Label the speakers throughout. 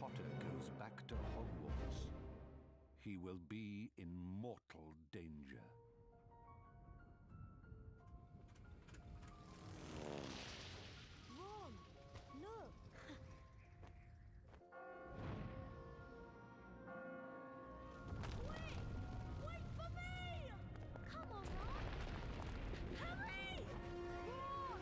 Speaker 1: Potter goes back to Hogwarts, he will be in mortal danger.
Speaker 2: Ron, look. Wait for me! Come on, Ron. Hurry! Ron!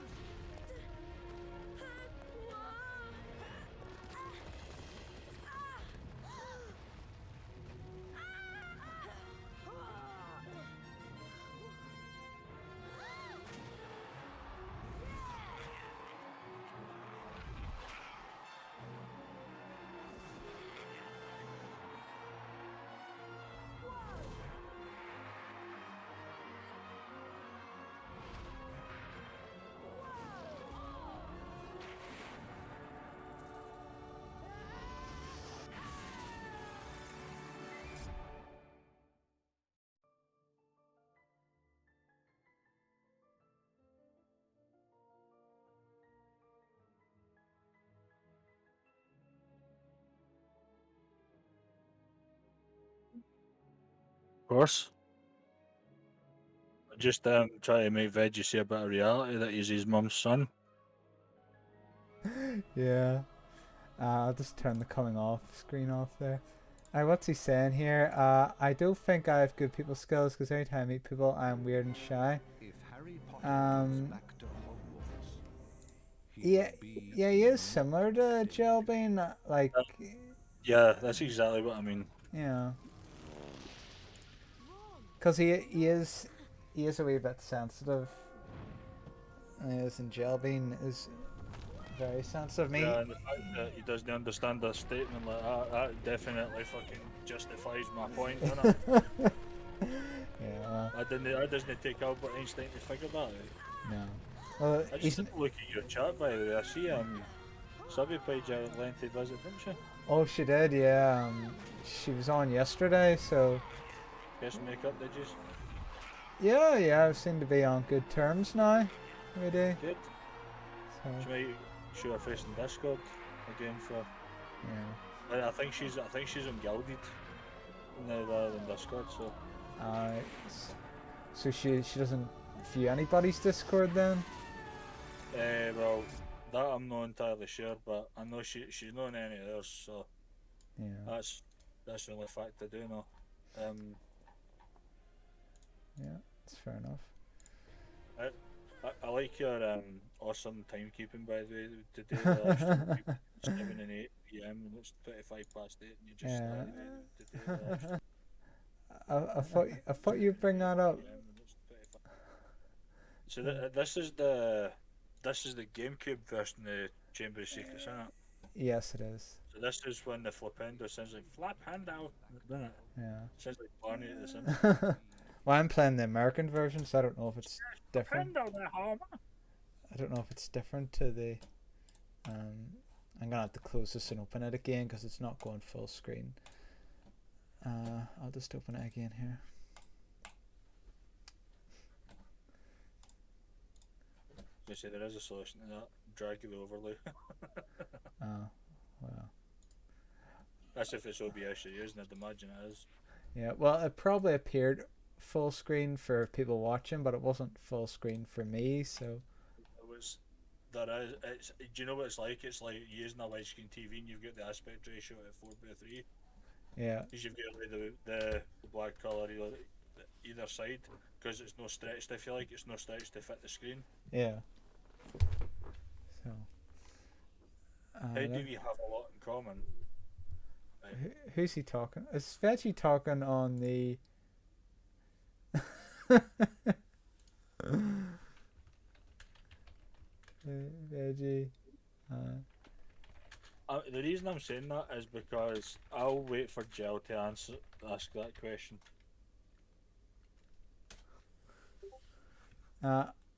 Speaker 3: Of course. Just try to make Veggie see a bit of reality that he's his mum's son.
Speaker 4: Yeah. I'll just turn the coming off screen off there. What's he saying here? I don't think I have good people skills because every time I meet people, I'm weird and shy.
Speaker 1: If Harry Potter goes back to Hogwarts, he
Speaker 4: Yeah,
Speaker 1: will be
Speaker 4: yeah, he is similar to Jelbean. Like,
Speaker 3: Yeah, that's exactly what I mean.
Speaker 4: yeah, because he is a wee bit sensitive. As in Jelbean is very sensitive. Me,
Speaker 3: Yeah, and the fact that he doesn't understand a statement like that definitely fucking justifies my point, doesn't it?
Speaker 4: yeah,
Speaker 3: I doesn't take Albert Einstein to figure that out.
Speaker 4: no. Well,
Speaker 3: I just had to look at your chat, by the way. I see Subby paid you a lengthy visit, didn't she?
Speaker 4: oh, she did, yeah. She was on yesterday, so
Speaker 3: Guess makeup, did you?
Speaker 4: yeah, I seem to be on good terms now. We do.
Speaker 3: Good.
Speaker 4: So,
Speaker 3: She might show her face in Discord again for.
Speaker 4: yeah.
Speaker 3: I think she's on Gilded now rather than Discord, so.
Speaker 4: Alright. So she doesn't view anybody's Discord then?
Speaker 3: Well, that I'm not entirely sure, but I know she's not in any of theirs, so
Speaker 4: Yeah.
Speaker 3: that's the only fact I do know.
Speaker 4: Yeah, that's fair enough.
Speaker 3: I like your awesome timekeeping, by the way. Today the live stream 7 and 8 p.m. and it's 25 past 8 and you just
Speaker 4: Yeah.
Speaker 3: started it today the live stream.
Speaker 4: I thought you'd bring that up.
Speaker 3: So this is the GameCube version of Chamber of Secrets, isn't it?
Speaker 4: Yes, it is.
Speaker 3: So this is when the Flipendo sounds like flap handout, doesn't it?
Speaker 4: Yeah.
Speaker 3: Sounds like Barney at the Simpsons.
Speaker 4: Well, I'm playing the American version, so I don't know if it's different.
Speaker 3: Flipendo there, Homer.
Speaker 4: I don't know if it's different to the. I'm gonna have to close this and open it again because it's not going full screen. I'll just open it again here.
Speaker 3: You see, there is a solution to that. Drag the overlay.
Speaker 4: Oh, well.
Speaker 3: That's if it's OBS you're using. I'd imagine it is.
Speaker 4: Yeah, well, it probably appeared full screen for people watching, but it wasn't full screen for me, so.
Speaker 3: It was. There is. It's. Do you know what it's like? It's like using a widescreen TV and you've got the aspect ratio at 4:3.
Speaker 4: Yeah.
Speaker 3: Because you've got like, the black colour either side, because it's no stretched. I feel like it's no stretched to fit the screen.
Speaker 4: Yeah. So.
Speaker 3: How do we have a lot in common?
Speaker 4: Who's he talking? Is Veggie talking on the? Veggie.
Speaker 3: The reason I'm saying that is because I'll wait for Gel to ask that question.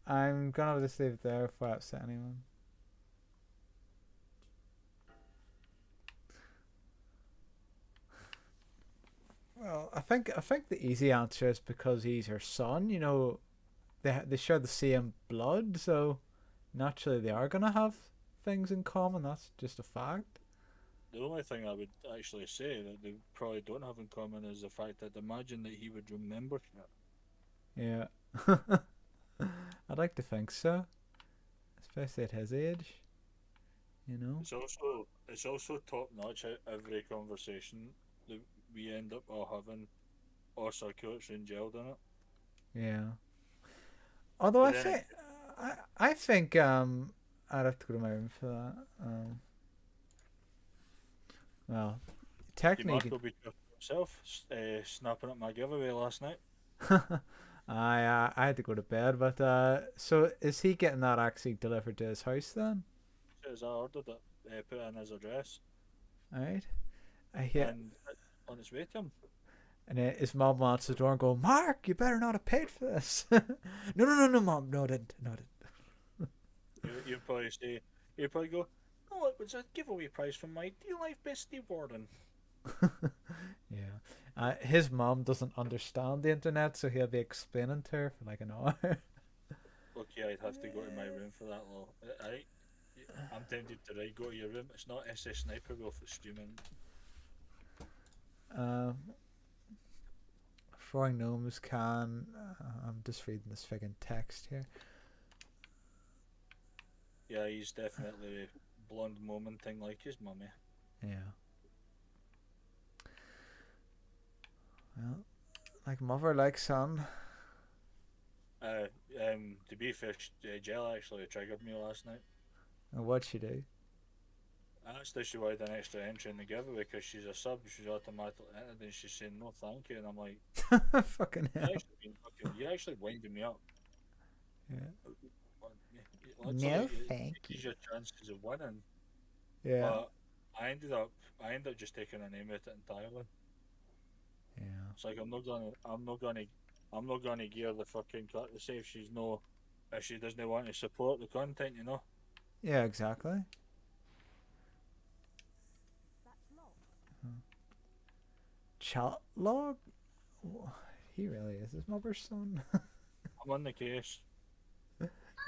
Speaker 4: I'm gonna just leave it there if I upset anyone. Well, I think the easy answer is because he's her son. You know, they share the same blood, so naturally they are gonna have things in common. That's just a fact.
Speaker 3: the only thing I would actually say that they probably don't have in common is the fact that imagine that he would remember shit.
Speaker 4: Yeah. I'd like to think so, especially at his age. You know.
Speaker 3: It's also top notch every conversation that we end up all having or circulates in jailed in it.
Speaker 4: Yeah. Although
Speaker 3: But
Speaker 4: I
Speaker 3: then
Speaker 4: think, I think I'd have to go to my room for that. Well, technically,
Speaker 3: DeMarco be himself snapping up my giveaway last night.
Speaker 4: I had to go to bed, but so is he getting that actually delivered to his house then?
Speaker 3: As I ordered it, put it in his address,
Speaker 4: All right. I hear,
Speaker 3: and it's on its way to him.
Speaker 4: and his mom answers the door and go, "Mark, you better not have paid for this." No, no, mom, no, I didn't, no, I didn't.
Speaker 3: You'd probably say, you'd probably go, "Oh, it was a giveaway prize from my dear life bestie Warden."
Speaker 4: Yeah. His mom doesn't understand the internet, so he'll be explaining to her for like an hour.
Speaker 3: Okay, I'd have to go to my room for that. I'm tempted to go to your room. It's not SS Sniper Wolf that's streaming.
Speaker 4: Throwing gnomes can. I'm just reading this friggin' text here.
Speaker 3: Yeah, he's definitely blonde momenting like his mummy.
Speaker 4: Yeah. Well, like mother, like son.
Speaker 3: To be fair, Jill actually triggered me last night.
Speaker 4: And what'd she do?
Speaker 3: I asked her she wanted an extra entry in the giveaway because she's a sub. She's automatically entered, and she's saying no, thank you. And I'm like,
Speaker 4: Fucking hell.
Speaker 3: you're actually winding me up.
Speaker 4: Yeah.
Speaker 3: Literally,
Speaker 4: No, thank you.
Speaker 3: These your chances of winning.
Speaker 4: Yeah.
Speaker 3: But I ended up just taking a name out it entirely.
Speaker 4: Yeah.
Speaker 3: It's like I'm not gonna gear the fucking cut to say if she doesn't want to support the content, you know.
Speaker 4: Yeah, exactly.
Speaker 2: That's locked.
Speaker 4: Chat log? He really is his mother's son.
Speaker 3: I'm on the case.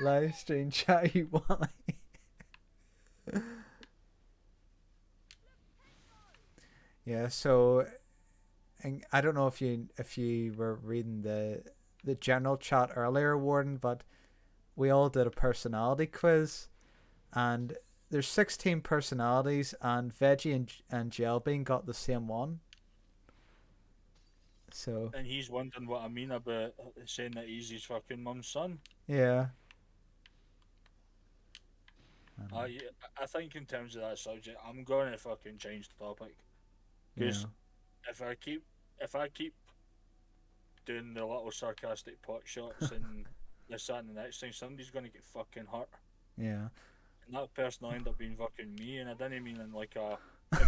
Speaker 4: Live stream chat you want. Yeah, so and I don't know if you were reading the general chat earlier, Warden, but we all did a personality quiz, and there's 16 personalities, and Veggie and Jelbean got the same one. So
Speaker 3: And he's wondering what I mean about saying that he's his fucking mum's son.
Speaker 4: yeah.
Speaker 3: I think in terms of that subject, I'm going to fucking change the topic.
Speaker 4: Yeah.
Speaker 3: Because if I keep doing the little sarcastic pot shots and this, that, and the next thing, somebody's going to get fucking hurt.
Speaker 4: Yeah.
Speaker 3: And that person will end up being fucking me, and I didn't mean in like a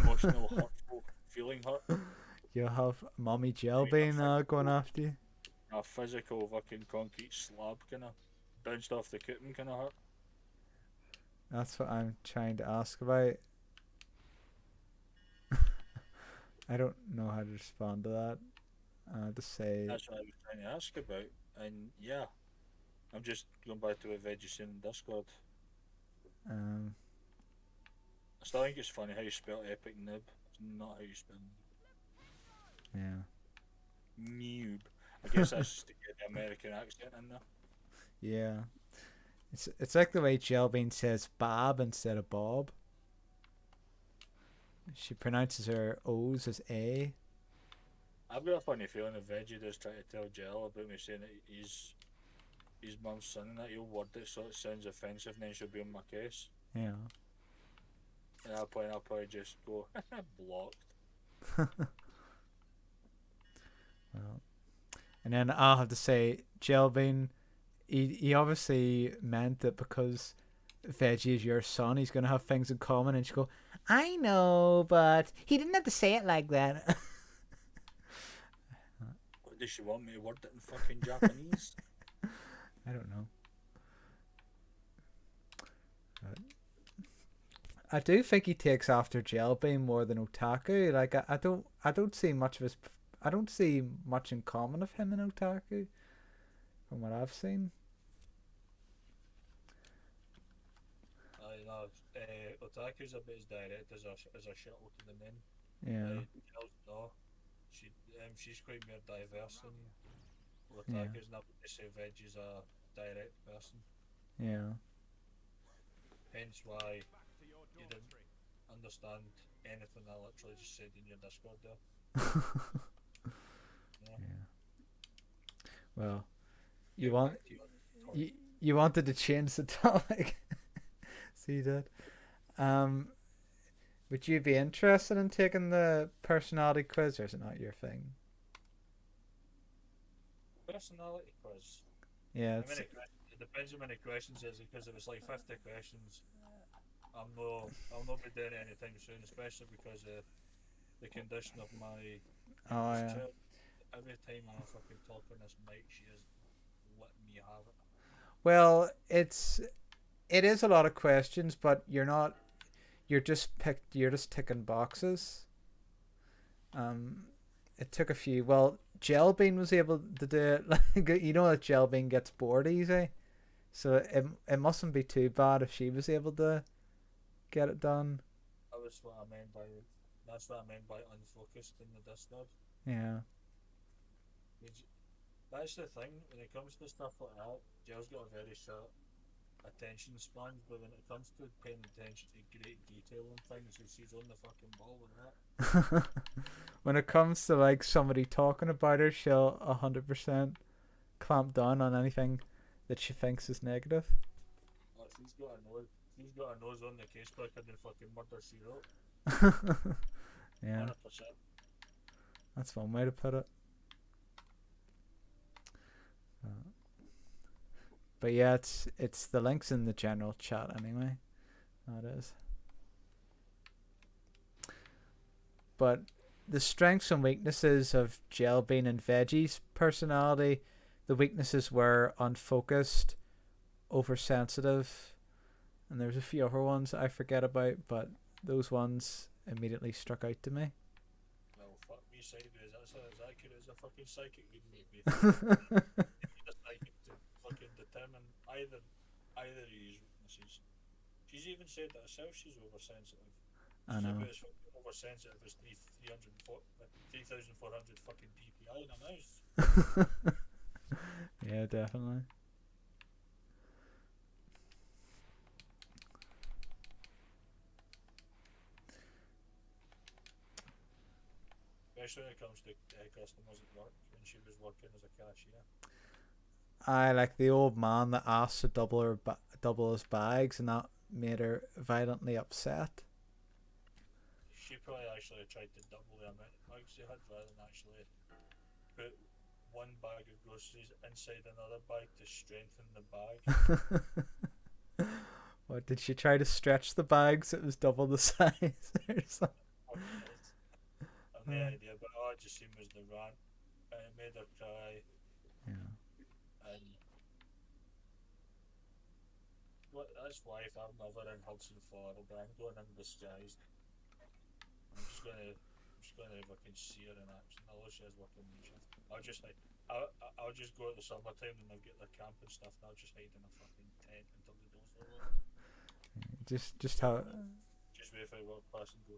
Speaker 3: emotional, hurtful feeling hurt.
Speaker 4: You'll have Mommy Jelbean going after you.
Speaker 3: A physical fucking concrete slab kind of bounced off the cutin kind of hurt.
Speaker 4: That's what I'm trying to ask about. I don't know how to respond to that. Just say.
Speaker 3: That's what I was trying to ask about. And yeah, I'm just going back to what Veggie said in Discord. I still think it's funny how you spell epic nib. It's not how you spell
Speaker 4: Yeah.
Speaker 3: noob. I guess that's just to get the American accent in there.
Speaker 4: Yeah. It's like the way Jelbean says Bob instead of Bob. She pronounces her O's as A.
Speaker 3: I've got a funny feeling if Veggie does try to tell Jill about me saying that he's his mum's son and that, he'll word it so it sounds offensive and then she'll be on my case.
Speaker 4: Yeah.
Speaker 3: At that point I'll probably just go, blocked.
Speaker 4: Well, and then I'll have to say, Jelbean, he obviously meant that because Veggie is your son, he's going to have things in common. And she go, I know, but he didn't have to say it like that.
Speaker 3: What, does she want me to word it in fucking Japanese?
Speaker 4: I don't know. But I do think he takes after Jelbean more than Otaku. Like I don't see much of his. I don't see much in common of him and Otaku, from what I've seen.
Speaker 3: no, Otaku's a bit as direct as a shuttle to the men.
Speaker 4: Yeah.
Speaker 3: Girls, no, she's quite more diverse than
Speaker 4: Yeah.
Speaker 3: Otaku's. Not to say Veg is a direct person.
Speaker 4: Yeah.
Speaker 3: Hence why you didn't understand anything I literally just said in your Discord there. Yeah.
Speaker 4: Yeah. Well,
Speaker 3: Get
Speaker 4: you want
Speaker 3: back to your topic.
Speaker 4: you wanted to change the topic. So you did. Would you be interested in taking the personality quiz, or is it not your thing?
Speaker 3: Personality quiz.
Speaker 4: Yeah,
Speaker 3: How
Speaker 4: it's
Speaker 3: many questions? It depends how many questions is it, because if it's like 50 questions, I'll not be doing it anytime soon, especially because of the condition of my
Speaker 4: oh
Speaker 3: youngest
Speaker 4: yeah.
Speaker 3: child. Every time I fucking talk on this mic, she is letting me have it.
Speaker 4: Well, it is a lot of questions, but you're just ticking boxes. It took a few. Well, Jelbean was able to do it. Like, you know that Jelbean gets bored easy, so it mustn't be too bad if she was able to get it done.
Speaker 3: That's what I meant by unfocused in the Discord.
Speaker 4: Yeah.
Speaker 3: That's the thing when it comes to stuff like that. Jel's got a very short attention span, but when it comes to paying attention to great detail and things, she's on the fucking ball with that.
Speaker 4: When it comes to like somebody talking about her, she'll 100% clamp down on anything that she thinks is negative.
Speaker 3: Oh, she's got a nose on the case quicker than fucking murder she wrote.
Speaker 4: Yeah,
Speaker 3: 100%.
Speaker 4: that's one way to put it. But yeah, it's the links in the general chat anyway. That is. But the strengths and weaknesses of Jelbean and Veggie's personality, the weaknesses were unfocused, oversensitive, and there's a few other ones I forget about, but those ones immediately struck out to me.
Speaker 3: Well, fuck me sideways. That's as accurate as a fucking psychic would make me. You need a psychic to fucking determine either of these weaknesses. She's even said that herself. She's oversensitive.
Speaker 4: I
Speaker 3: She's
Speaker 4: know.
Speaker 3: about as fucking oversensitive as 3,400 fucking DPI in a mouse.
Speaker 4: Yeah, definitely.
Speaker 3: Especially when it comes to customers at work when she was working as a cashier.
Speaker 4: I like the old man that asked to double his bags, and that made her violently upset.
Speaker 3: She probably actually tried to double the amount of bags she had rather than actually put one bag of groceries inside another bag to strengthen the bag.
Speaker 4: What, did she try to stretch the bags? It was double the size or something.
Speaker 3: I've no idea, but all I just seen was the rant, and it made her cry.
Speaker 4: Yeah.
Speaker 3: And that's life. I'm never in Hudson, Florida. I'm going in disguised. I'm just gonna fucking see her in action. Although she has working night shift. I'll just go at the summertime when they'll get their camp and stuff, and I'll just hide in a fucking tent until the doors are open.
Speaker 4: Just how.
Speaker 3: Just wait for I walk past and go.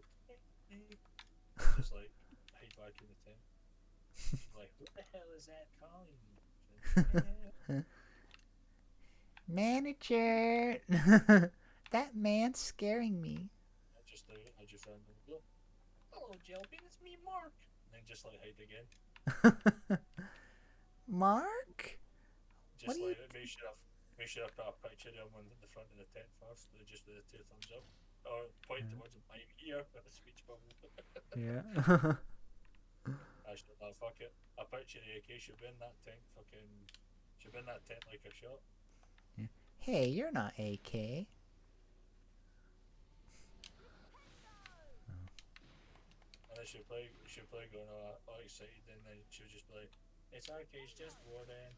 Speaker 3: Just like hide back in the tent. Like, what the hell is that calling me?
Speaker 4: Manager, that man's scaring me.
Speaker 3: I just randomly go, hello, Jelbean, it's me, Mark. And then just like hide again.
Speaker 4: Mark?
Speaker 3: Just
Speaker 4: What
Speaker 3: like make sure I put a picture of him on the front of the tent first, just with the two thumbs up, or point towards him. I'm here with a speech bubble.
Speaker 4: Yeah.
Speaker 3: Actually, no, fuck it. A picture of AK should be in that tent. Should be in that tent like a shot.
Speaker 4: Hey, you're not AK.
Speaker 3: And then she'll play going all excited, and then she'll just be like, "It's okay, it's just Warden.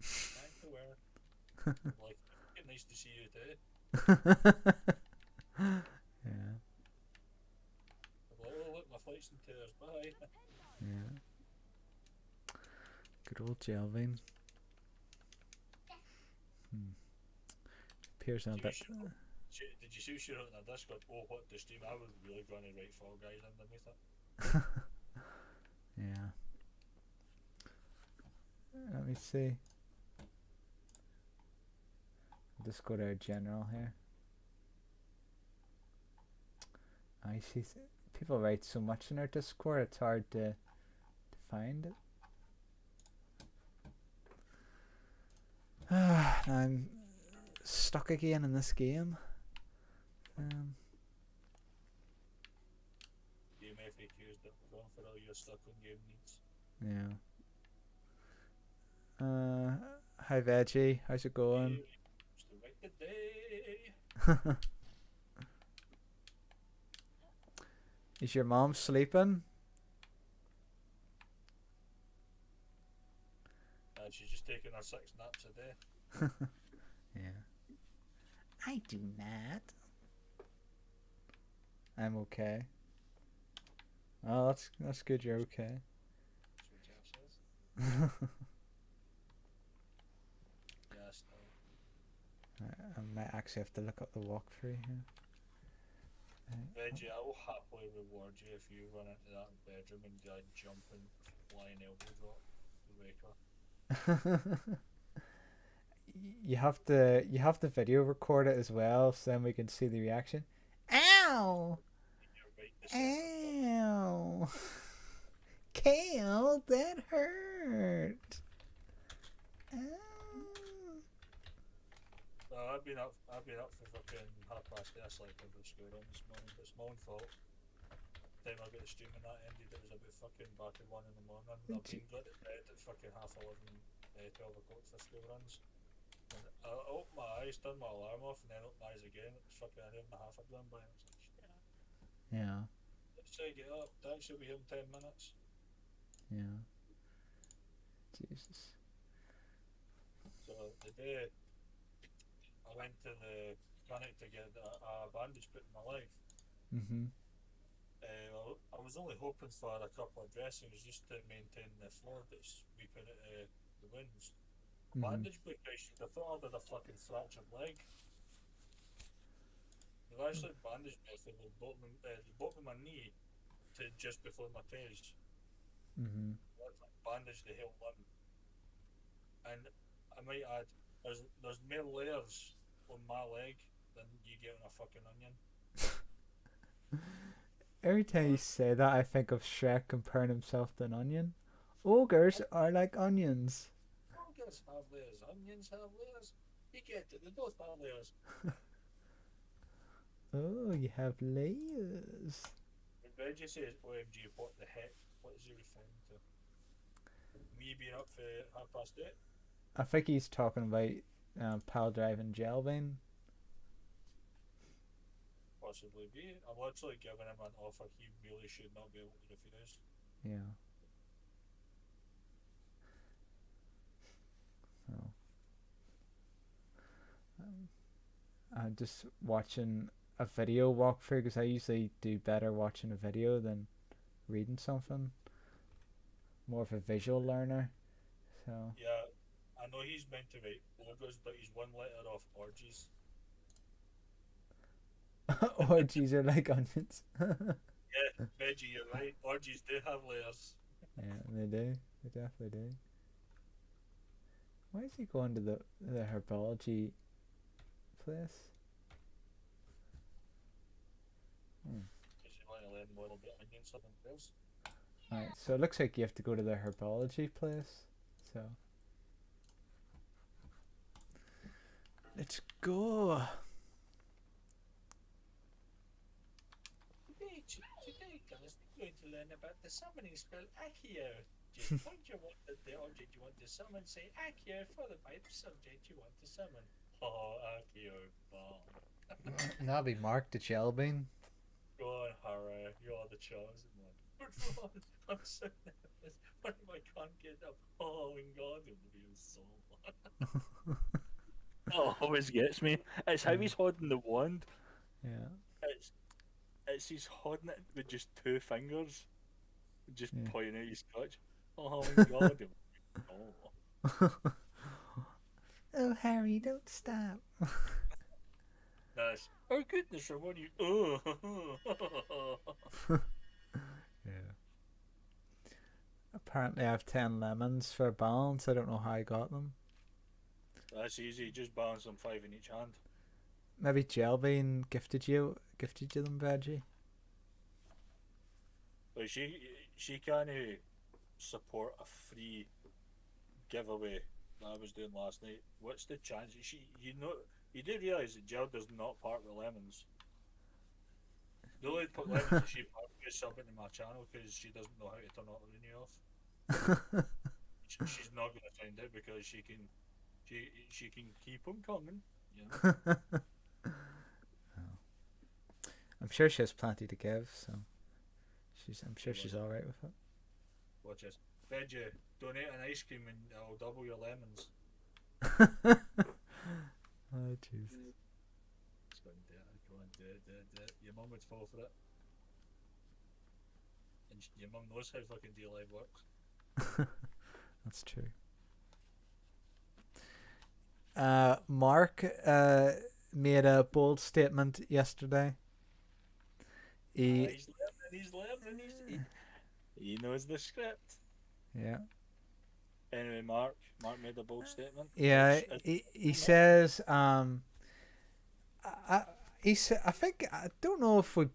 Speaker 3: Back to work." I'm like, nice to see you too.
Speaker 4: Yeah.
Speaker 3: I'm like, oh look, my flight's in 2 hours. Bye.
Speaker 4: Yeah. Good old Jelvin.
Speaker 3: Did you see she wrote in a Discord? Oh, what the stream? I was really going to write Fall Guys underneath it.
Speaker 4: Yeah. Let me see. I'll just go to our general here. I see. People write so much in our Discord, it's hard to find it. I'm stuck again in this game.
Speaker 3: Game FAQs.com for all your stuck on game needs.
Speaker 4: Yeah. Hi Veggie, how's it going?
Speaker 3: Just to write the day.
Speaker 4: Is your mom sleeping?
Speaker 3: She's just taking her 6 naps a day.
Speaker 4: Yeah. I do not. I'm okay. Oh, that's good. You're okay.
Speaker 3: That's what Jeff says. Yeah, still.
Speaker 4: I might actually have to look up the walkthrough here.
Speaker 3: Reggie, I will happily reward you if you run into that bedroom and do a jumping flying elbow drop to wake her.
Speaker 4: You have to video record it as well, so then we can see the reaction. Ow!
Speaker 3: You're right this second.
Speaker 4: Ow! Kale, that hurt. Ow.
Speaker 3: I've been up for fucking 8:30. I slept over the school run this morning, but it's my own fault. The time I got the streaming that ended, it was about fucking back at 1 in the morning. I've been got to bed at fucking 11:30, 12 o'clock for school runs. And I opened my eyes, turned my alarm off, and then opened my eyes again. It was fucking an hour and a half I'd gone by, and I was like, shit.
Speaker 4: Yeah.
Speaker 3: Let's say get up. Thanks, you'll be here in 10 minutes.
Speaker 4: Yeah. Jesus.
Speaker 3: So the day I went to the clinic to get a bandage put in my leg, I was only hoping for a couple of dressings just to maintain the flow that's sweeping at the winds. Bandage put I should have thought I had a fucking fractured leg. They've actually bandaged me from the bottom of my knee to just before my toes. Bandaged the whole limb. And I might add, there's more layers on my leg than you get on a fucking onion.
Speaker 4: Every time you say that, I think of Shrek comparing himself to an onion. Ogres are like onions.
Speaker 3: Ogres have layers, onions have layers. You get it, they both have layers.
Speaker 4: Oh, you have layers.
Speaker 3: When Reggie says OMG, what the heck? What is he referring to? Me being up for 8:30?
Speaker 4: I think he's talking about pal driving Jelvin.
Speaker 3: Possibly be. I'm literally giving him an offer he really should not be able to refuse.
Speaker 4: Yeah. So, I'm just watching a video walkthrough because I usually do better watching a video than reading something. More of a visual learner. So.
Speaker 3: Yeah, I know he's meant to write ogres, but he's one letter off orgies.
Speaker 4: Orgies are like onions.
Speaker 3: Yeah, Veggie, you're right. Orgies do have layers.
Speaker 4: Yeah, they do. They definitely do. Why is he going to the herbology place?
Speaker 3: Because you want to learn more about onions than else.
Speaker 4: Alright, so it looks like you have to go to the herbology place. So let's go.
Speaker 3: Today, guys, we're going to learn about the summoning spell Accio. Point you want the object you want to summon, say Accio, followed by the subject you want to summon. Oh, Accio, bomb.
Speaker 4: That'll be Mark the Chelbean.
Speaker 3: Go on, Harry, you're the chosen one. I'm so nervous. What if I can't get up? Oh my god, it will be so long. Oh, always gets me. It's how he's holding the wand.
Speaker 4: Yeah.
Speaker 3: It's he's holding it with just 2 fingers, just pointing out his crotch. Oh my god.
Speaker 4: Oh, Harry, don't stop.
Speaker 3: Nice. Oh goodness, Ramon, you. Oh.
Speaker 4: Yeah. Apparently, I have 10 lemons for balance. I don't know how I got them.
Speaker 3: That's easy. Just balance them 5 in each hand.
Speaker 4: Maybe Jelbean gifted you them, Veggie.
Speaker 3: But she can't support a free giveaway that I was doing last night. What's the chance? You do realise that Jill does not part with lemons. The only lemons that she part with is subbing to my channel because she doesn't know how to turn auto renew off. She's not going to find out because she can keep them coming. You know?
Speaker 4: I'm sure she has plenty to give, so I'm sure she's all right with it.
Speaker 3: Watch this. Veggie, donate an ice cream and I'll double your lemons.
Speaker 4: Oh jeez.
Speaker 3: Go and do it. Your mum would fall for it. And your mum knows how fucking DLive works.
Speaker 4: That's true. Mark made a bold statement yesterday.
Speaker 3: He's learning. He knows the script.
Speaker 4: Yeah.
Speaker 3: Anyway, Mark made a bold statement.
Speaker 4: Yeah, he says I think I don't know if we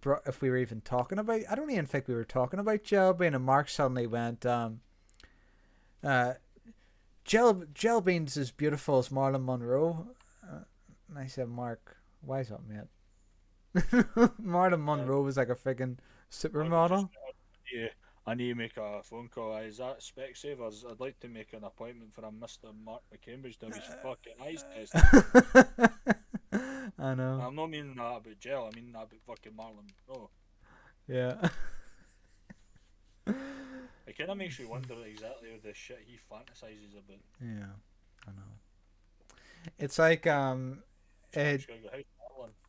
Speaker 4: were even talking about. I don't even think we were talking about Jelbean, and Mark suddenly went Jelbean's as beautiful as Marilyn Monroe. And I said, Mark, why is that, mate? Marilyn Monroe was like a friggin' supermodel.
Speaker 3: Yeah, I need to make a phone call. Is that Specsavers? I'd like to make an appointment for a Mr. Mark McCambridge to have his fucking eyes tested.
Speaker 4: I know.
Speaker 3: I'm not meaning that about Jill, I mean that about fucking Marilyn Monroe.
Speaker 4: Yeah.
Speaker 3: It kind of makes you wonder exactly the shit he fantasizes about.
Speaker 4: Yeah, I know. It's like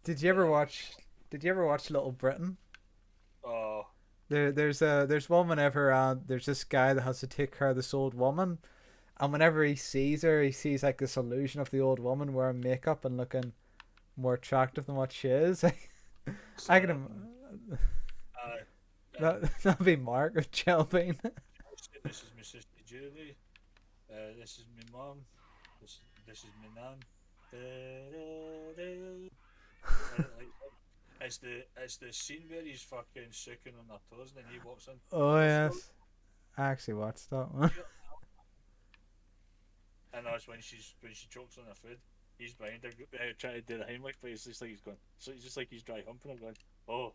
Speaker 4: did you ever watch Little Britain?
Speaker 3: Oh.
Speaker 4: There's one whenever there's this guy that has to take care of this old woman, and whenever he sees her, he sees like this illusion of the old woman wearing makeup and looking more attractive than what she is. I can that'd be Mark of Jelbean.
Speaker 3: This is my sister Julie. This is my mum. This is my nan. It's the scene where he's fucking sucking on her toes and then he walks in.
Speaker 4: Oh yes, I actually watched that one.
Speaker 3: And that's when she chokes on her food. He's behind her trying to do the Heimlich, but it's just like he's going. So it's just like he's dry humping her, going, oh.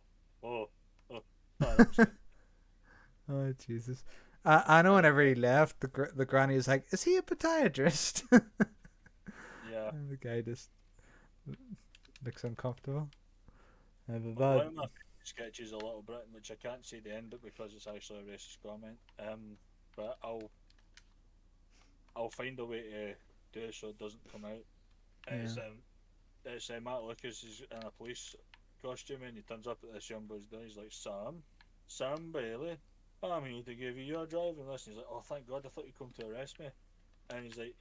Speaker 4: Oh Jesus! I know whenever he left, the granny was like, "Is he a podiatrist?"
Speaker 3: Yeah.
Speaker 4: And the guy just looks uncomfortable.
Speaker 3: One of my sketches a Little Britain, which I can't say the end of because it's actually a racist comment. But I'll find a way to do it so it doesn't come out. It's Matt Lucas is in a police costume and he turns up at this young boy's door. He's like, Sam Bailey, I'm here to give you your driving lesson. He's like, oh thank God, I thought you'd come to arrest me. And he's like,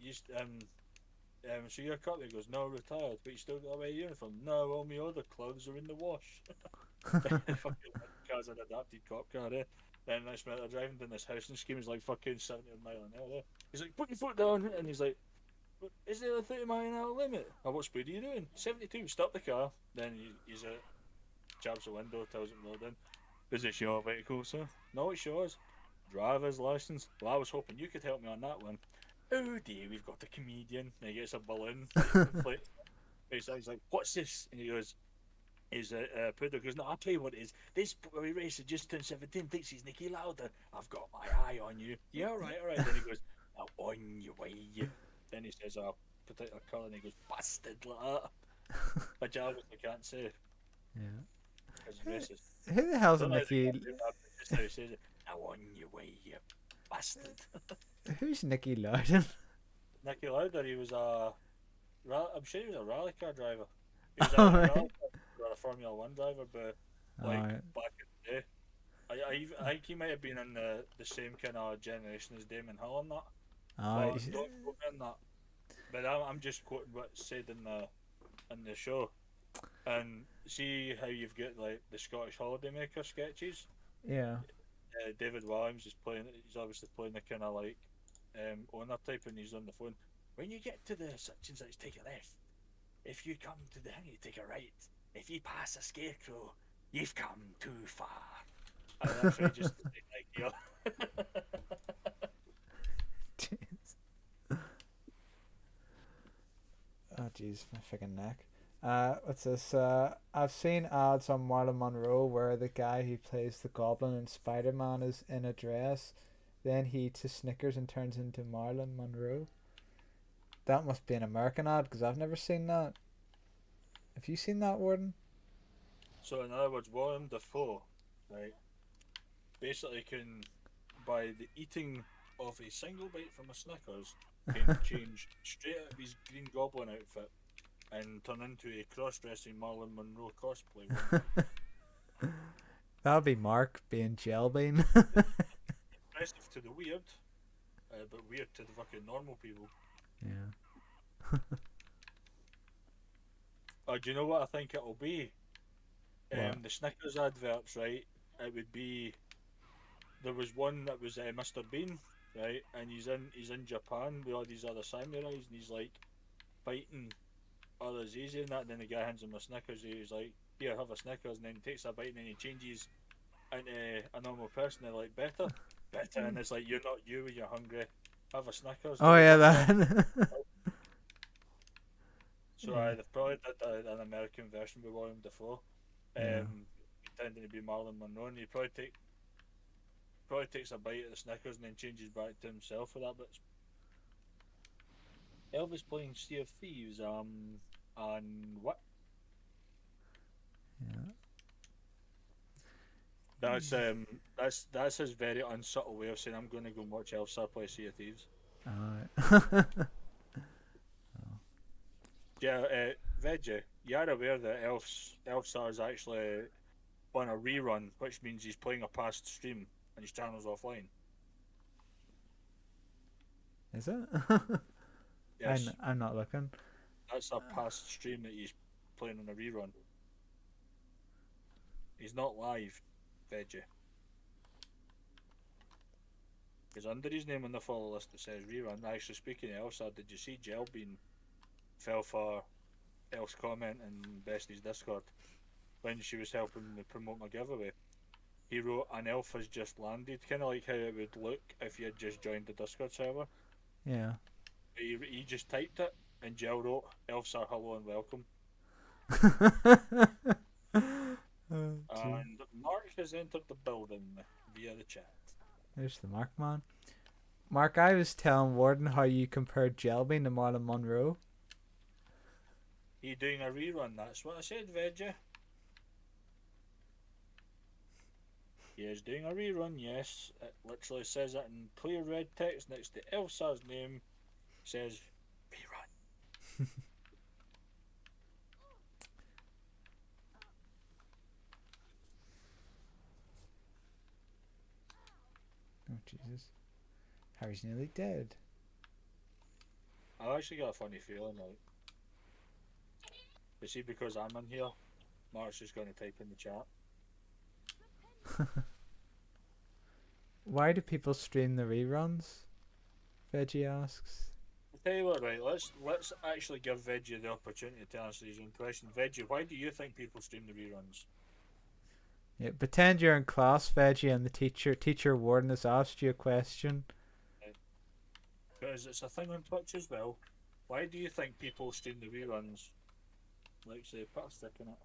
Speaker 3: so you're a cop? He goes, no, retired, but you still got to wear a uniform. No, all my other clothes are in the wash. Fucking car's an adapted cop car, eh? Then next minute they're driving down this housing scheme. He's like fucking 70 miles an hour. He's like, put your foot down, and he's like, is there a 30 mile an hour limit? Oh, what speed are you doing? 72. Stop the car. Then he's jabs the window, tells him load in. Is this your vehicle, sir? No, it's yours. Driver's license. Well, I was hoping you could help me on that one. Oh dear, we've got a comedian. And he gets a balloon. He's like, what's this? And he goes, Puddle goes, no, I'll tell you what it is. This boy racer just turned 17, thinks he's Nicky Lauder. I've got my eye on you. Yeah, alright. Then he goes, now on your way. Then he says, particular colour, and he goes, bastard, like that. Which I obviously can't say.
Speaker 4: Yeah.
Speaker 3: Because he's racist.
Speaker 4: Who the hell's a Nicky?
Speaker 3: Just how he says it. Now on your way, you bastard.
Speaker 4: Who's Nicky Loudon?
Speaker 3: Nicky Lauder, he was I'm sure he was a rally car driver. He was a rally car or a Formula 1 driver, but back in the day. I think he might have been in the same kind of generation as Damon Hill and that. Don't quote me on that. But I'm just quoting what's said in the show. And see how you've got like the Scottish Holidaymaker sketches.
Speaker 4: Yeah.
Speaker 3: David Williams is playing. He's obviously playing the kind of like owner type, and he's on the phone. When you get to the such and such, take a left. If you come to the thing, you take a right. If you pass a scarecrow, you've come too far. And that's right, just like you.
Speaker 4: Jeez. Oh jeez, my freaking neck. What's this? I've seen ads on Marlon Monroe where the guy who plays the Goblin in Spider-Man is in a dress, then he eats his Snickers and turns into Marlon Monroe. That must be an American ad because I've never seen that. Have you seen that, Warden?
Speaker 3: So in other words, William Dafoe, right, basically can, by the eating of a single bite from a Snickers, can change straight out of his Green Goblin outfit and turn into a cross-dressing Marlon Monroe cosplay.
Speaker 4: That would be Mark being Jelbean.
Speaker 3: Impressive to the weird, but weird to the fucking normal people.
Speaker 4: Yeah.
Speaker 3: Oh, do you know what I think it'll be?
Speaker 4: What?
Speaker 3: The Snickers adverts, right? It would be. There was one that was Mr. Bean, right? And he's in Japan with all these other samurais, and he's like fighting others easy and that. And then the guy hands him a Snickers. He's like, "Here, have a Snickers," and then he takes a bite, and then he changes into a normal person. They're like, "Better," and it's like, "You're not you when you're hungry. Have a Snickers."
Speaker 4: Oh yeah, that.
Speaker 3: So
Speaker 4: Yeah.
Speaker 3: they've probably did an American version with William Dafoe,
Speaker 4: Yeah.
Speaker 3: pretending to be Marlon Monroe, and he probably takes a bite of the Snickers and then changes back to himself for that. But Elvis playing Sea of Thieves, and what?
Speaker 4: Yeah.
Speaker 3: That's his very unsubtle way of saying I'm going to go and watch Elsa play Sea of Thieves.
Speaker 4: Alright.
Speaker 3: Yeah, Veggie, you are aware that Elsa is actually on a rerun, which means he's playing a past stream and his channel's offline.
Speaker 4: Is it?
Speaker 3: Yes,
Speaker 4: I'm not looking.
Speaker 3: that's a past stream that he's playing on a rerun. He's not live, Veggie. Because under his name on the follow list it says rerun. Actually, speaking of Elsa, did you see Jelbean fell for Elf's comment in Bestie's Discord when she was helping me promote my giveaway? He wrote, "An elf has just landed," kind of like how it would look if you had just joined the Discord server.
Speaker 4: Yeah.
Speaker 3: He just typed it, and Jill wrote, "Elves are hello and welcome."
Speaker 4: Oh, gee.
Speaker 3: And Mark has entered the building via the chat.
Speaker 4: There's the Mark man. Mark, I was telling Warden how you compared Jelbean to Marlon Monroe.
Speaker 3: He doing a rerun, that's what I said, Veggie. He is doing a rerun, yes. It literally says it in clear red text next to Elsa's name. Says rerun.
Speaker 4: Oh Jesus. Harry's nearly dead.
Speaker 3: I actually got a funny feeling like. You see, because I'm in here, Mark's just going to type in the chat.
Speaker 4: Why do people stream the reruns? Veggie asks.
Speaker 3: I'll tell you what, right, let's actually give Veggie the opportunity to answer his own question. Veggie, why do you think people stream the reruns?
Speaker 4: Yeah, pretend you're in class, Veggie, and the teacher Warden has asked you a question.
Speaker 3: Because it's a thing on Twitch as well. Why do you think people stream the reruns? Like, say, put a stick in it.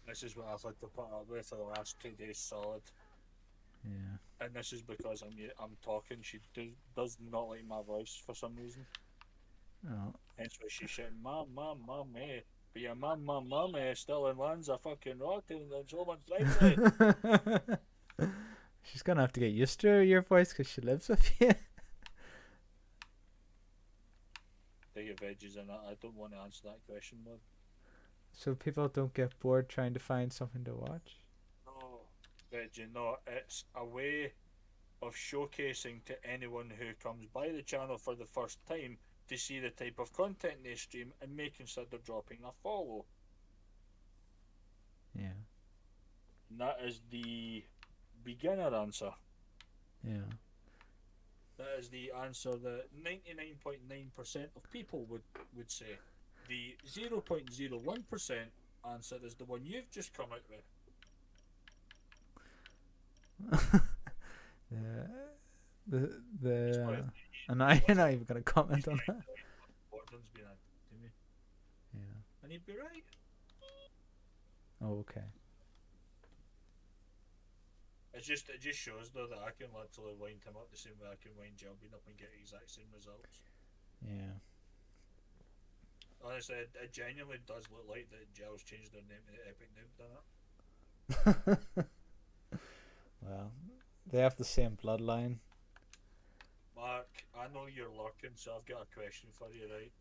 Speaker 3: This is what I've had to put up with for the last 2 days solid.
Speaker 4: Yeah.
Speaker 3: And this is because I'm talking. She does not like my voice for some reason.
Speaker 4: Oh.
Speaker 3: Hence why she's shouting, "Mom, mom, mom, eh." But your mum, eh, still in lands a fucking rotten and so much lively.
Speaker 4: She's gonna have to get used to your voice because she lives with you.
Speaker 3: Take your veggies in it. I don't want to answer that question, man.
Speaker 4: So people don't get bored trying to find something to watch.
Speaker 3: No, veggie, no. It's a way of showcasing to anyone who comes by the channel for the first time to see the type of content they stream and may consider dropping a follow.
Speaker 4: Yeah.
Speaker 3: And that is the beginner answer.
Speaker 4: Yeah.
Speaker 3: That is the answer that 99.9% of people would say. The 0.01% answer is the one you've just come out with.
Speaker 4: And I'm not even gonna comment on that.
Speaker 3: Gordon's been at to me,
Speaker 4: Yeah.
Speaker 3: and he'd be right.
Speaker 4: Oh, okay.
Speaker 3: It just shows though that I can literally wind him up the same way I can wind Jelbeen up and get exact same results.
Speaker 4: Yeah.
Speaker 3: Honestly, it genuinely does look like that Gel's changed their name to Epic Noob done it.
Speaker 4: Well, they have the same bloodline.
Speaker 3: Mark, I know you're lurking, so I've got a question for you, right?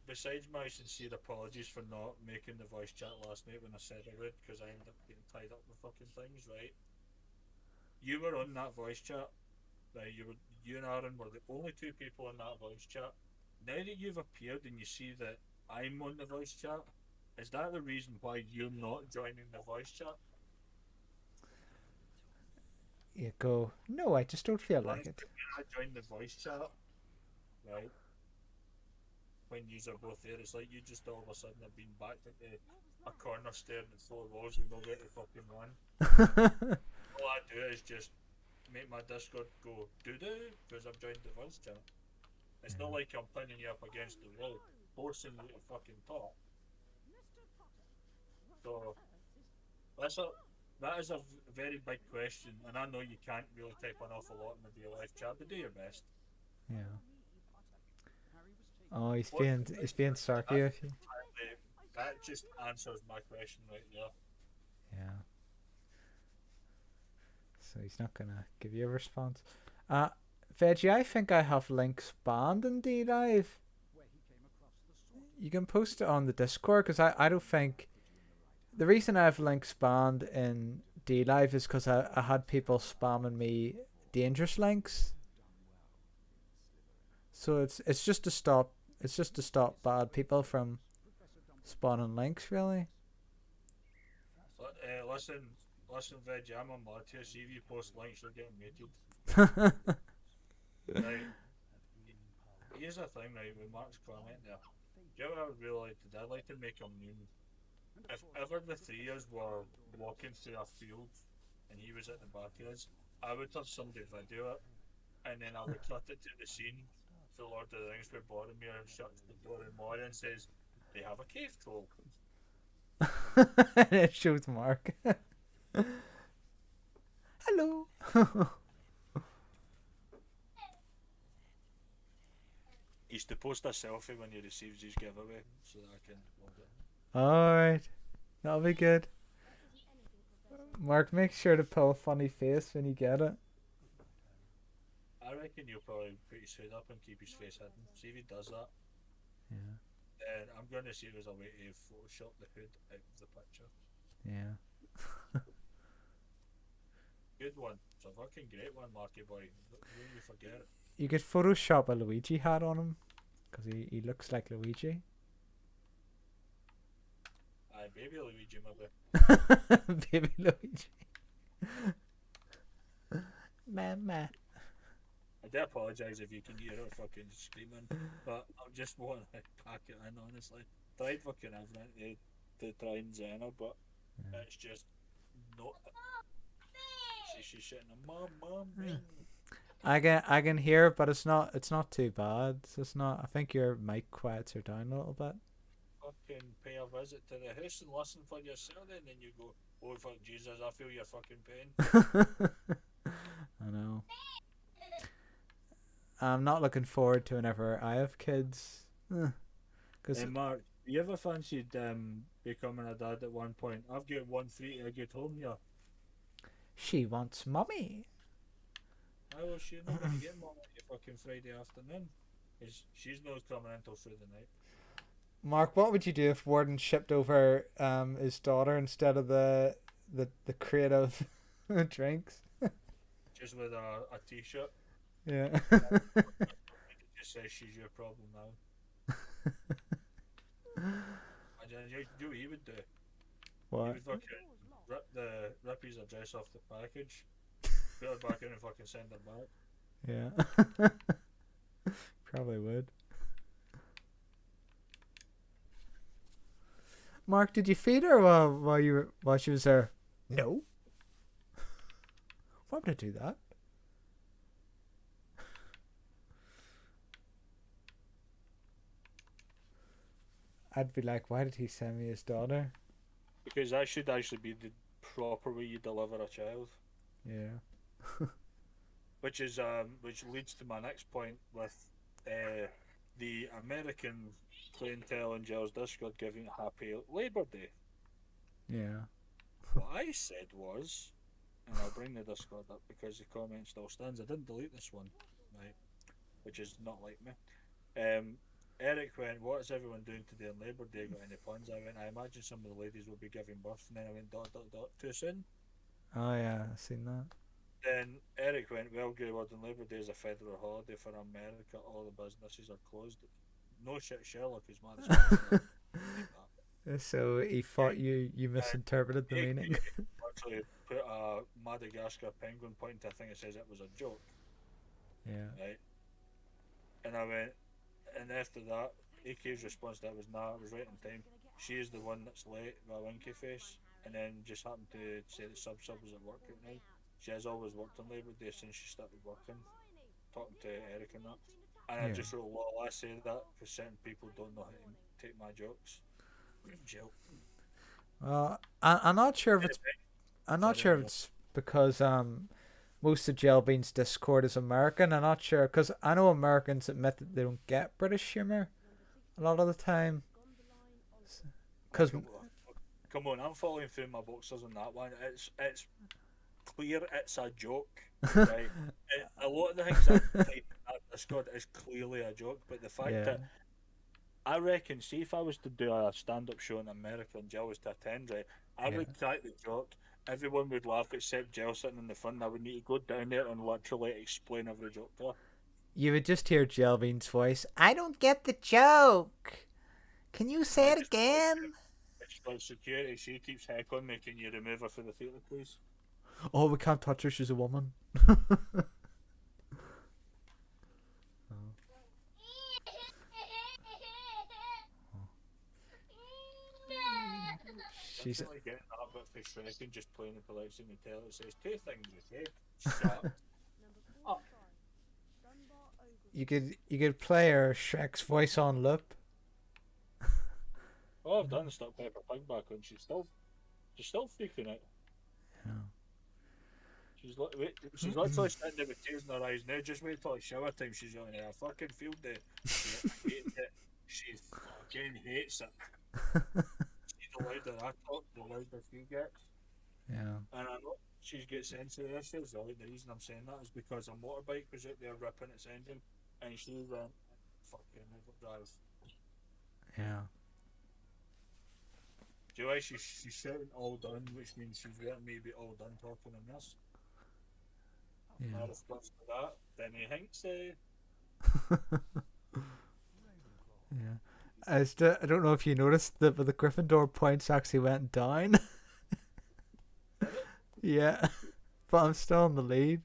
Speaker 3: Besides my sincere apologies for not making the voice chat last night when I said I would, because I ended up getting tied up with fucking things, right? You were on that voice chat, right? You and Aaron were the only two people in that voice chat. Now that you've appeared and you see that I'm on the voice chat, is that the reason why you're not joining the voice chat?
Speaker 4: You go, no, I just don't feel like it.
Speaker 3: When I joined the voice chat, right? When yous are both there, it's like you just all of a sudden have been back into a corner staring at four walls with nowhere to fucking run. All I do is just make my Discord go doo-doo because I've joined the voice chat. It's not like I'm pinning you up against the wall, forcing you to fucking talk. So, that is a very big question, and I know you can't really type an awful lot in the real life chat, but do your best.
Speaker 4: Yeah. Oh, he's being sarky with you.
Speaker 3: That just answers my question right there.
Speaker 4: Yeah. So he's not gonna give you a response. Veggie, I think I have links banned in D Live. You can post it on the Discord because I don't think the reason I have links banned in D Live is because I had people spamming me dangerous links. So it's just to stop bad people from spawning links, really.
Speaker 3: Listen, Veg, I'm a mod here. See if you post links, you're getting muted. Right. Here's the thing, right, with Mark's comment there. Do you know what I would really like to do? I'd like to make him new. If ever the three of us were walking through a field and he was at the back of us, I would have somebody video it, and then I would cut it to the scene for Lord of the Rings where Boromir shuts the door in Moria and says, they have a cave troll.
Speaker 4: And it shows Mark. Hello.
Speaker 3: He's to post a selfie when he receives his giveaway so that I can log it.
Speaker 4: Alright. That'll be good. Mark, make sure to pull a funny face when you get it.
Speaker 3: I reckon you'll probably put his hood up and keep his face hidden. See if he does that.
Speaker 4: Yeah.
Speaker 3: And I'm going to see if there's a way to Photoshop the hood out of the picture.
Speaker 4: Yeah.
Speaker 3: Good one. It's a fucking great one, Marky boy. Don't you forget it.
Speaker 4: You could Photoshop a Luigi hat on him because he looks like Luigi.
Speaker 3: Aye, baby Luigi, maybe.
Speaker 4: Baby Luigi. Mama.
Speaker 3: I do apologise if you can hear her fucking screaming, but I just want to pack it in, honestly. Tried fucking everything to try and zen her, but it's just not. She's shitting a mom.
Speaker 4: I can hear, but it's not too bad. It's not. I think your mic quiets her down a little bit.
Speaker 3: Fucking pay a visit to the house and listen for yourself, and then you go, oh fuck Jesus, I feel your fucking pain.
Speaker 4: I know. I'm not looking forward to whenever I have kids.
Speaker 3: Hey Mark, you ever fancied becoming a dad at one point? I've got one free egg at home here.
Speaker 4: She wants mommy.
Speaker 3: I was she not going to get mom on your fucking Friday afternoon. She's not coming until through the night.
Speaker 4: Mark, what would you do if Warden shipped over his daughter instead of the creative Drinks.
Speaker 3: just with a t-shirt.
Speaker 4: Yeah.
Speaker 3: It just says she's your problem now. And then you know what he would do? He
Speaker 4: What?
Speaker 3: would fucking rip his address off the package, put it back in and fucking send it back.
Speaker 4: Yeah. Probably would. Mark, did you feed her while she was there? No. Why would I do that? I'd be like, why did he send me his daughter?
Speaker 3: Because that should actually be the proper way you deliver a child.
Speaker 4: Yeah.
Speaker 3: Which leads to my next point with the American clientele in Gels Discord giving Happy Labour Day.
Speaker 4: Yeah.
Speaker 3: What I said was, and I'll bring the Discord up because the comment still stands. I didn't delete this one, right? Which is not like me. Eric went, "What is everyone doing today on Labour Day? Got any plans?" I went, "I imagine some of the ladies will be giving birth." And then I went, ... Too soon?
Speaker 4: Oh yeah, I've seen that.
Speaker 3: Then Eric went, "Well, good word on Labour Day is a federal holiday for America. All the businesses are closed." No shit, Sherlock is mad.
Speaker 4: So he thought you misinterpreted the meaning.
Speaker 3: Actually put a Madagascar penguin pointing to a thing that says it was a joke.
Speaker 4: Yeah.
Speaker 3: Right. And I went, and after that, AK's response to that was, "Nah, it was right on time. She is the one that's late with a winky face." And then just happened to say that Sub was at work right now. She has always worked on Labour Day since she started working. Talking to Eric and that. And I
Speaker 4: Yeah.
Speaker 3: just wrote, "Lol, I say that because certain people don't know how to take my jokes." Jill.
Speaker 4: I'm not sure if it's because most of Jellybean's Discord is American. I'm not sure because I know Americans admit that they don't get British humor a lot of the time. Because
Speaker 3: Come on, I'm following through my boxers on that one. It's clear it's a joke, right? A lot of the things that Discord is clearly a joke, but the fact that I reckon, see if I was to do a stand-up show in America and Jill was to attend, right, I would crack the joke. Everyone would laugh except Jill sitting in the front. I would need to go down there and literally explain every joke to her.
Speaker 4: You would just hear Jellybean's voice. I don't get the joke. Can you say it again?
Speaker 3: It's like security. She keeps heckling me. Can you remove her for the theatre, please?
Speaker 4: Oh, we can't touch her. She's a woman.
Speaker 3: She's like getting that bit frustrating, just playing the police in the tail. It says two things you say. Shut up.
Speaker 4: You could play her Shrek's voice on loop.
Speaker 3: Oh, I've done stuck Pepper Pig back on. She's still freaking out.
Speaker 4: Yeah.
Speaker 3: She's literally sitting there with tears in her eyes now. Just wait till it's shower time. She's going, "I fucking field day." She hates it. She fucking hates it. The louder I talk, the louder she gets.
Speaker 4: Yeah.
Speaker 3: And I know she gets sensitive issues. The reason I'm saying that is because a motorbike was out there ripping its engine, and she went fucking overdrive.
Speaker 4: Yeah.
Speaker 3: Do you know why she's shouting all done, which means she's letting me be all done talking on this?
Speaker 4: Yeah.
Speaker 3: My response to that, then he thinks,
Speaker 4: Yeah. I don't know if you noticed that, but the Gryffindor points actually went down. Yeah, but I'm still in the lead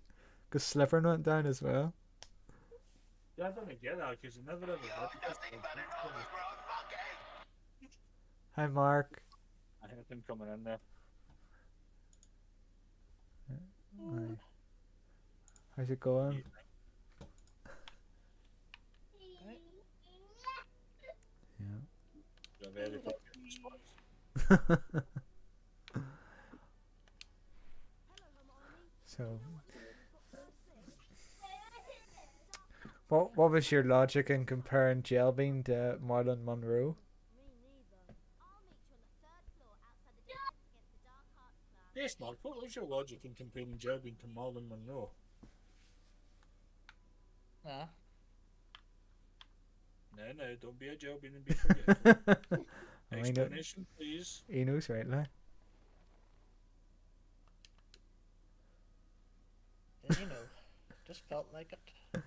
Speaker 4: because Slytherin went down as well.
Speaker 3: Yeah, I don't get that because he never ever did.
Speaker 4: Hi, Mark.
Speaker 3: I heard him coming in there.
Speaker 4: Hi. How's it going? Yeah.
Speaker 3: You're very fucking response.
Speaker 4: So, what was your logic in comparing Jellybean to Marilyn Monroe?
Speaker 3: Yes, Mark, what was your logic in comparing Jellybean to Marilyn Monroe?
Speaker 5: Nah.
Speaker 3: No, don't be a Jellybean and be forgetful.
Speaker 4: I mean,
Speaker 3: Explanation, please.
Speaker 4: he knows, right? Like.
Speaker 5: Just felt like it.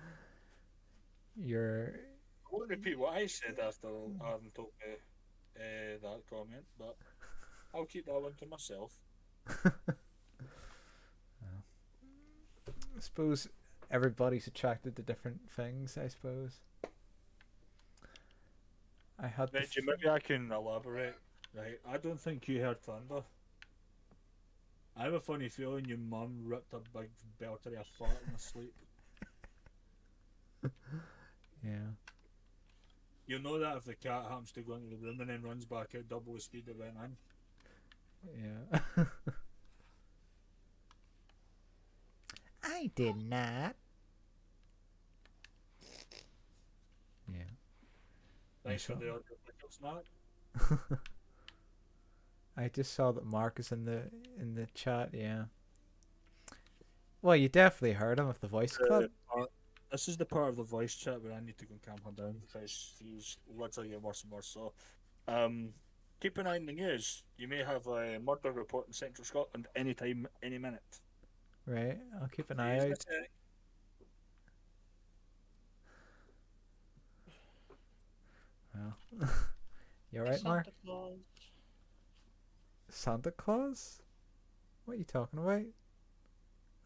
Speaker 4: You're
Speaker 3: I won't repeat what I said after Aaron told me that comment, but I'll keep that one to myself.
Speaker 4: I suppose everybody's attracted to different things, I suppose. I had the
Speaker 3: Reggie, maybe I can elaborate. Right, I don't think you heard thunder. I have a funny feeling your mum ripped a big belter of a fart in her sleep.
Speaker 4: yeah.
Speaker 3: You know that if the cat happens to go into the room and then runs back at double the speed it went in.
Speaker 4: Yeah. I did not. Yeah.
Speaker 3: Thanks for
Speaker 4: saw-
Speaker 3: the audio pickup snack.
Speaker 4: I just saw that Mark is in the chat. Yeah. Well, you definitely heard him with the voice clip.
Speaker 3: This is the part of the voice chat where I need to go and calm her down because she's literally getting worse and worse. So, keep an eye on the news. You may have a murder report in Central Scotland anytime, any minute.
Speaker 4: Right. I'll keep an eye
Speaker 3: Use
Speaker 4: out.
Speaker 3: the tech.
Speaker 4: Well, you alright, Mark?
Speaker 5: Santa Claus.
Speaker 4: Santa Claus? What are you talking about?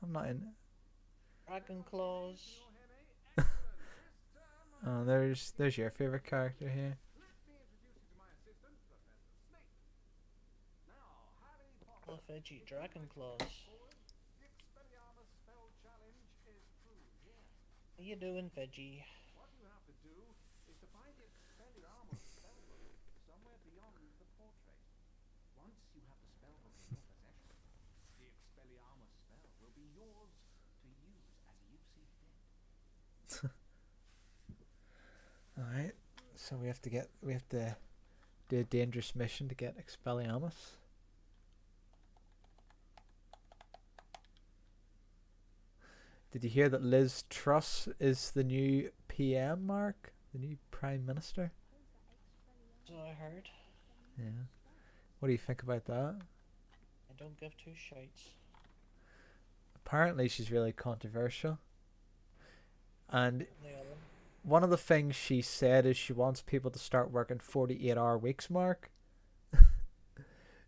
Speaker 4: I'm not in.
Speaker 5: Dragon Claus.
Speaker 4: Oh, there's your favorite character here.
Speaker 5: Oh, Veggie Dragon Claus. How you doing, Veggie?
Speaker 1: What you have to do is to find the Expelliarmus spellbook somewhere beyond the portrait. Once you have the spellbook in your possession, the Expelliarmus spell will be yours to use as you see fit.
Speaker 4: All right. So we have to do a dangerous mission to get Expelliarmus. Did you hear that Liz Truss is the new PM, Mark? The new Prime Minister?
Speaker 5: So I heard.
Speaker 4: Yeah. What do you think about that?
Speaker 5: I don't give two shites.
Speaker 4: Apparently she's really controversial. And
Speaker 5: The other.
Speaker 4: one of the things she said is she wants people to start working 48-hour weeks, Mark.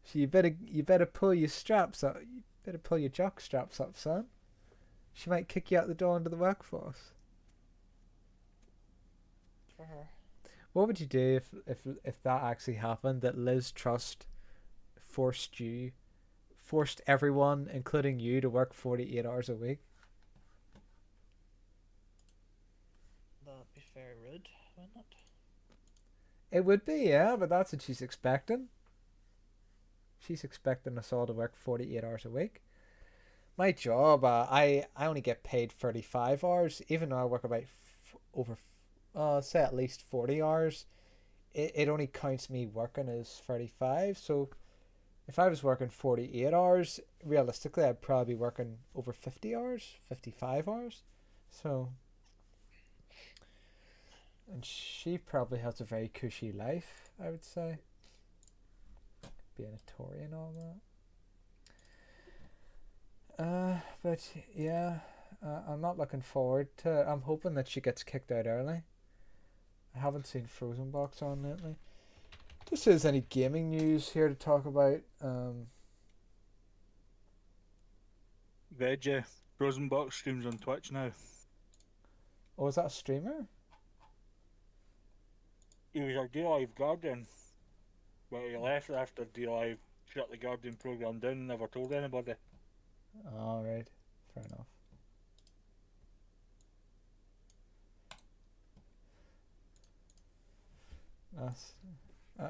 Speaker 4: So you better pull your straps up. You better pull your jock straps up, son. She might kick you out the door into the workforce.
Speaker 5: For her.
Speaker 4: What would you do if that actually happened? That Liz Truss forced everyone, including you, to work 48 hours a week?
Speaker 5: That'd be very rude, wouldn't it?
Speaker 4: It would be, yeah, but that's what she's expecting. She's expecting us all to work 48 hours a week. My job, I only get paid 35 hours, even though I work about say at least 40 hours. It only counts me working as 35, so if I was working 48 hours, realistically I'd probably be working over 50 hours, 55 hours. So, and she probably has a very cushy life, I would say. Being a Tory and all that. But yeah, I'm not looking forward to it. I'm hoping that she gets kicked out early. I haven't seen Frozen Box on lately. Just is any gaming news here to talk about?
Speaker 3: Veggie, Frozen Box streams on Twitch now.
Speaker 4: Oh, is that a streamer?
Speaker 3: He was a D-Live Guardian, but he left after D-Live shut the Guardian program down and never told anybody.
Speaker 4: All right, fair enough. That's.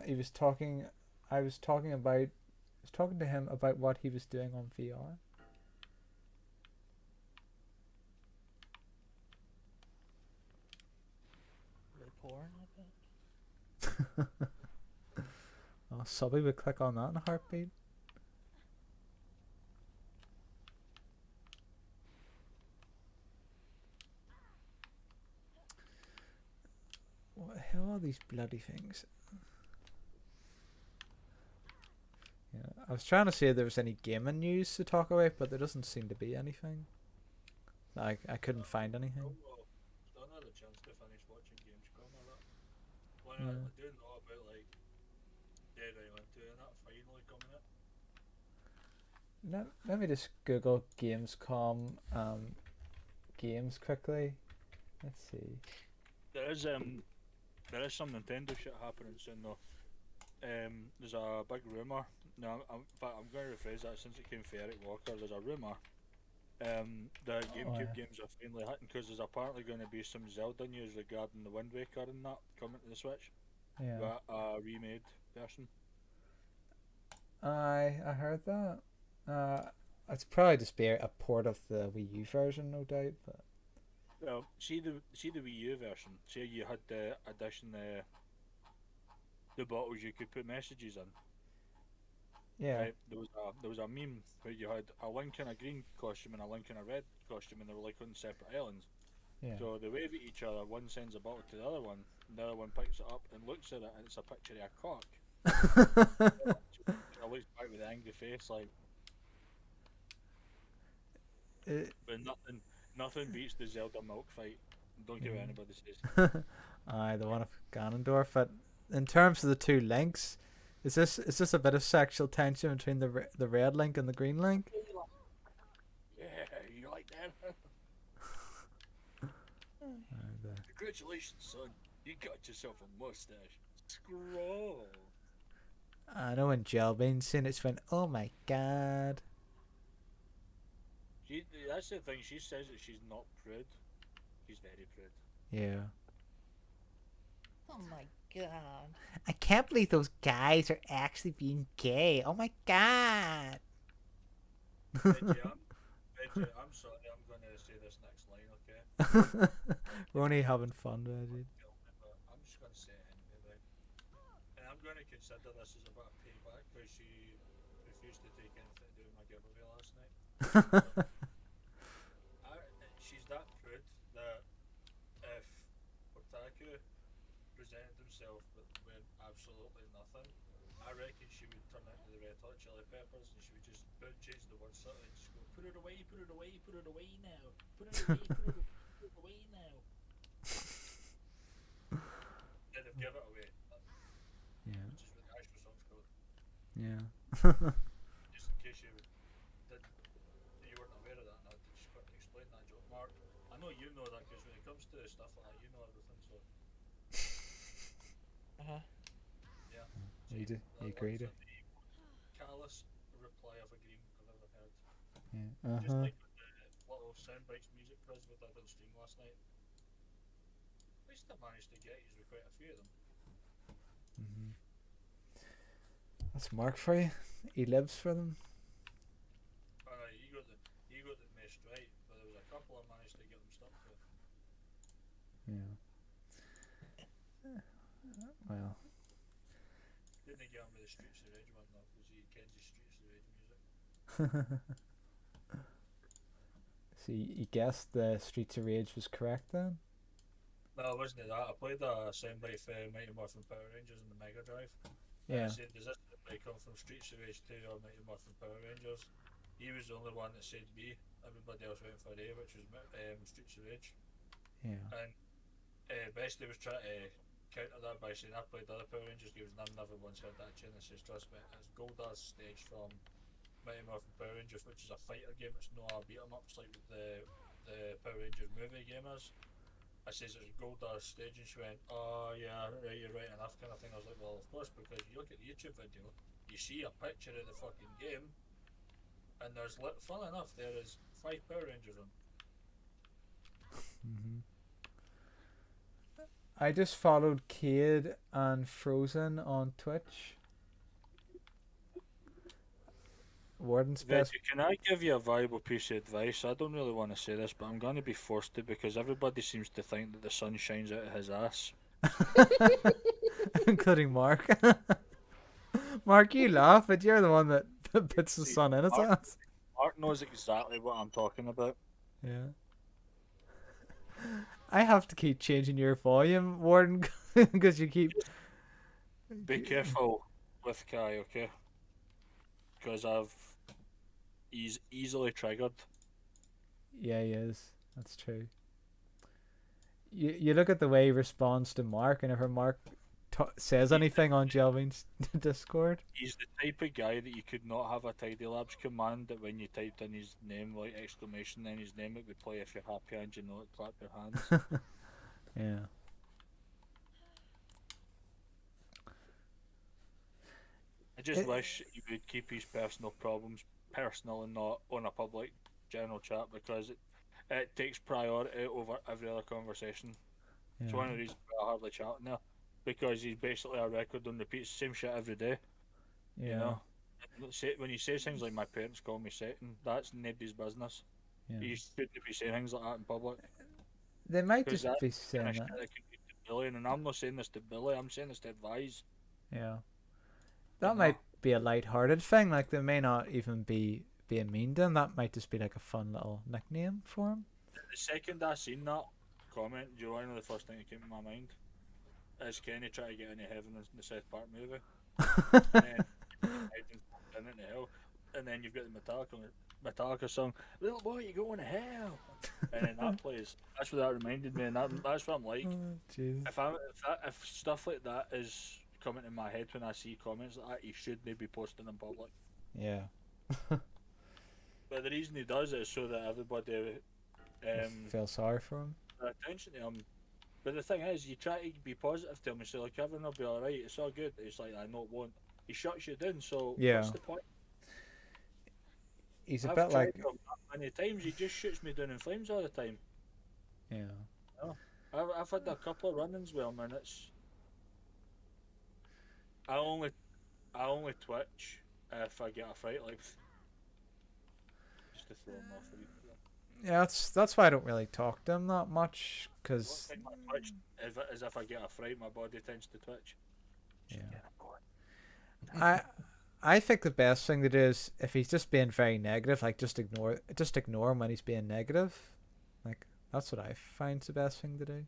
Speaker 4: He was talking. I was talking to him about what he was doing on VR.
Speaker 5: Really porn, I bet.
Speaker 4: Oh, Subby would click on that in a heartbeat. What the hell are these bloody things? Yeah, I was trying to see if there was any gaming news to talk about, but there doesn't seem to be anything. I couldn't find anything.
Speaker 3: Still not had a chance to finish watching Gamescom or that. Well,
Speaker 4: Yeah.
Speaker 3: I do know about like Dead Island 2 and that finally coming out.
Speaker 4: Let me just Google Gamescom games quickly. Let's see.
Speaker 3: There is some Nintendo shit happening soon though. There's a big rumor. No, in fact, I'm going to rephrase that since it came from Eric Walker. There's a rumor. The Gamecube
Speaker 4: yeah.
Speaker 3: games are finally hitting because there's apparently going to be some Zelda news regarding the Wind Waker and that coming to the Switch.
Speaker 4: Yeah.
Speaker 3: But a remade version.
Speaker 4: I heard that. It's probably just be a port of the Wii U version, no doubt. But
Speaker 3: Well, see the Wii U version. See, you had the addition the bottles you could put messages in.
Speaker 4: yeah,
Speaker 3: Right? There was a meme where you had a Link in a green costume and a Link in a red costume, and they were like on separate islands.
Speaker 4: yeah.
Speaker 3: So they wave at each other. One sends a bottle to the other one. The other one picks it up and looks at it, and it's a picture of a cock. It looks back with an angry face, like. But nothing beats the Zelda milk fight. Don't care what anybody says.
Speaker 4: Aye, the one of Ganondorf. But in terms of the two links, is this a bit of sexual tension between the red link and the green link?
Speaker 3: Yeah, you like that? Congratulations, son. You got yourself a mustache. Scroll.
Speaker 4: I know when Jelbean's seen it, she went, "Oh my god."
Speaker 3: That's the thing. She says that she's not prude. She's very prude.
Speaker 4: Yeah.
Speaker 5: Oh my god.
Speaker 4: I can't believe those guys are actually being gay. Oh my god.
Speaker 3: Veggie, I'm sorry. I'm going to say this next line, okay?
Speaker 4: We're only having fun, Reggie.
Speaker 3: But I'm just going to say it anyway, right? And I'm going to consider this as a bit of payback because she refused to take anything to do with my giveaway last night. She's that prude that if Otaku presented himself with absolutely nothing, I reckon she would turn into the Red Hot Chili Peppers and she would just change the words slightly and just go, put it away, put it away, put it away now, put it away, put it away now. Instead of give it away.
Speaker 4: Yeah.
Speaker 3: Which is what the actual song's called.
Speaker 4: Yeah.
Speaker 3: Just in case you weren't aware of that, and I had to just quickly explain that joke. Mark, I know you know that because when it comes to stuff like that, you know everything, so.
Speaker 5: Uh-huh.
Speaker 3: Yeah.
Speaker 4: You do. You agree to.
Speaker 3: The callous reply of a green I've ever heard.
Speaker 4: Yeah.
Speaker 3: Just like with the little Soundbites music quiz we did on stream last night. At least I managed to get you with quite a few of them.
Speaker 4: Mm-hmm. That's Mark for you. He lives for them.
Speaker 3: You got them messed right, but there was a couple I managed to get them stuck to.
Speaker 4: Yeah. Well.
Speaker 3: Didn't get him with the Streets of Rage one though, because he kens his Streets of Rage music.
Speaker 4: So you guessed the Streets of Rage was correct then?
Speaker 3: No, it wasn't that. I played a soundbite for Mighty Morphin Power Rangers on the Mega Drive.
Speaker 4: Yeah.
Speaker 3: I said, does this soundbite come from Streets of Rage 2 or Mighty Morphin Power Rangers? He was the only one that said B. Everybody else went for A, which was Streets of Rage.
Speaker 4: Yeah.
Speaker 3: And Bestie was trying to counter that by saying, I've played other Power Rangers games and I've never once heard that tune. I says, trust me, it's Goldar's stage from Mighty Morphin Power Rangers, which is a fighter game. It's not a beat 'em up. It's like the Power Rangers movie game is. I says it's Goldar's stage, and she went, "Oh yeah, right, you're right enough," kind of thing. I was like, "Well, of course, because you look at the YouTube video, you see a picture of the fucking game, and there's fun enough, there is 5 Power Rangers on."
Speaker 4: Mm-hmm. I just followed Cade and Frozen on Twitch. Warden's best.
Speaker 3: Veggie, can I give you a valuable piece of advice? I don't really want to say this, but I'm going to be forced to because everybody seems to think that the sun shines out of his ass.
Speaker 4: Including Mark. Mark, you laugh, but you're the one that puts the sun in its ass.
Speaker 3: Mark knows exactly what I'm talking about.
Speaker 4: Yeah. I have to keep changing your volume, Warden, because you keep...
Speaker 3: Be careful with Kai, okay? Because he's easily triggered.
Speaker 4: Yeah, he is. That's true. You look at the way he responds to Mark, and if Mark says anything on Jelvin's Discord.
Speaker 3: He's the type of guy that you could not have a Tidy Labs command that when you typed in his name, like exclamation, then his name, it would play if you're happy and you know it, clap your hands.
Speaker 4: Yeah.
Speaker 3: I just wish he would keep his personal problems personal and not on a public general chat, because it takes priority over every other conversation. It's one of the reasons why I hardly chat in there, because he's basically a record on repeat, same shit every day.
Speaker 4: Yeah.
Speaker 3: You know, when he says things like "my parents call me Satan," that's nobody's business.
Speaker 4: Yeah.
Speaker 3: You shouldn't be saying things like that in public.
Speaker 4: They might
Speaker 3: Because
Speaker 4: just be
Speaker 3: that's
Speaker 4: saying
Speaker 3: kind of
Speaker 4: that.
Speaker 3: shit that could lead to bullying, and I'm not saying this to bully. I'm saying this to advise.
Speaker 4: Yeah. That
Speaker 3: You
Speaker 4: might
Speaker 3: know?
Speaker 4: be a light-hearted thing. Like, they may not even be being mean to him. That might just be like a fun little nickname for him.
Speaker 3: The second I seen that comment, Joe, I know the first thing that came to my mind is Kenny trying to get into heaven in the South Park movie. And then into hell. And then you've got the Metallica song, "Little boy, you're going to hell." And then that plays. That's what that reminded me, and that's what I'm like.
Speaker 4: Jesus.
Speaker 3: If stuff like that is coming in my head when I see comments like that, he shouldn't be posting in public.
Speaker 4: Yeah.
Speaker 3: But the reason he does it is so that everybody
Speaker 4: Feel sorry for him.
Speaker 3: pay attention to him. But the thing is, you try to be positive to him and say, like, everything will be alright, it's all good. It's like, I know it won't. He shuts you down, so
Speaker 4: Yeah.
Speaker 3: what's the point?
Speaker 4: He's a
Speaker 3: I've
Speaker 4: bit
Speaker 3: tried
Speaker 4: like...
Speaker 3: him that many times, he just shoots me down in flames all the time.
Speaker 4: Yeah.
Speaker 3: I've had a couple of run-ins with him, and it's... I only twitch if I get a fright, like... Just to throw him off a wee bit.
Speaker 4: Yeah, that's why I don't really talk to him that much, because...
Speaker 3: One thing I twitch is if I get a fright, my body tends to twitch.
Speaker 4: Yeah. I think the best thing to do is, if he's just being very negative, like, just ignore him when he's being negative. Like, that's what I find the best thing to do.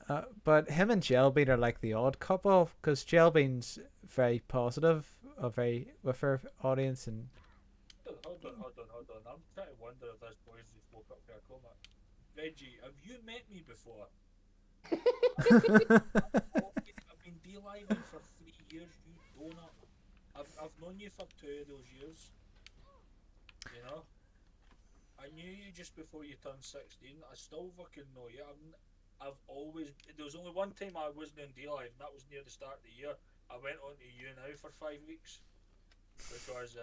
Speaker 3: Yep.
Speaker 4: But him and Jelbean are like the odd couple, because Jelbean's very positive, with her audience, and
Speaker 3: Hold on. I'm trying to wonder if this boy's just woke up for a coma. Reggie, have you met me before? I've been D-living for 3 years, you donut. I've known you for 2 of those years. You know? I knew you just before you turned 16. I still fucking know you. I've always... There was only one time I wasn't in D-Live, and that was near the start of the year. I went on to you now for 5 weeks. Because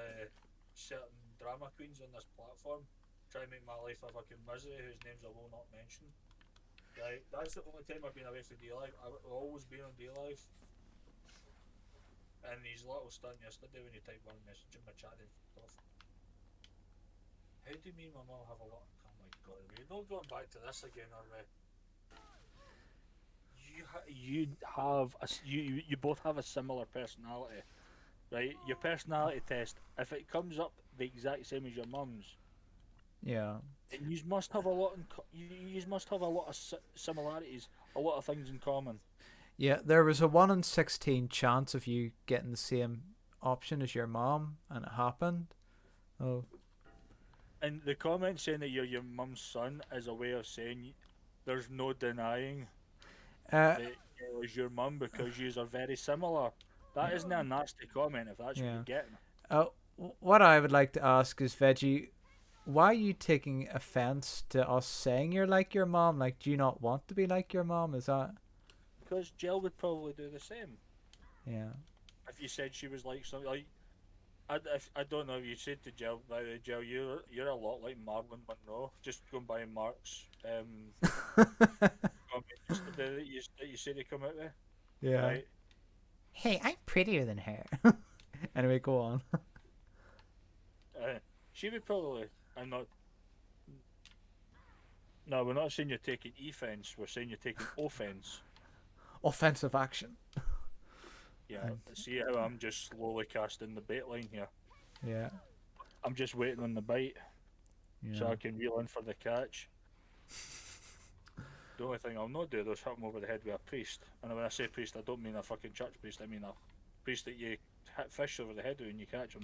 Speaker 3: certain drama queens on this platform try to make my life a fucking misery, whose names I will not mention. Right, that's the only time I've been away from D-Live. I've always been on D-Live. And he's little stunned yesterday when you type one message in my chat and off. How do me and my mum have a lot? Oh my god, we're not going back to this again, are we? You both have a similar personality, right? Your personality test, if it comes up the exact same as your mum's,
Speaker 4: yeah.
Speaker 3: and you must have a lot you must have a lot of similarities, a lot of things in common.
Speaker 4: Yeah, there was a 1 in 16 chance of you getting the same option as your mom, and it happened. Oh.
Speaker 3: And the comment saying that you're your mum's son is a way of saying there's no denying that it was your mum, because yous are very similar. That isn't a nasty comment if that's what you're getting.
Speaker 4: What I would like to ask is, Veggie, why are you taking offense to us saying you're like your mom? Like, do you not want to be like your mom? Is that...
Speaker 3: Because Jill would probably do the same.
Speaker 4: Yeah.
Speaker 3: If you said she was like something like... I don't know if you said to Jill, by the way, Jill, you're a lot like Marilyn Monroe. Just going by Mark's comment yesterday that you said he come out with.
Speaker 4: Yeah.
Speaker 3: Right?
Speaker 4: Hey, I'm prettier than her. Anyway, go on.
Speaker 3: She would probably... I'm not... No, we're not saying you're taking offense. We're saying you're taking offense.
Speaker 4: Offensive action.
Speaker 3: Yeah, see how I'm just slowly casting the bait line here.
Speaker 4: Yeah.
Speaker 3: I'm just waiting on the bite, so I can reel in for the catch. The only thing I'll not do though is hit him over the head with a priest. And when I say priest, I don't mean a fucking church priest. I mean a priest that you hit fish over the head with and you catch them.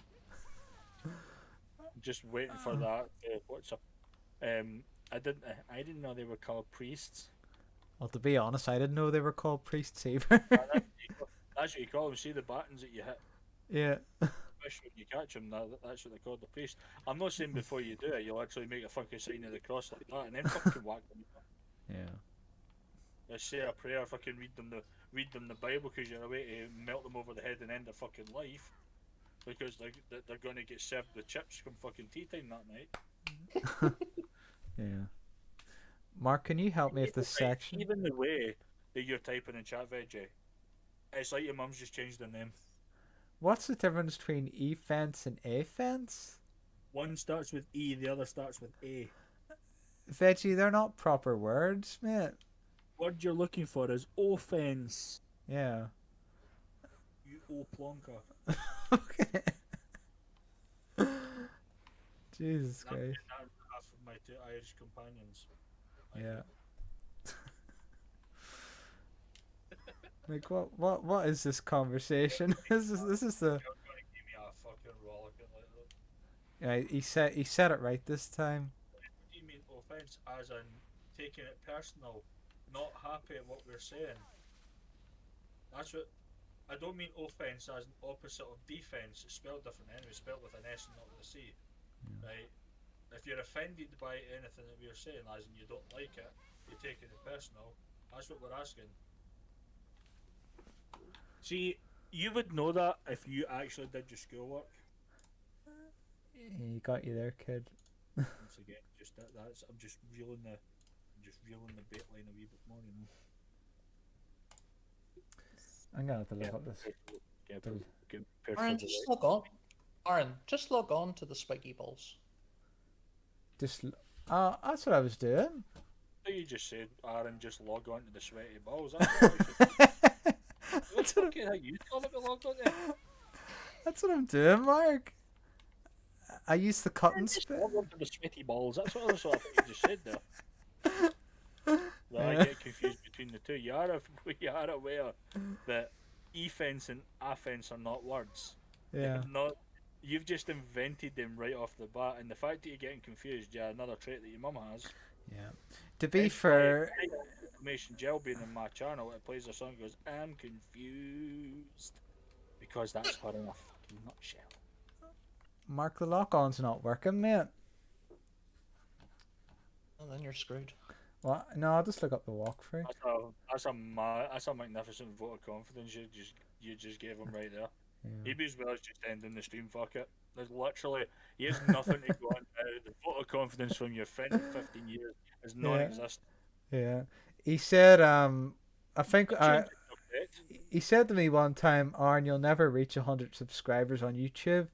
Speaker 3: just waiting for that. What's up? I didn't know they were called priests.
Speaker 4: Well, to be honest, I didn't know they were called priests either.
Speaker 3: That's what you call them. See the buttons that you hit.
Speaker 4: Yeah.
Speaker 3: Especially when you catch them, that's what they call the priest. I'm not saying before you do it, you'll actually make a fucking sign of the cross like that, and then fucking whack them.
Speaker 4: Yeah.
Speaker 3: Just say a prayer, fucking read them the Bible, because you're away to melt them over the head and end their fucking life, because they're going to get served with chips come fucking tea time that night.
Speaker 4: Yeah. Mark, can you help me with this section?
Speaker 3: Even the way that you're typing in chat, Veggie, it's like your mum's just changed their name.
Speaker 4: What's the difference between e-fence and a-fence?
Speaker 3: One starts with E, the other starts with A.
Speaker 4: Veggie, they're not proper words, mate.
Speaker 3: Word you're looking for is offense.
Speaker 4: Yeah.
Speaker 3: You O plonker.
Speaker 4: Okay. Jesus
Speaker 3: I'm
Speaker 4: Christ.
Speaker 3: on behalf of my two Irish companions.
Speaker 4: Yeah. Like what is this conversation? This is the.
Speaker 3: You're gonna give me a fucking rollicking like that.
Speaker 4: Yeah, he said it right this time.
Speaker 3: What do you mean offense? As in taking it personal, not happy at what we're saying. That's what. I don't mean offense as an opposite of defense. It's spelled different anyway. It's spelled with an S and not with a C. Right? If you're offended by anything that we're saying, as in you don't like it, you're taking it personal. That's what we're asking. See, you would know that if you actually did your schoolwork.
Speaker 4: He got you there, kid.
Speaker 3: Once again, just that's I'm just reeling the bait line a wee bit more, you know.
Speaker 4: I'm gonna have to look up this.
Speaker 5: Aaron, just log on. Aaron, just log on to the spiky balls.
Speaker 4: That's what I was doing.
Speaker 3: You just said, Aaron, just log on to the sweaty balls. That's what I should. What fucking how you told me to log on there?
Speaker 4: That's what I'm doing, Mark. I use the cotton
Speaker 3: Just
Speaker 4: spit.
Speaker 3: log on to the sweaty balls. That's what I thought you just said there. Well, I get confused between the two. You are aware that e-fence and offense are not words.
Speaker 4: Yeah.
Speaker 3: You've just invented them right off the bat, and the fact that you're getting confused, yeah, another trait that your mum has.
Speaker 4: Yeah. To be fair,
Speaker 3: Information Gel being in my channel, it plays a song and goes, I'm confused. Because that's her in a fucking nutshell.
Speaker 4: Mark, the lock-on's not working, mate.
Speaker 5: And then you're screwed.
Speaker 4: What? No, I'll just look up the walkthrough.
Speaker 3: That's a magnificent vote of confidence you just gave him right there.
Speaker 4: Yeah.
Speaker 3: He as well as just ending the stream, fuck it. There's literally, he has nothing to go on now. The vote of confidence from your friend of 15 years is non-existent.
Speaker 4: Yeah. He said, I think, he said to me one time, Aaron, you'll never reach 100 subscribers on YouTube.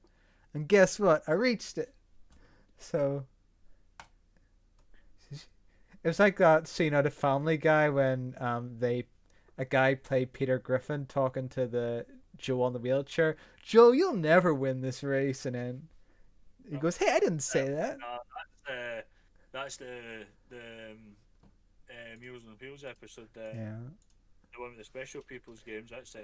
Speaker 4: And guess what? I reached it. So, it was like that scene out of Family Guy when a guy played Peter Griffin talking to the Joe on the wheelchair. Joe, you'll never win this race, and then he goes, "Hey, I didn't say that."
Speaker 3: No, that's the Meals on Wheels episode.
Speaker 4: Yeah.
Speaker 3: The one with the special people's games. That's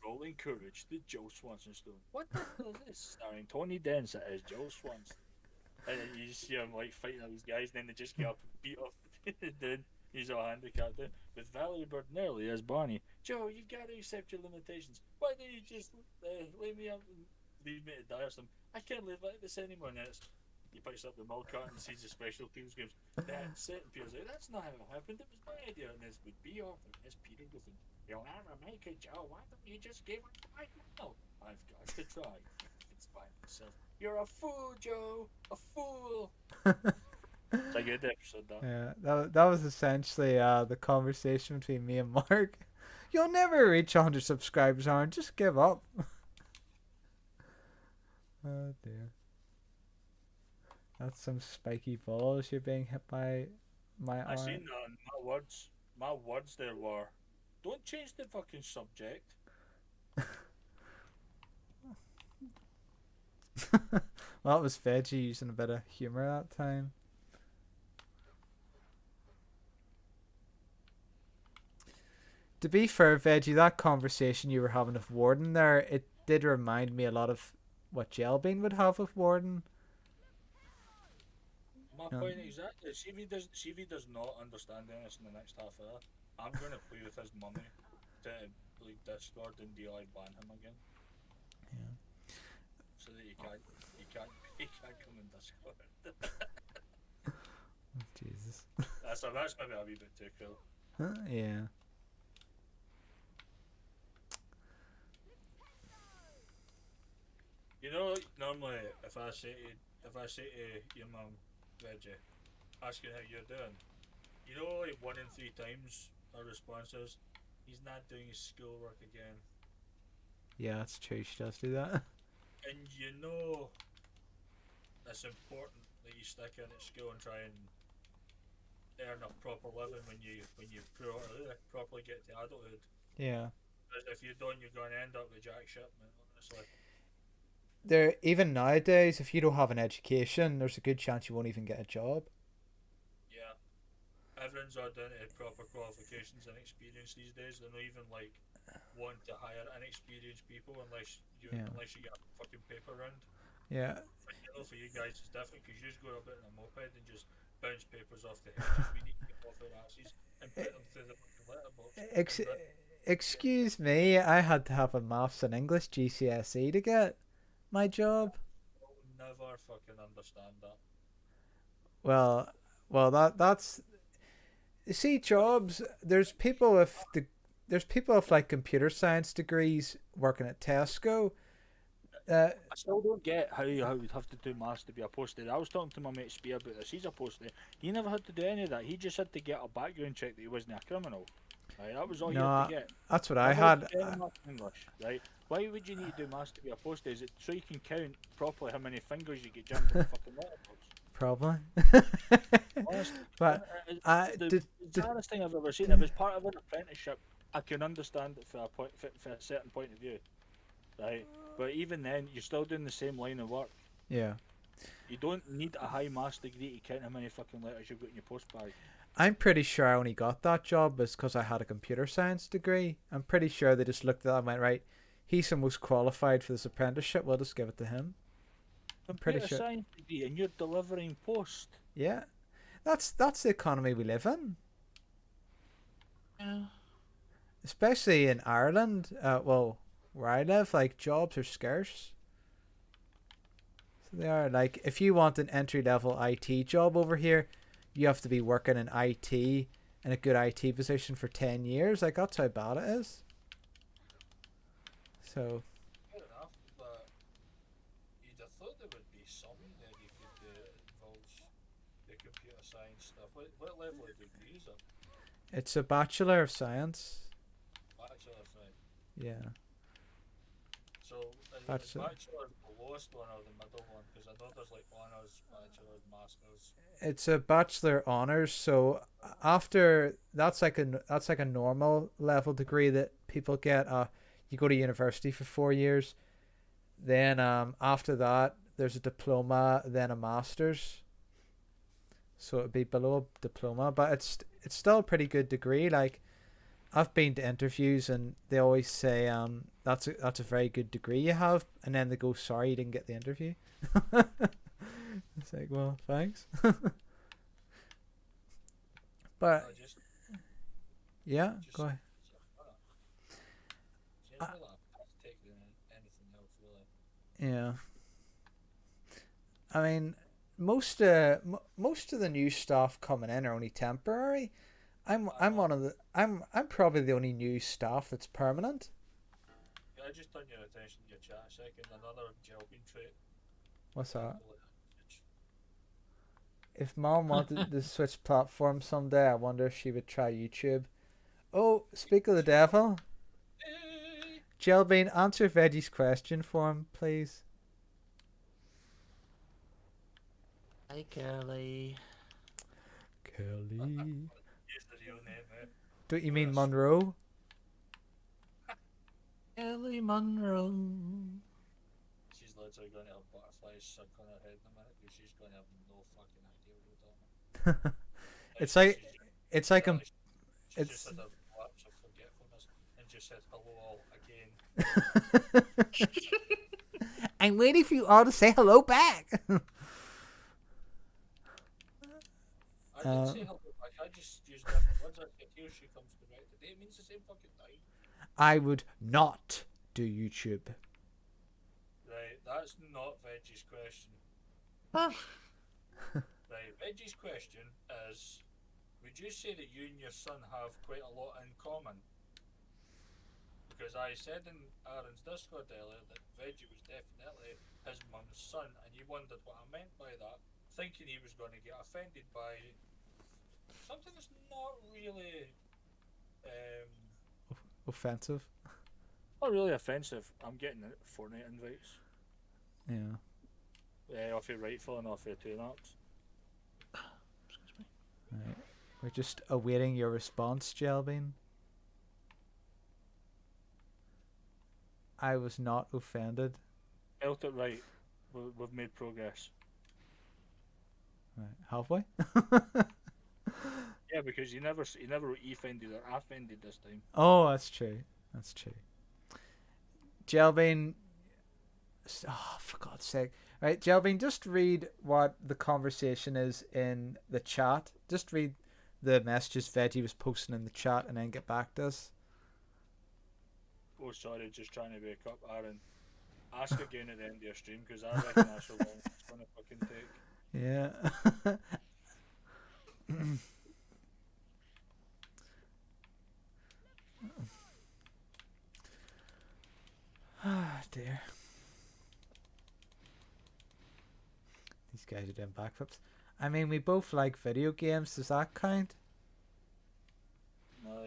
Speaker 3: Rolling Courage, the Joe Swanson Stone. What the hell is this? Starring Tony Dance as Joe Swanson. And then you see him like fighting all these guys, and then they just get up and beat off the dude. He's all handicapped there. With Valerie Bertinelli as Barney. Joe, you've got to accept your limitations. Why don't you just lay me up and leave me to die or something? I can't live like this anymore. And he picks up the milk carton and sees the special teams games. That's it. And Peter's like, that's not how it happened. It was my idea. And this would be awful. It's Peter Griffin. You'll never make it, Joe. Why don't you just give it a try? No, I've got to try. It's by myself. You're a fool, Joe. A fool. It's a good episode, though.
Speaker 4: Yeah, that was essentially the conversation between me and Mark. You'll never reach 100 subscribers, Aaron. Just give up. Oh dear. That's some spiky balls you're being hit by my arm.
Speaker 3: I seen that, and my words there were, don't change the fucking subject.
Speaker 4: Well, it was Veggie using a bit of humor that time. To be fair, Veggie, that conversation you were having with Warden there, it did remind me a lot of what Jelbean would have with Warden.
Speaker 3: my point exactly. See if he does not understand this in the next half hour, I'm gonna play with his money to like Discord and DI ban him again.
Speaker 4: Yeah.
Speaker 3: So that he can't come in Discord.
Speaker 4: Jesus.
Speaker 3: That's maybe a wee bit too cool.
Speaker 4: Yeah.
Speaker 3: You know, normally if I say to your mum, Reggie, asking how you're doing, you know, like 1 in 3 times our response is, he's not doing his schoolwork again.
Speaker 4: Yeah, that's true. She does do that.
Speaker 3: And you know, it's important that you stick in at school and try and earn a proper living when you properly get to adulthood.
Speaker 4: Yeah.
Speaker 3: Because if you don't, you're going to end up with jack shit, man, honestly.
Speaker 4: There, even nowadays, if you don't have an education, there's a good chance you won't even get a job.
Speaker 3: Yeah. Everyone's all down to proper qualifications and experience these days. They're not even like want to hire inexperienced people unless you get a fucking paper round.
Speaker 4: Yeah.
Speaker 3: But you know, for you guys it's different because you just go a bit in a moped and just bounce papers off the head. We need to get off our asses and put them through the fucking letterbox.
Speaker 4: Excuse me, I had to have a maths and English GCSE to get my job.
Speaker 3: I'll never fucking understand that.
Speaker 4: Well, that's. You see, jobs. There's people with like computer science degrees working at Tesco.
Speaker 3: I still don't get how you would have to do maths to be a postie. I was talking to my mate Spear about this. He's a postie. He never had to do any of that. He just had to get a background check that he wasn't a criminal. Right, that was all you had to get.
Speaker 4: That's what I had.
Speaker 3: English, right? Why would you need to do maths to be a postie? Is it so you can count properly how many fingers you get jammed in the fucking letterbox?
Speaker 4: Probably.
Speaker 3: Honestly,
Speaker 4: But
Speaker 3: the hardest thing I've ever seen. If it's part of an apprenticeship, I can understand it for a certain point of view, right? But even then, you're still doing the same line of work.
Speaker 4: Yeah.
Speaker 3: You don't need a high maths degree to count how many fucking letters you've got in your post bag.
Speaker 4: I'm pretty sure I only got that job because I had a computer science degree. I'm pretty sure they just looked at that and went, right, he's the most qualified for this apprenticeship. We'll just give it to him. I'm pretty sure.
Speaker 3: Science degree and you're delivering post.
Speaker 4: Yeah, that's the economy we live in.
Speaker 5: Yeah.
Speaker 4: Especially in Ireland. Well, where I live, like jobs are scarce. So they are like, if you want an entry level IT job over here, you have to be working in IT in a good IT position for 10 years. Like that's how bad it is. So.
Speaker 3: Fair enough, but you'd have thought there would be something that you could do that involves the computer science stuff. What level of degree is it?
Speaker 4: It's a Bachelor of Science.
Speaker 3: Bachelor of Science.
Speaker 4: Yeah.
Speaker 3: So is
Speaker 4: Bachelor.
Speaker 3: Bachelor the lowest one or the middle one? Because I know there's like honours, bachelors, masters.
Speaker 4: It's a Bachelor Honours. So after that's like a normal level degree that people get. You go to university for 4 years. Then after that, there's a diploma, then a master's. So it'd be below a diploma, but it's still a pretty good degree. Like I've been to interviews and they always say that's a very good degree you have, and then they go, sorry you didn't get the interview. It's like, well, thanks. But yeah, go ahead. Yeah. I mean, most of the new staff coming in are only temporary. I'm probably the only new staff that's permanent.
Speaker 3: I just turn your attention to your chat a second. Another Jelbin trait.
Speaker 4: What's that? If Mom wanted to switch platforms someday, I wonder if she would try YouTube. Oh, speak of the devil. Jelbean, answer Veggie's question for him, please.
Speaker 5: Hi, Curly.
Speaker 4: Curly.
Speaker 3: Use the real name, eh?
Speaker 4: Don't you mean Monroe?
Speaker 5: Curly Monroe.
Speaker 3: She's literally going to have butterflies stuck on her head in a minute because she's going to have no fucking idea what you're talking about.
Speaker 4: It's like
Speaker 3: She's just had a lapse of forgetfulness and just said hello all again.
Speaker 4: I'm waiting for you all to say hello back.
Speaker 3: didn't say hello back. I just used different words. I said here she comes to right today. It means the same fucking thing.
Speaker 4: I would not do YouTube.
Speaker 3: Right, that's not Veggie's question.
Speaker 5: Huh?
Speaker 3: Right, Veggie's question is: would you say that you and your son have quite a lot in common? Because I said in Aaron's Discord earlier that Veggie was definitely his mum's son, and he wondered what I meant by that, thinking he was going to get offended by something that's not really,
Speaker 4: Offensive.
Speaker 3: not really offensive. I'm getting Fortnite invites.
Speaker 4: Yeah.
Speaker 3: Off your rightful and off your tune-ups.
Speaker 5: Excuse me.
Speaker 4: Right. We're just awaiting your response, Jelbean. I was not offended.
Speaker 3: Felt it right. We've made progress.
Speaker 4: Right. Have we?
Speaker 3: Yeah, because you never wrote offended or offended this time.
Speaker 4: Oh, that's true. That's true. Jelbean. Oh, for God's sake. Right, Jelbean, just read what the conversation is in the chat. Just read the messages Veggie was posting in the chat and then get back to us.
Speaker 3: Oh, sorry, just trying to wake up, Aaron. Ask again at the end of your stream, because I reckon that's how long it's going to fucking take.
Speaker 4: Yeah. Ah, dear. These guys are doing backflips. I mean, we both like video games. Does that count?
Speaker 3: No,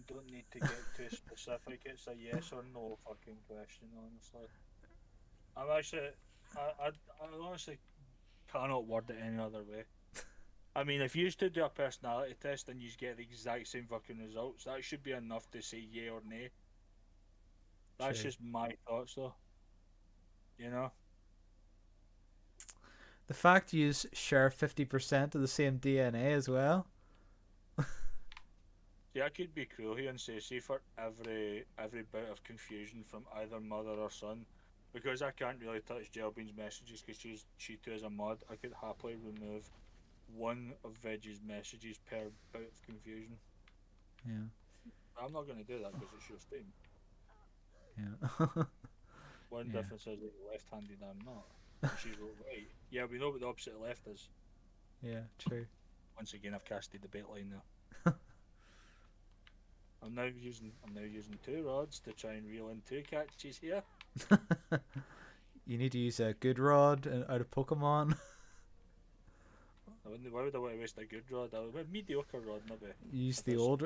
Speaker 3: don't need to get too specific. It's a yes or no fucking question, honestly. I honestly cannot word it any other way. I mean, if you used to do a personality test and you get the exact same fucking results, that should be enough to say yay or nay. That's
Speaker 4: True.
Speaker 3: just my thoughts, though. You know?
Speaker 4: The fact you share 50% of the same DNA as well.
Speaker 3: Yeah, I could be cruel here and say, see, for every bit of confusion from either mother or son, because I can't really touch Jelbean's messages because she too is a mod, I could happily remove one of Veggie's messages per bit of confusion.
Speaker 4: Yeah.
Speaker 3: I'm not going to do that because it's your stream.
Speaker 4: Yeah.
Speaker 3: One
Speaker 4: Yeah.
Speaker 3: difference is that you're left-handed, I'm not. And she's right. Yeah, we know what the opposite of left is.
Speaker 4: Yeah, true.
Speaker 3: Once again, I've cast the debate line there. I'm now using 2 rods to try and reel in 2 catches here.
Speaker 4: You need to use a good rod out of Pokemon.
Speaker 3: Why would I want to waste a good rod? I would a mediocre rod, maybe.
Speaker 4: Use the old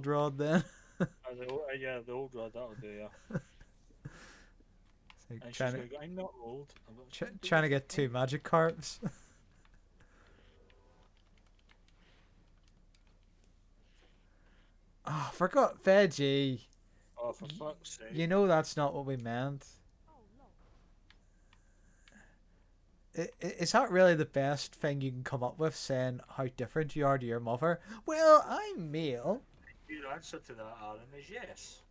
Speaker 4: rod then.
Speaker 3: Yeah, the old rod, that'll do, yeah.
Speaker 4: It's like
Speaker 3: And
Speaker 4: trying
Speaker 3: she's
Speaker 4: to,
Speaker 3: going, I'm not old.
Speaker 4: trying to get 2 Magikarps. Oh, forgot Veggie.
Speaker 3: Oh, for fuck's sake.
Speaker 4: You know that's not what we meant. Is that really the best thing you can come up with, saying how different you are to your mother? Well, I'm male.
Speaker 3: Your answer to that, Aaron, is yes.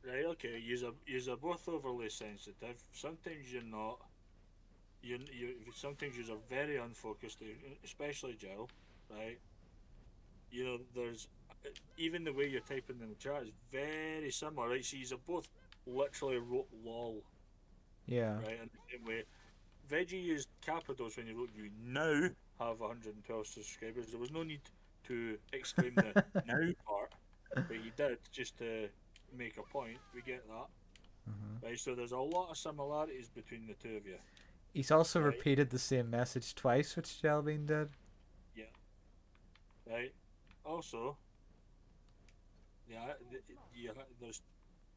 Speaker 3: Right, okay, you're both overly sensitive. Sometimes you're not. Sometimes you're very unfocused, especially Jill, right? You know, there's even the way you're typing in the chat is very similar, right? So you're both literally wrote lol,
Speaker 4: Yeah.
Speaker 3: right? In the same way, Veggie used capitals when he wrote you now have 112 subscribers. There was no need to exclaim the now part, but he did just to make a point. We get that, right? So there's a lot of similarities between the two of you.
Speaker 4: He's also
Speaker 3: Right.
Speaker 4: repeated the same message twice, which Jelbean did.
Speaker 3: Yeah. Right. Also, yeah, there's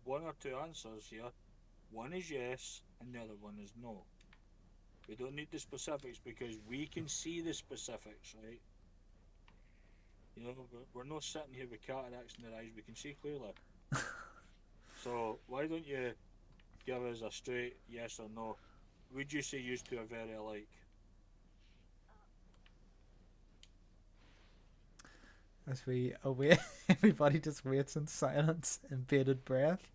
Speaker 3: 1 or 2 answers here. One is yes, and the other one is no. We don't need the specifics because we can see the specifics, right? You know, we're not sitting here with cataracts in our eyes. We can see clearly. So why don't you give us a straight yes or no? Would you say you two are very alike?
Speaker 4: As we await, everybody just waits in silence and bated breath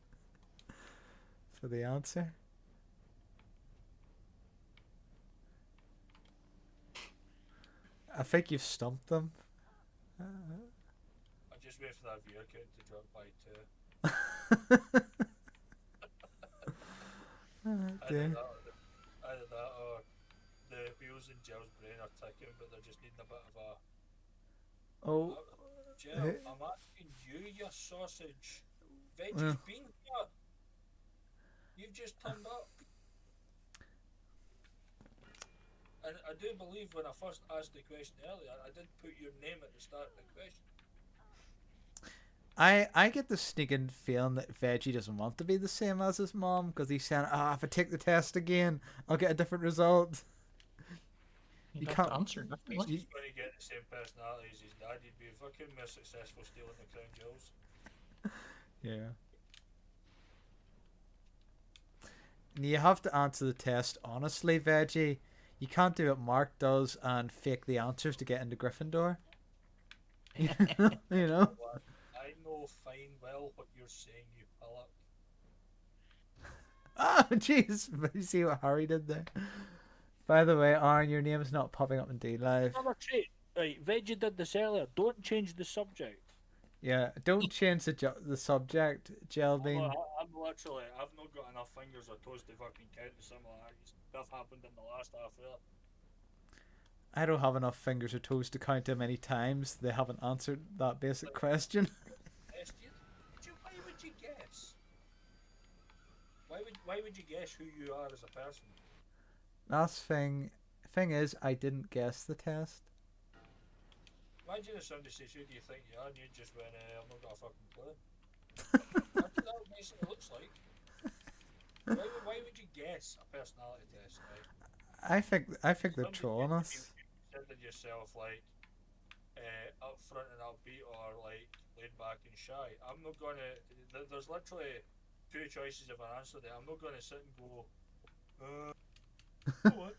Speaker 4: for the answer. I think you've stumped them.
Speaker 3: I just wait for that viewer count to drop by 2.
Speaker 4: Dear.
Speaker 3: Either that or the wheels in Jill's brain are ticking, but they're just needing a bit of a.
Speaker 4: Oh,
Speaker 3: Jill, I'm asking you, you sausage. Veggie's
Speaker 4: Yeah.
Speaker 3: been here. You've just turned up. And I do believe when I first asked the question earlier, I did put your name at the start of the question.
Speaker 4: I get the sneaking feeling that Veggie doesn't want to be the same as his mom because he's saying, if I take the test again, I'll get a different result.
Speaker 5: You
Speaker 4: You
Speaker 5: have
Speaker 4: can't-
Speaker 5: to answer
Speaker 3: He's
Speaker 5: differently.
Speaker 3: going to get the same personality as his dad. He'd be fucking more successful stealing the crown jewels.
Speaker 4: Yeah. And you have to answer the test honestly, Veggie. You can't do what Mark does and fake the answers to get into Gryffindor. You know?
Speaker 3: I know fine well what you're saying, you pillock.
Speaker 4: Oh, jeez. You see what Harry did there? By the way, Aaron, your name's not popping up in D-Live.
Speaker 6: Number 2. Right, Veggie did this earlier. Don't change the subject.
Speaker 4: Yeah, don't change the subject, Jelbean.
Speaker 3: I'm literally, I've not got enough fingers or toes to fucking count the similarities that have happened in the last half hour.
Speaker 4: I don't have enough fingers or toes to count how many times they haven't answered that basic question.
Speaker 3: Why would you guess? Why would you guess who you are as a person?
Speaker 4: Last thing is, I didn't guess the test.
Speaker 3: Imagine if somebody says, who do you think you are? And you just went, I've not got a fucking clue. That's what that basically looks like. Why would you guess a personality test, right?
Speaker 4: I think they're
Speaker 3: Somebody
Speaker 4: trolling us.
Speaker 3: You considered yourself like upfront and upbeat or like laid back and shy. I'm not gonna. There's literally 2 choices of an answer there. I'm not gonna sit and go. What?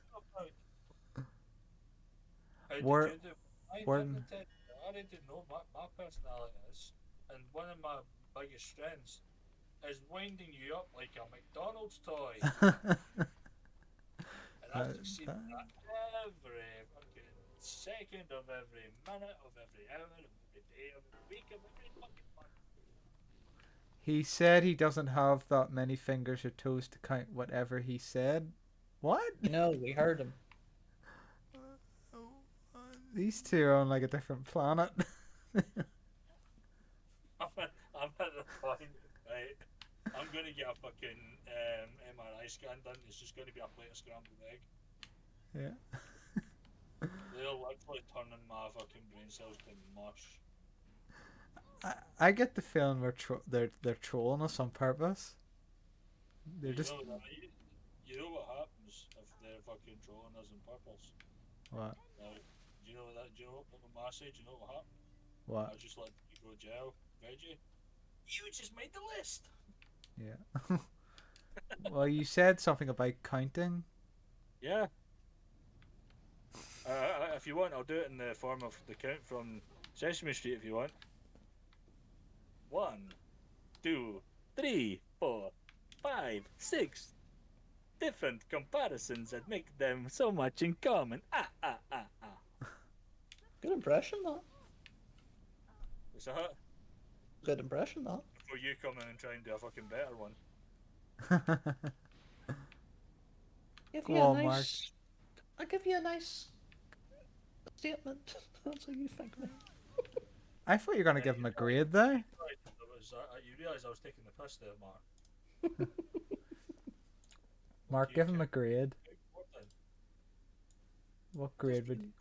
Speaker 3: How did
Speaker 4: We're-
Speaker 3: you do? I
Speaker 4: we're-
Speaker 3: didn't tell you. I already know what my personality is, and one of my biggest strengths is winding you up like a McDonald's toy. And I've succeeded in that every fucking second of every minute of every hour of every day of every week of every fucking month.
Speaker 4: He said he doesn't have that many fingers or toes to count whatever he said. What?
Speaker 5: No, we heard him.
Speaker 4: These two are on like a different planet.
Speaker 3: I'm at the point, right? I'm gonna get a fucking MRI scan done. It's just gonna be a plate of scrambled egg.
Speaker 4: Yeah.
Speaker 3: They're literally turning my fucking brain cells to mush.
Speaker 4: I get the feeling they're trolling us on purpose. They're just
Speaker 3: You know what happens if they're fucking trolling us on purpose?
Speaker 4: what?
Speaker 3: Do you know what my message? You know what happened?
Speaker 4: What?
Speaker 3: I just let you go jail, Veggie. You just made the list.
Speaker 4: Yeah. Well, you said something about counting.
Speaker 6: Yeah. If you want, I'll do it in the form of the count from Sesame Street if you want. 1, 2, 3, 4, 5, 6. Different comparisons that make them so much in common.
Speaker 5: Good impression, that.
Speaker 3: Is that?
Speaker 5: Good impression, that.
Speaker 3: Before you come in and try and do a fucking better one.
Speaker 5: Give
Speaker 4: Go
Speaker 5: you a
Speaker 4: on, Mark.
Speaker 5: nice. I'll give you a nice statement. That's what you think, man.
Speaker 4: I thought you were gonna give him a grade there.
Speaker 3: You realise I was taking the piss there, Mark.
Speaker 4: Mark,
Speaker 3: You
Speaker 4: give him
Speaker 3: can-
Speaker 4: a grade.
Speaker 3: What then?
Speaker 4: What grade would you?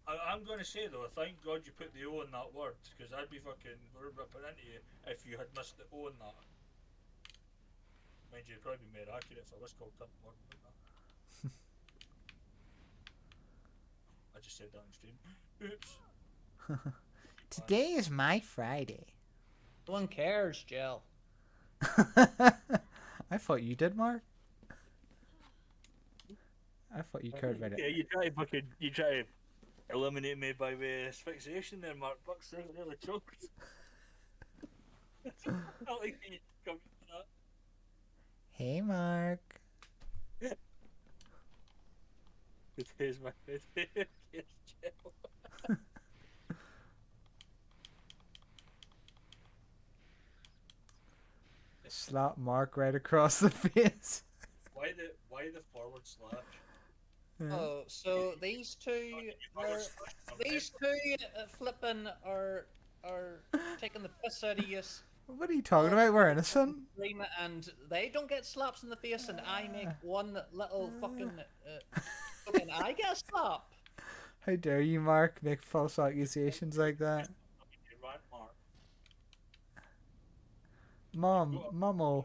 Speaker 3: I'm going to say though, thank God you put the O in that word, because I'd be fucking ripping into you if you had missed the O in that. Mind you, it'd probably be more accurate if I was called up word, wouldn't I? I just said that on stream. Oops.
Speaker 4: Today is my Friday.
Speaker 5: No one cares, Jill.
Speaker 4: I thought you did, Mark. I thought you cared about
Speaker 6: Yeah,
Speaker 4: it.
Speaker 6: you try to eliminate me by way of asphyxiation there, Mark. Buck's really choked. I like you come to that.
Speaker 4: Hey, Mark.
Speaker 6: Today's my day. Yes, Jill.
Speaker 4: Slap Mark right across the face.
Speaker 3: Why the forward slash?
Speaker 4: Yeah.
Speaker 5: Oh, so these two are flipping are taking the piss out of you.
Speaker 4: What are you talking about? We're innocent.
Speaker 5: And they don't get slaps in the face, and I make one little fucking fucking I get a slap.
Speaker 4: How dare you, Mark, make false accusations like that?
Speaker 3: You rant, Mark.
Speaker 4: Mom, mom.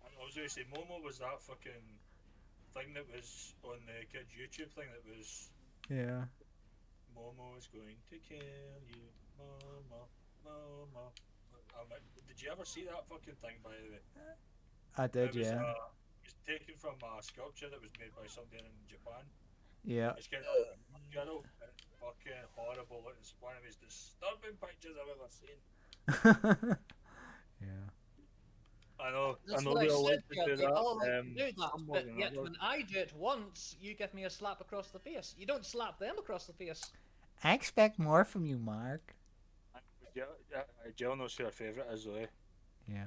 Speaker 3: I was going to say, Momo was that fucking thing that was on the kid's YouTube thing that was
Speaker 4: Yeah.
Speaker 3: Momo is going to kill you, Momo, Momo. Did you ever see that fucking thing, by the way?
Speaker 4: I did,
Speaker 3: It was,
Speaker 4: yeah.
Speaker 3: it's taken from a sculpture that was made by somebody in Japan.
Speaker 4: Yeah.
Speaker 3: It's kind of Gerald, and it's fucking horrible. It's one of the most disturbing pictures I've ever seen.
Speaker 4: Yeah.
Speaker 3: I know
Speaker 5: That's
Speaker 3: we
Speaker 5: what I
Speaker 3: all
Speaker 5: said.
Speaker 3: like to
Speaker 5: Yeah,
Speaker 3: do
Speaker 5: they all
Speaker 3: that.
Speaker 5: like to do that,
Speaker 3: some more
Speaker 5: but
Speaker 3: than
Speaker 5: yet
Speaker 3: others.
Speaker 5: when I do it once, you give me a slap across the face. You don't slap them across the face.
Speaker 4: I expect more from you, Mark.
Speaker 3: Jill knows who her favourite is, though.
Speaker 4: Yeah.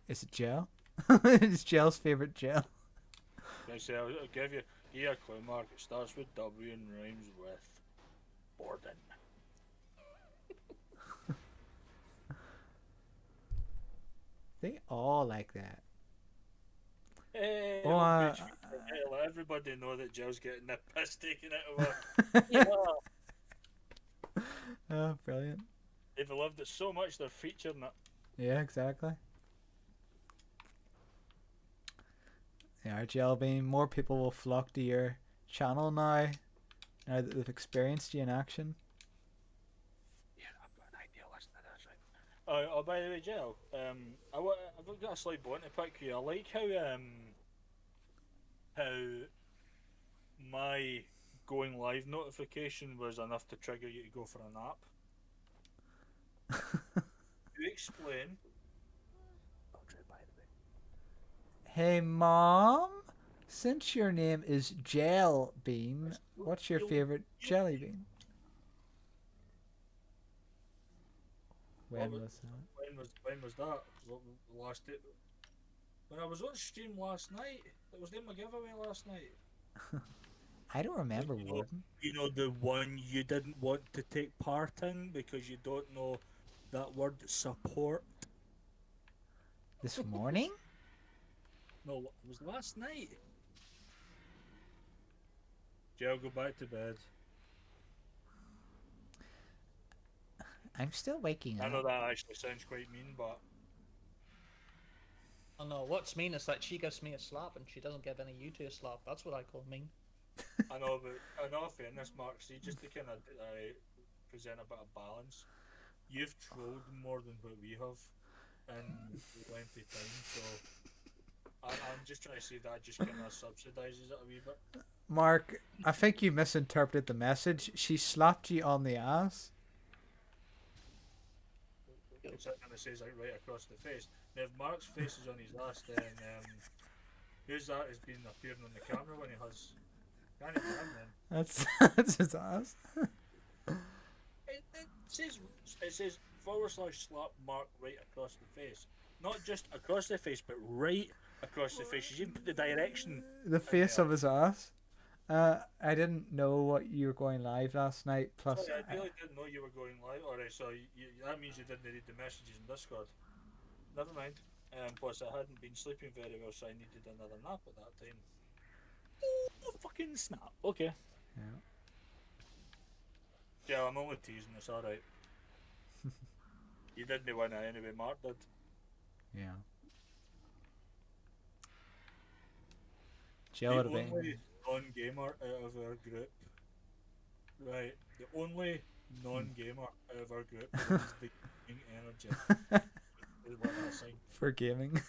Speaker 4: Is it gel? It's gel's favorite gel.
Speaker 3: I'll give you a clue, Mark. It starts with W and rhymes with Borden.
Speaker 4: They all like that.
Speaker 3: Hey,
Speaker 4: Oh,
Speaker 3: let everybody know that Jill's getting the piss taken out of her.
Speaker 4: Oh, brilliant.
Speaker 3: They've loved it so much they're featuring it.
Speaker 4: Yeah, exactly. Yeah, Gel Beam, more people will flock to your channel now that they've experienced you in action.
Speaker 3: Yeah, I've got an idea. Listen to this, right? Oh, by the way, Jill, I've got a slight bone to pick you. I like how my going live notification was enough to trigger you to go for a nap. You explain.
Speaker 4: Hey, Mom, since your name is Gel Beam, what's your favorite jelly bean? When was that?
Speaker 3: When was that? Last day. When I was on stream last night. It was in my giveaway last night.
Speaker 4: I don't remember,
Speaker 3: You know-
Speaker 4: Warden.
Speaker 3: You know, the one you didn't want to take part in because you don't know that word support.
Speaker 4: This morning?
Speaker 3: No, it was last night. Jill, go back to bed.
Speaker 4: I'm still waking
Speaker 3: I know
Speaker 4: up.
Speaker 3: that actually sounds quite mean, but
Speaker 5: Oh no, what's mean is that she gives me a slap and she doesn't give any you two a slap. That's what I call mean.
Speaker 3: I know, but in all fairness, Mark, see, just to kind of present a bit of balance, you've trolled more than what we have in lengthy time, so I'm just trying to see if that just kind of subsidises it a wee bit.
Speaker 4: Mark, I think you misinterpreted the message. She slapped you on the ass.
Speaker 3: It's going to say like right across the face. Now, if Mark's face is on his ass, then who's that has been appearing on the camera when he has? Can't even then.
Speaker 4: That's his ass.
Speaker 3: It says /slap Mark right across the face. Not just across the face, but right across the face. You didn't put the direction.
Speaker 4: The face of his ass. I didn't know what you were going live last night. Plus,
Speaker 3: Sorry, I really didn't know you were going live. Alright, so that means you didn't read the messages in Discord. Never mind. Plus, I hadn't been sleeping very well, so I needed another nap at that time. Oh, fucking snap. Okay.
Speaker 4: Yeah.
Speaker 3: Yeah, I'm only teasing. It's alright. You didn't win it anyway, Mark did.
Speaker 4: Yeah.
Speaker 3: The
Speaker 4: Jill would have
Speaker 3: only
Speaker 4: been.
Speaker 3: non-gamer out of our group. Right, the only non-gamer out of our group is the gaming energy. Is what I'm saying.
Speaker 4: For gaming.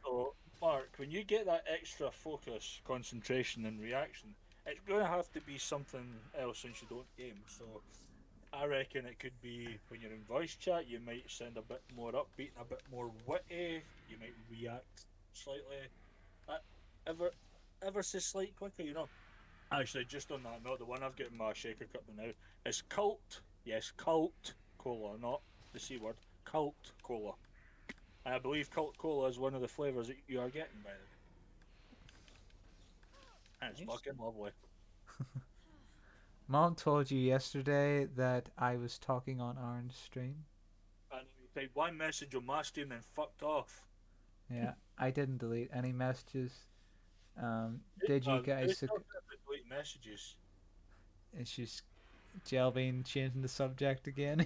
Speaker 3: So, Mark, when you get that extra focus, concentration, and reaction, it's going to have to be something else since you don't game. So, I reckon it could be when you're in voice chat, you might sound a bit more upbeat and a bit more witty. You might react slightly, uh, ever so slight quicker, you know. Actually, just on that note, the one I've got in my shaker cup now is Cult. Yes, Cult Cola, not the C word. Cult Cola. And I believe Cult Cola is one of the flavours that you are getting, by the way. And it's
Speaker 5: Nice.
Speaker 3: fucking lovely.
Speaker 4: Mom told you yesterday that I was talking on Aaron's stream.
Speaker 3: And you typed one message on my stream and fucked off.
Speaker 4: Yeah, I didn't delete any messages. Did you guys?
Speaker 3: Who's talking about delete messages?
Speaker 4: It's just Jelbean changing the subject again.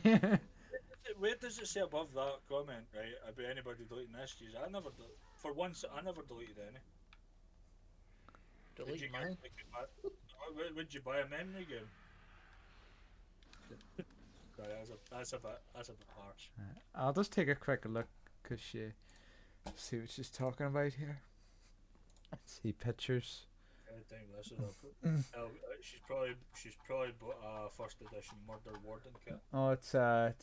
Speaker 3: Where does it say above that comment, right, about anybody deleting messages? For once, I never deleted any. Would you
Speaker 5: Delete mine.
Speaker 3: would you buy a memory game? Right, that's a bit harsh.
Speaker 4: I'll just take a quick look because see what she's talking about here. See pictures.
Speaker 3: Anything this is she's probably bought a first edition Murder Warden kit.
Speaker 4: Oh, it's that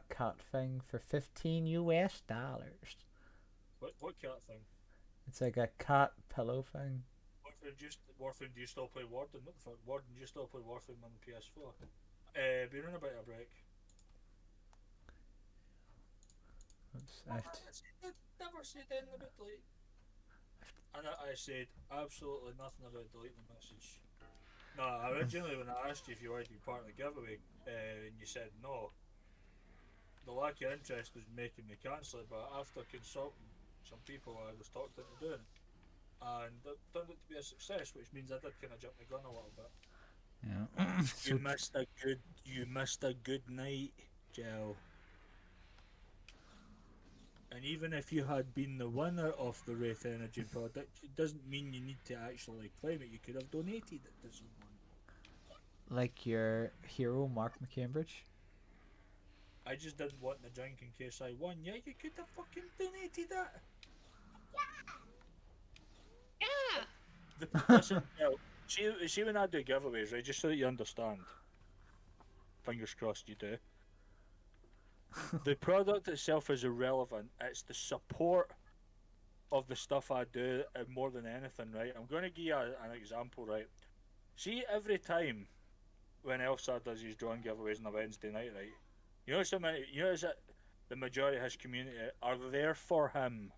Speaker 4: cat thing for $15 US.
Speaker 3: What cat thing?
Speaker 4: It's like a cat pillow thing.
Speaker 3: Warframe, do you still play Warden? What the fuck? Warden, do you still play Warframe on the PS4? We're in about a break.
Speaker 4: Oops,
Speaker 3: I never said anything about delete. And I said absolutely nothing about deleting the message. No, originally when I asked you if you wanted to be part of the giveaway, and you said no, the lack of interest was making me cancel it, but after consulting some people I was talked into doing it, and it turned out to be a success, which means I did kind of jump the gun a little bit.
Speaker 4: Yeah.
Speaker 3: You missed a good night, Joe. And even if you had been the winner of the Wraith Energy product, it doesn't mean you need to actually claim it. You could have donated it to someone.
Speaker 4: Like your hero, Mark McCambridge.
Speaker 3: I just didn't want the drink in case I won. Yeah, you could have fucking donated it.
Speaker 5: Yeah.
Speaker 3: Listen, see when I do giveaways, right? Just so that you understand. Fingers crossed you do. The product itself is irrelevant. It's the support of the stuff I do more than anything, right? I'm going to give you an example, right? See, every time when Elsa does his drawing giveaways on a Wednesday night, right? You notice that the majority of his community are there for him,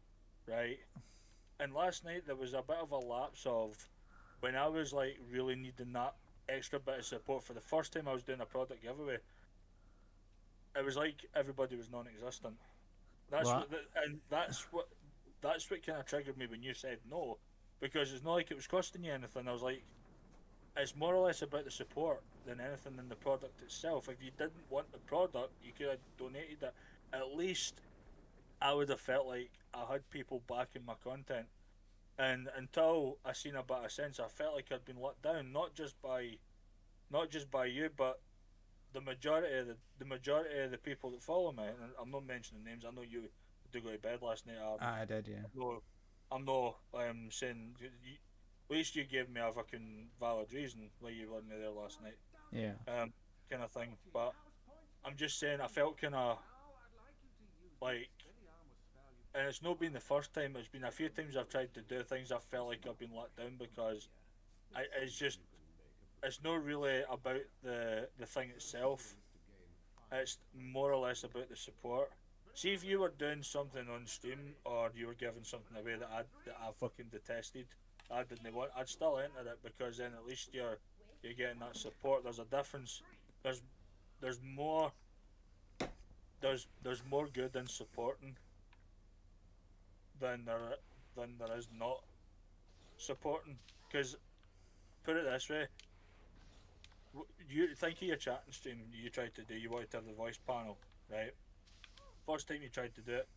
Speaker 3: right? And last night there was a bit of a lapse of when I was like really needing that extra bit of support for the first time I was doing a product giveaway. It was like everybody was non-existent. That's what kind of triggered me when you said no, because it's not like it was costing you anything. I was like, it's more or less about the support than anything in the product itself. If you didn't want the product, you could have donated it. At least I would have felt like I had people backing my content. And until I seen a bit of sense, I felt like I'd been let down, not just by you, but the majority of the people that follow me. And I'm not mentioning names. I know you did go to bed last night.
Speaker 4: I did, yeah.
Speaker 3: I'm not saying. At least you gave me a fucking valid reason why you weren't there last night.
Speaker 4: Yeah.
Speaker 3: Kind of thing. But I'm just saying I felt kind of like, and it's not been the first time. It's been a few times I've tried to do things. I felt like I've been let down because it's not really about the thing itself. It's more or less about the support. See, if you were doing something on stream or you were giving something away that I fucking detested, I didn't want, I'd still enter it because then at least you're getting that support. There's a difference. There's more good in supporting than there is not supporting. Because put it this way, you think of your chatting stream you tried to do. You wanted to have the voice panel, right? First time you tried to do it,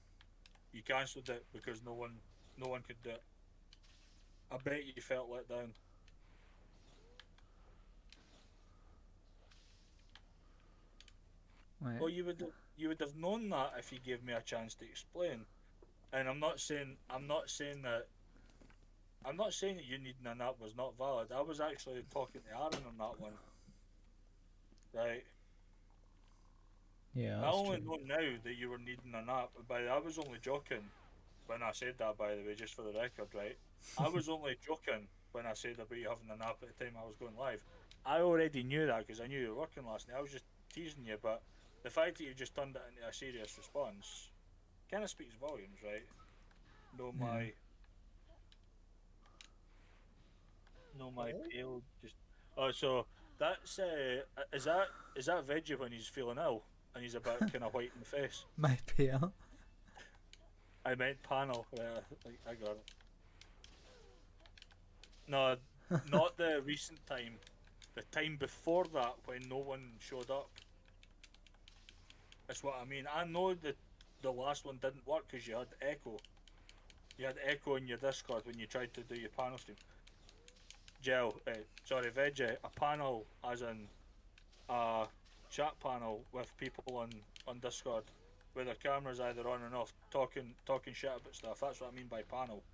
Speaker 3: you cancelled it because no one could do it. I bet you felt let down.
Speaker 4: Right.
Speaker 3: Well, you would have known that if you gave me a chance to explain. And I'm not saying that you needing a nap was not valid. I was actually talking to Aaron on that one. Right.
Speaker 4: Yeah.
Speaker 3: I only know now that you were needing a nap, but I was only joking.
Speaker 6: when I said that, by the way, just for the record, right? I was only joking when I said about you having a nap at the time I was going live. I already knew that because I knew you were working last night. I was just teasing you, but the fact that you just turned it into a serious response kind of speaks volumes, right? No, my. No, my
Speaker 5: Oh.
Speaker 6: pale just. Oh, so that's is that Veggie when he's feeling ill and he's a bit kind of white in the face?
Speaker 4: My pale.
Speaker 6: I meant panel. Yeah, I got it. No, not the recent time. The time before that when no one showed up. That's what I mean. I know that the last one didn't work because you had echo. You had echo in your Discord when you tried to do your panel stream. Veggie, a panel as in a chat panel with people on Discord where their cameras either on and off talking shit about stuff. That's what I mean by panel.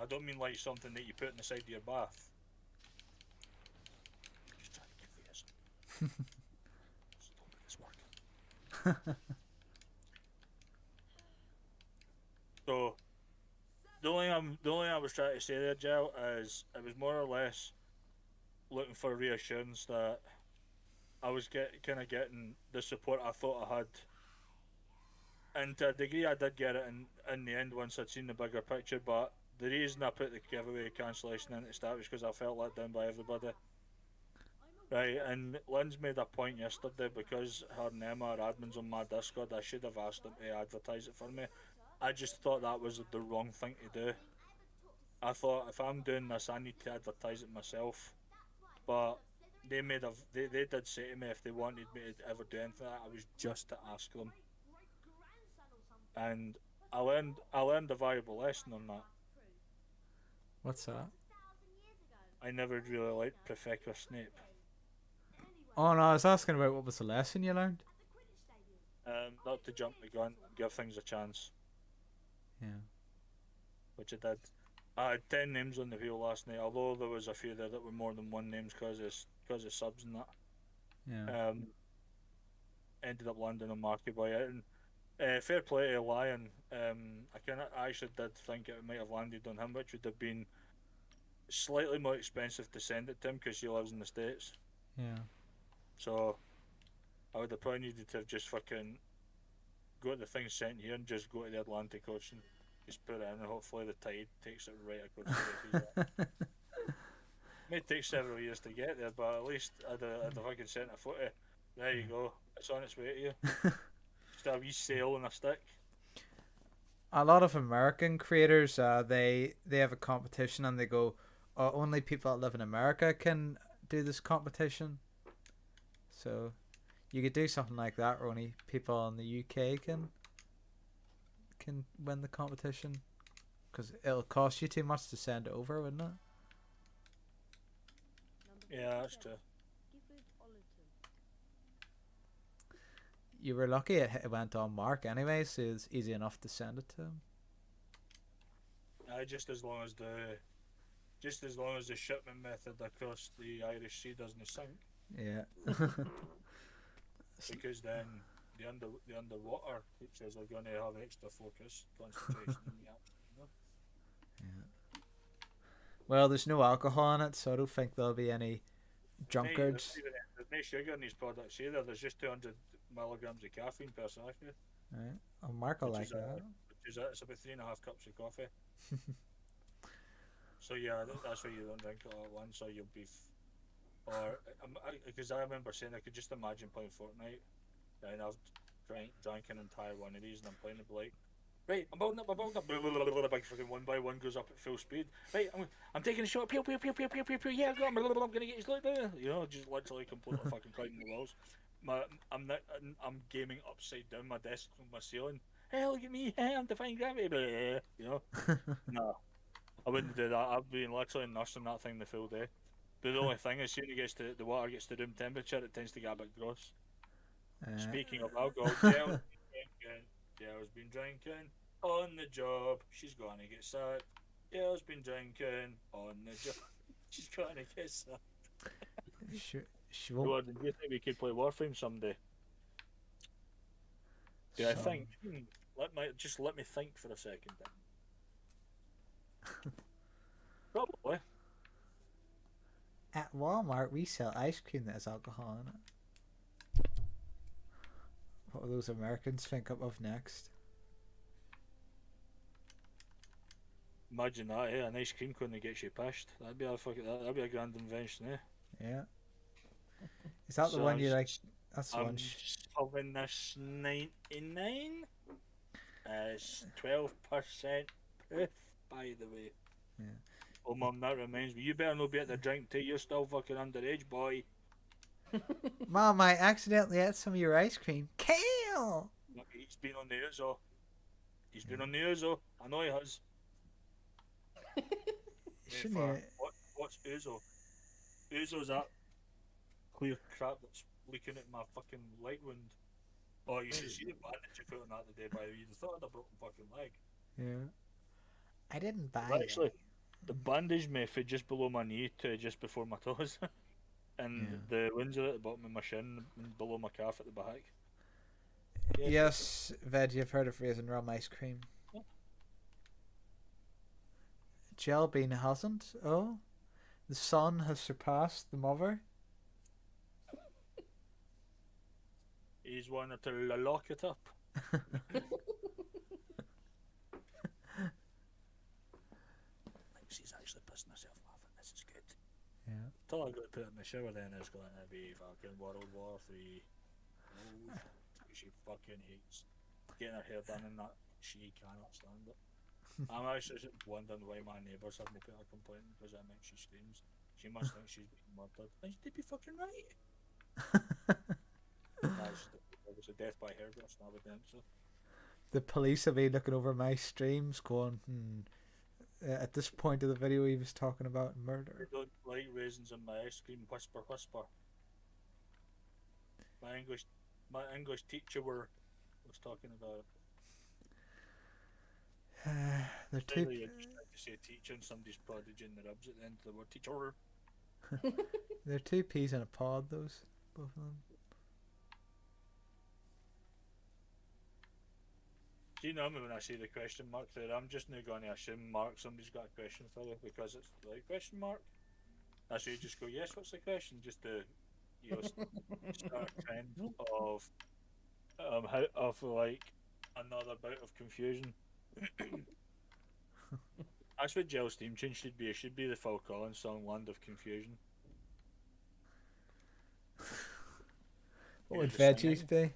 Speaker 6: I don't mean like something that you put in the side of your bath. Just trying to give you this. Stop it, it's working. So the only thing I was trying to say there, Joe, is it was more or less looking for reassurance that I was kind of getting the support I thought I had, and to a degree I did get it in the end once I'd seen the bigger picture. But the reason I put the giveaway cancellation into start was because I felt let down by everybody. Right, and Lynn's made a point yesterday because her and Emma are admins on my Discord. I should have asked them to advertise it for me. I just thought that was the wrong thing to do. I thought if I'm doing this, I need to advertise it myself. But they did say to me if they wanted me to ever do anything like that, I was just to ask them. And I learned a valuable lesson on that.
Speaker 4: What's that?
Speaker 6: I never really liked Professor Snape.
Speaker 4: Oh no, I was asking about what was the lesson you learned.
Speaker 6: Not to jump the gun, give things a chance.
Speaker 4: Yeah.
Speaker 6: Which I did. I had 10 names on the wheel last night, although there was a few there that were more than one names because of subs and that.
Speaker 4: Yeah.
Speaker 6: Ended up landing on Marky Boy. And fair play to Lion. I actually did think it might have landed on him, which would have been slightly more expensive to send it to him because he lives in the States.
Speaker 4: Yeah.
Speaker 6: So I would have probably needed to have just fucking got the thing sent here and just go to the Atlantic Ocean. Just put it in and hopefully the tide takes it right across the sea. May take several years to get there, but at least I'd have fucking sent a photo. There you go. It's on its way to you. Just a wee sail and a stick.
Speaker 4: A lot of American creators, they have a competition and they go, oh, only people that live in America can do this competition. So you could do something like that where only people in the UK can win the competition, because it'll cost you too much to send it over, wouldn't it?
Speaker 6: Yeah, that's true.
Speaker 4: You were lucky it went on Mark anyway, so it's easy enough to send it to him.
Speaker 6: Just as long as the shipment method across the Irish Sea doesn't sink.
Speaker 4: Yeah.
Speaker 6: Because then the underwater creatures are going to have extra focus, concentration, and
Speaker 4: Yeah. Well, there's no alcohol in it, so I don't think there'll be any drunkards.
Speaker 6: There's no sugar in these products either. There's just 200 milligrams of caffeine per sachet.
Speaker 4: Right. Oh, Mark will like that.
Speaker 6: It's about 3.5 cups of coffee. So yeah, that's why you don't drink it all at once, or you'll be. Because I remember saying I could just imagine playing Fortnite, and I've drank an entire one of these, and I'm playing it like, right, I'm building up, big fucking one by one goes up at full speed. Right, I'm taking a shot, pew pew pew pew pew pew pew. Yeah, I'm gonna get his look there. You know, just literally completely fucking climbing the walls. I'm gaming upside down my desk from my ceiling. Hey, look at me! Hey, I'm defying gravity. You know, no, I wouldn't do that. I've been literally nursing that thing the full day. But the only thing is, soon the water gets to room temperature, it tends to get a bit gross. Speaking of alcohol, Jel's been drinking on the job. She's going to get sacked. Jel's been drinking on the job. She's going to get sacked.
Speaker 4: She won't.
Speaker 6: Gordon, do you think we could play Warframe someday? Yeah, I think. Let me think for a second. Then. Probably.
Speaker 4: At Walmart, we sell ice cream that has alcohol in it. What will those Americans think of next?
Speaker 6: Imagine that, eh? An ice cream cone that gets you pissed. That'd be that'd be a grand invention, eh?
Speaker 4: Yeah. Is that the one you like? That's the
Speaker 6: I'm
Speaker 4: one.
Speaker 6: having this 99. It's 12% proof, by the way.
Speaker 4: Yeah.
Speaker 6: Oh, Mum, that reminds me. You better not be at the drink till you're still fucking underage, boy.
Speaker 4: Mom, I accidentally ate some of your ice cream. Kale!
Speaker 6: He's been on the Uzo. He's been on the Uzo. I know he has.
Speaker 4: Shouldn't
Speaker 6: For-
Speaker 4: you?
Speaker 6: What's Uzo? Uzo's that clear crap that's leaking at my fucking leg wound. Oh, you should see the bandage you put on that the day, by the way. You'd have thought I had a broken fucking leg.
Speaker 4: Yeah. I didn't buy
Speaker 6: Well, actually,
Speaker 4: it.
Speaker 6: the bandage method just below my knee to just before my toes. And the wounds are at the bottom of my shin and below my calf at the back.
Speaker 4: Yes, Ved, you've heard of raisin rum ice cream.
Speaker 6: Yeah.
Speaker 4: Gel Bean hasn't. Oh, the son has surpassed the mother.
Speaker 6: He's wanted to lock it up. She's actually pissing herself laughing. This is good.
Speaker 4: Yeah.
Speaker 6: Till I got to put it in the shower, then it's going to be fucking World War 3. Oh, she fucking hates getting her hair done and that. She cannot stand it. I'm actually just wondering why my neighbours haven't put her complaining because that means she screams. She must think she's being murdered. And they'd be fucking right. It was a death by hairbrush, not with them, so.
Speaker 4: The police have been looking over my streams going, at this point of the video he was talking about
Speaker 6: I
Speaker 4: murder.
Speaker 6: don't like raisins in my ice cream. Whisper, whisper. My English teacher was talking about it.
Speaker 4: They're
Speaker 6: Really,
Speaker 4: too
Speaker 6: you just like to say teacher and somebody's prodigy in the ribs at the end of the word teacher.
Speaker 4: they're two peas in a pod, those both of them.
Speaker 6: Do you know me when I say the question mark there? I'm just now going to assume Mark somebody's got a question for you because it's like question mark. I say just go yes. What's the question? Just to start a trend of like another bout of confusion. That's what Gel's theme tune should be. It should be the Phil Collins song "Land of Confusion."
Speaker 4: What would
Speaker 6: just
Speaker 4: veggies
Speaker 6: sing
Speaker 4: be?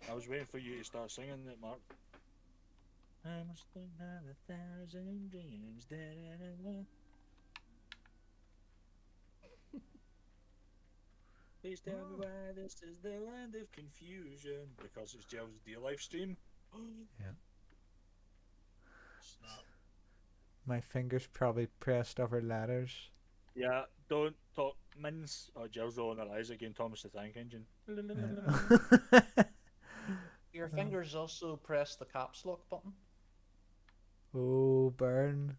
Speaker 6: I was waiting for you to start singing it, Mark. I must have 1,000 dreams. Please tell me why this is the land of confusion. Because it's Gel's Dear live stream.
Speaker 4: Yeah.
Speaker 6: Snap.
Speaker 4: My fingers probably pressed over letters.
Speaker 6: Yeah, don't talk mince. Oh, Gel's rolling her eyes again. Thomas the Tank Engine.
Speaker 5: Your fingers also press the caps lock button.
Speaker 4: Oh, burn.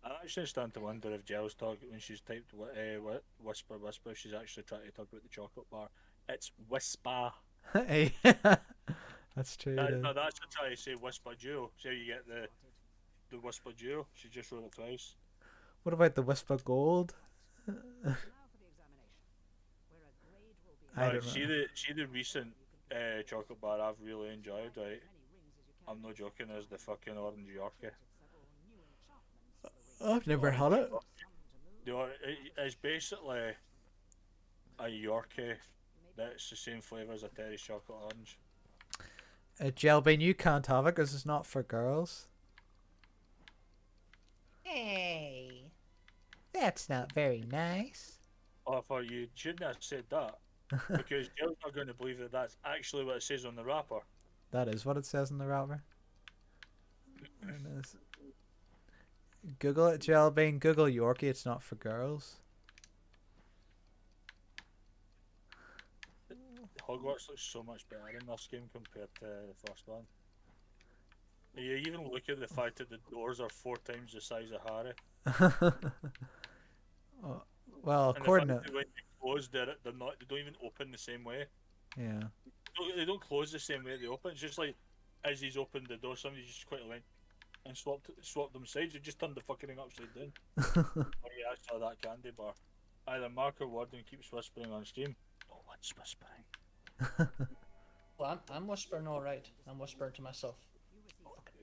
Speaker 6: I'm actually starting to wonder if Gel's talking when she's typed whisper, whisper. She's actually trying to talk about the chocolate bar. It's whisper.
Speaker 4: Hey, that's true. it is.
Speaker 6: No, that's to try to say whisper duo. So you get the whisper duo. She just wrote it twice.
Speaker 4: What about the Whisper Gold?
Speaker 2: Now for the examination, where a grade will be
Speaker 4: I don't know.
Speaker 6: See the recent chocolate bar I've really enjoyed. Right, I'm not joking. Is the fucking orange Yorkie.
Speaker 4: I've never had it.
Speaker 6: It's basically a Yorkie that's the same flavour as a Terry's chocolate orange.
Speaker 4: Jelbean, you can't have it because it's not for girls.
Speaker 5: Hey.
Speaker 4: That's not very nice.
Speaker 6: Oh, I thought you shouldn't have said that because Jill's not going to believe that that's actually what it says on the wrapper.
Speaker 4: That is what it says in the wrapper. There it is. Google it, Jelbean. Google Yorkie. It's not for girls.
Speaker 6: Hogwarts looks so much better in this game compared to the first one. You even look at the fact that the doors are 4 times the size of Harry.
Speaker 4: Oh, well,
Speaker 6: And
Speaker 4: according
Speaker 6: the
Speaker 4: to
Speaker 6: fact that when you close, they're not. They don't even open the same way.
Speaker 4: Yeah.
Speaker 6: They don't close the same way they open. It's just like as he's opened the door, somebody just quickly went and swapped them sides. They just turned the fucking thing upside down. Oh yeah, I saw that candy bar. Either Mark or Warden keeps whispering on stream. No one's whispering.
Speaker 5: Well, I'm whispering all right. I'm whispering to myself. Fucking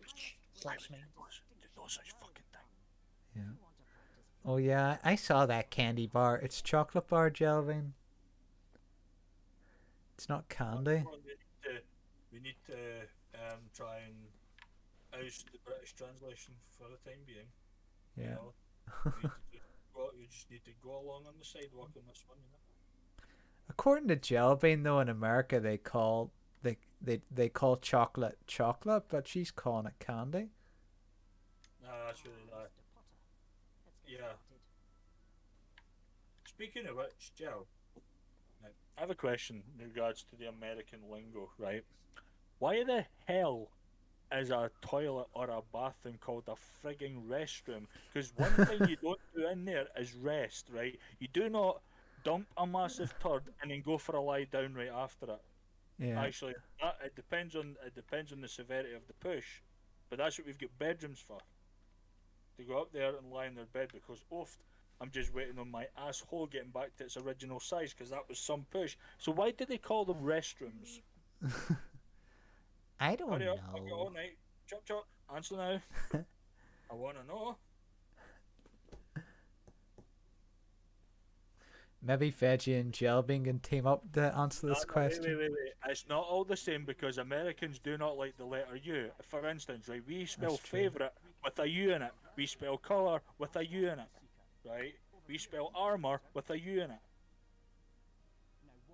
Speaker 5: slaps me.
Speaker 6: No such fucking thing.
Speaker 4: Yeah. Oh yeah, I saw that candy bar. It's chocolate bar, Jelvin. It's not candy.
Speaker 6: We need to try and oust the British translation for the time being.
Speaker 4: Yeah.
Speaker 6: You know, you just need to go along on the sidewalk on this one. You know?
Speaker 4: According to Jelvin, though, in America they call chocolate chocolate, but she's calling it candy.
Speaker 6: Nah, that's really that. Yeah. Speaking of which, Joe, I have a question in regards to the American lingo, right? Why the hell is a toilet or a bathroom called a frigging restroom? Because one thing you don't do in there is rest, right? You do not dump a massive turd and then go for a lie down right after it.
Speaker 4: Yeah.
Speaker 6: Actually, it depends on the severity of the push, but that's what we've got bedrooms for. To go up there and lie in their bed because I'm just waiting on my asshole getting back to its original size because that was some push. So why did they call them restrooms?
Speaker 4: I don't
Speaker 6: Hurry
Speaker 4: know.
Speaker 6: up, I've got all night. Chop chop, answer now. I want to know.
Speaker 4: Maybe Veggie and Jelvin can team up to answer this question.
Speaker 6: Wait. It's not all the same because Americans do not like the letter U. For instance, right, we spell
Speaker 4: That's true.
Speaker 6: favourite with a U in it. We spell colour with a U in it. Right? We spell armour with a U in it.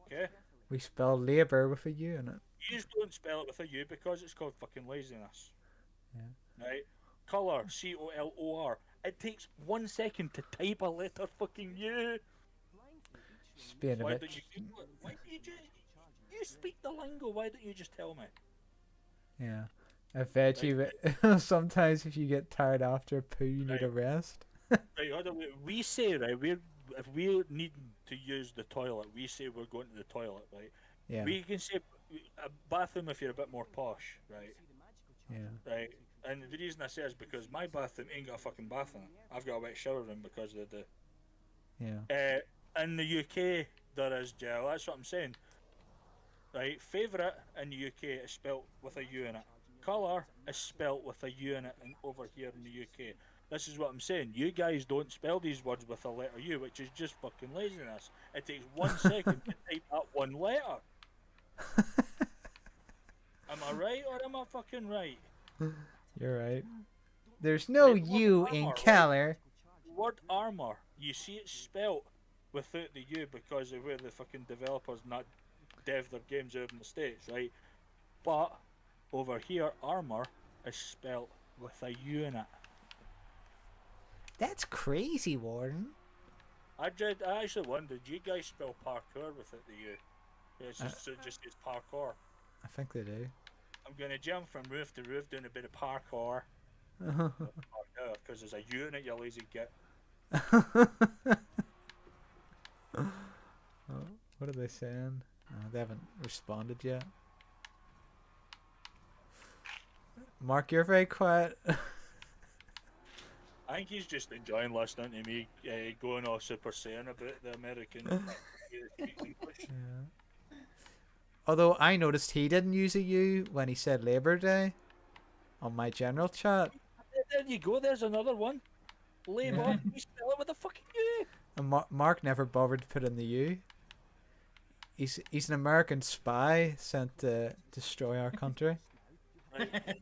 Speaker 6: Okay?
Speaker 4: We spell labour with a U in it.
Speaker 6: You just don't spell it with a U because it's called fucking laziness.
Speaker 4: Yeah.
Speaker 6: Right? Colour, COLOR. It takes 1 second to type a letter fucking U.
Speaker 4: Just being a
Speaker 6: Why
Speaker 4: bit.
Speaker 6: don't you Google it? Why don't you just... You speak the lingo, why don't you just tell me?
Speaker 4: Yeah. A veggie. Sometimes if you get tired after a poo, you need a rest.
Speaker 6: Right, hold on, we say, right, if we need to use the toilet, we say we're going to the toilet, right?
Speaker 4: Yeah.
Speaker 6: We can say a bathroom if you're a bit more posh, right?
Speaker 4: Yeah.
Speaker 6: Right? And the reason I say is because my bathroom ain't got a fucking bath in it. I've got a wet shower room because of the...
Speaker 4: Yeah.
Speaker 6: In the UK, there is gel, that's what I'm saying. Right, favourite in the UK is spelt with a U in it. Colour is spelt with a U in it over here in the UK. This is what I'm saying. You guys don't spell these words with a letter U, which is just fucking laziness. It takes 1 second to type that one letter. Am I right or am I fucking right?
Speaker 4: You're right. There's no
Speaker 6: Right,
Speaker 4: U
Speaker 6: word
Speaker 4: in
Speaker 6: armour,
Speaker 4: colour.
Speaker 6: The word armour, you see it spelt without the U because of where the fucking developers not dev their games out in the States, right? But over here, armour is spelt with a U in it.
Speaker 4: That's crazy, Warden.
Speaker 6: I actually wondered, do you guys spell parkour without the U? It's just, so it just is parkour.
Speaker 4: I think they do.
Speaker 6: I'm gonna jump from roof to roof doing a bit of parkour. Because there's a U in it, you lazy git.
Speaker 4: What are they saying? They haven't responded yet. Mark, you're very quiet.
Speaker 6: I think he's just enjoying listening to me going all Super Saiyan about the American English.
Speaker 4: Yeah. Although I noticed he didn't use a U when he said Labor Day on my general chat.
Speaker 6: There you go, there's another one. Labour, we spell it with a fucking U.
Speaker 4: And Mark never bothered to put in the U. He's an American spy sent to destroy our country.
Speaker 6: Right.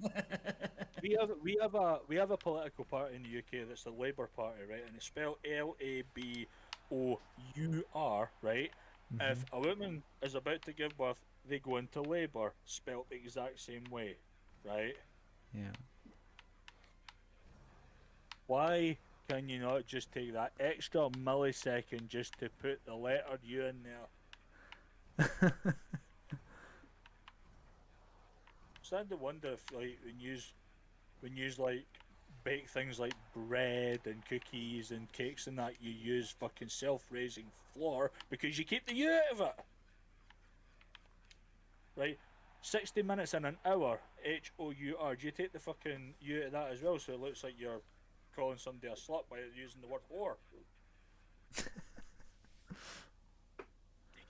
Speaker 6: we have a political party in the UK that's the Labour Party, right? And it's spelled LABOUR, right?
Speaker 4: Mm-hmm.
Speaker 6: If a woman is about to give birth, they go into labour, spelled the exact same way, right?
Speaker 4: Yeah.
Speaker 6: Why can you not just take that extra millisecond just to put the letter U in there? Starting to wonder if, like, when you like bake things like bread and cookies and cakes and that, you use fucking self-raising flour because you keep the U out of it. right? 60 minutes in an hour, HOUR. Do you take the fucking U to that as well, so it looks like you're calling somebody a slut by using the word whore? Taking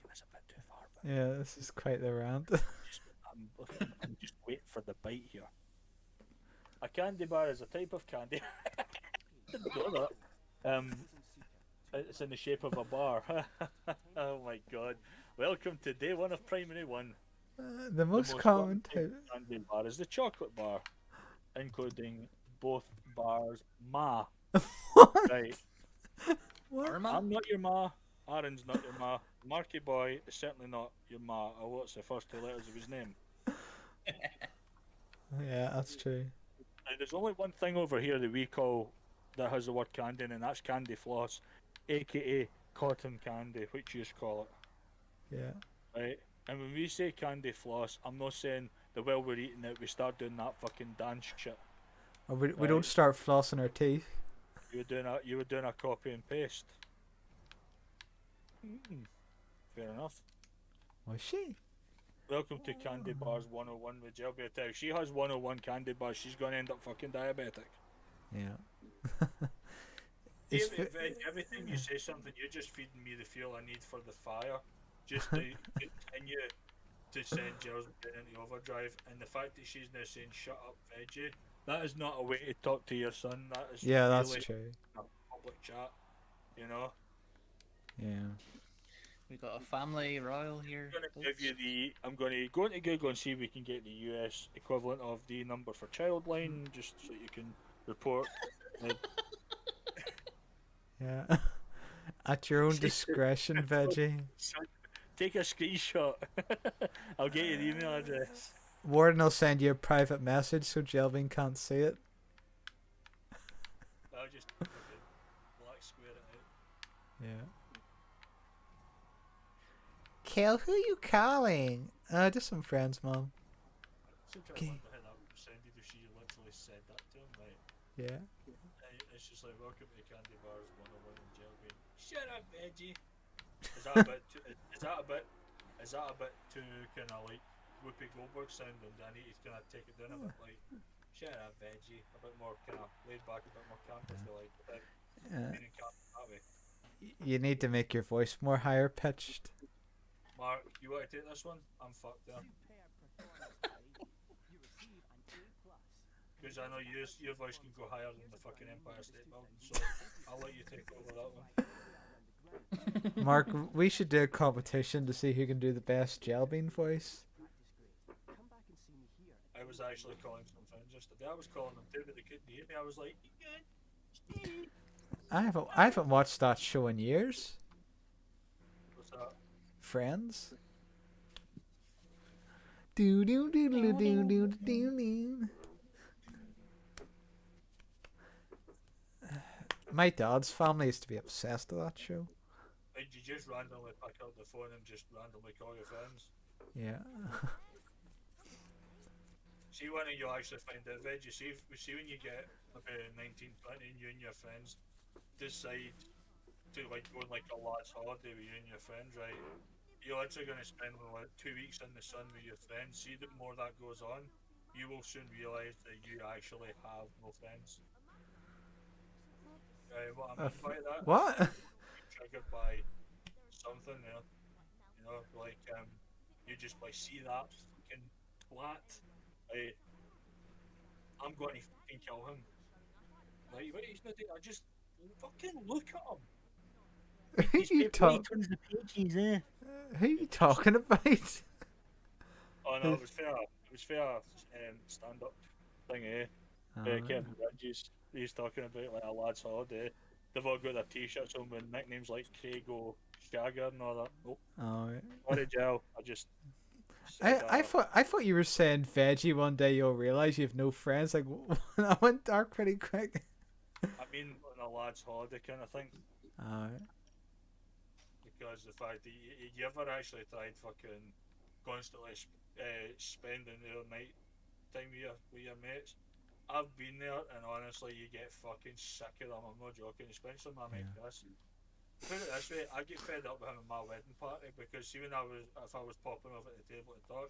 Speaker 6: this a bit too far, but
Speaker 4: Yeah, this is quite the rant.
Speaker 6: I'm just waiting for the bite here. A candy bar is a type of candy. Didn't know that. It's in the shape of a bar. Oh my god. Welcome to day one of Primary 1.
Speaker 4: The most common type.
Speaker 6: Candy bar is the chocolate bar, including both bars ma.
Speaker 4: What?
Speaker 6: Right.
Speaker 4: What?
Speaker 5: Irma?
Speaker 6: I'm not your ma. Aaron's not your ma. Marky Boy is certainly not your ma, although it's the first 2 letters of his name.
Speaker 4: Yeah, that's true.
Speaker 6: Now, there's only one thing over here that we call that has the word candy in, and that's candy floss, aka cotton candy, which you call it.
Speaker 4: Yeah.
Speaker 6: Right? And when we say candy floss, I'm not saying that while we're eating it, we start doing that fucking dance shit.
Speaker 4: Or we
Speaker 6: Right.
Speaker 4: don't start flossing our teeth.
Speaker 6: You were doing a copy and paste. Fair enough.
Speaker 4: Was she?
Speaker 6: Welcome to Candy Bars 101 with Jelby. If she has 101 candy bars, she's gonna end up fucking diabetic.
Speaker 4: Yeah. It's
Speaker 6: Every time you say something, you're just feeding me the fuel I need for the fire, just to continue to send Jill into overdrive. And the fact that she's now saying "shut up, veggie," that is not a way to talk to your son. That is
Speaker 4: yeah, that's
Speaker 6: really
Speaker 4: true.
Speaker 6: a public chat, you know.
Speaker 4: Yeah.
Speaker 5: We got a family royal here.
Speaker 6: I'm gonna give you the. I'm gonna go into Google and see if we can get the US equivalent of the number for Childline, just so you can report.
Speaker 4: Yeah. At your own discretion, veggie.
Speaker 6: Take a screenshot. I'll get you the email address.
Speaker 4: Warden will send you a private message so Jelvin can't see it.
Speaker 6: I'll just black square it out.
Speaker 4: Yeah. Kel, who you calling? Just some friends, Mom.
Speaker 6: Seem to
Speaker 4: Okay.
Speaker 6: wonder how that sounded if she literally said that to him, right?
Speaker 4: Yeah.
Speaker 6: It's just like, welcome to Candy Bars 101 and Jelly. Shut up, veggie. Is that a bit too, is that a bit too kind of like Whoopi Goldberg sounding? I need to kind of take it down a bit, like, shut up, veggie. A bit more kind of laid back, a bit more camp, I feel like, without being camp that way.
Speaker 4: You need to make your voice more higher pitched.
Speaker 6: Mark, you want to take this one? I'm fucked there. Because I know your voice can go higher than the fucking Empire State Building, so I'll let you take over that one.
Speaker 4: Mark, we should do a competition to see who can do the best Jelbean voice.
Speaker 6: I was actually calling some friends yesterday. I was calling them too, but they couldn't hear me. I was like,
Speaker 4: I haven't watched that show in years.
Speaker 6: what's that?
Speaker 4: Friends. Do do do do do do do do. My dad's family used to be obsessed with that show.
Speaker 6: Did you just randomly pick up the phone and just randomly call your friends?
Speaker 4: Yeah.
Speaker 6: See when you'll actually find out, Veg, you see when you get about 19, 20 and you and your friends decide to like go on like a lad's holiday with you and your friends, right? You're literally going to spend like 2 weeks in the sun with your friends. See, the more that goes on, you will soon realise that you actually have no friends. What I mean by that?
Speaker 4: What?
Speaker 6: Triggered by something, you know, like you just like see that fucking twat. Right, I'm going to fucking kill him. Right, but he's not doing. I just fucking look at him.
Speaker 4: Who you talking?
Speaker 6: The pages, eh?
Speaker 4: Who you talking about?
Speaker 6: Oh no, it was fair. It was fair. Stand up thing, eh? Kevin Bridges. He's talking about like a lad's holiday. They've all got their t-shirts on with nicknames like Craig Shagger and all that. Oh,
Speaker 4: Alright.
Speaker 6: sorry, Joe. I just.
Speaker 4: I thought you were saying veggie one day you'll realise you have no friends. Like that went dark pretty quick.
Speaker 6: I mean, on a lad's holiday kind of thing.
Speaker 4: Alright.
Speaker 6: Because the fact that you ever actually tried fucking constantly spending your night time with your mates. I've been there, and honestly, you get fucking sick of them. I'm not joking, especially my mate Chris. Put it this way, I get fed up with him at my wedding party because see, if I was popping off at the table to talk,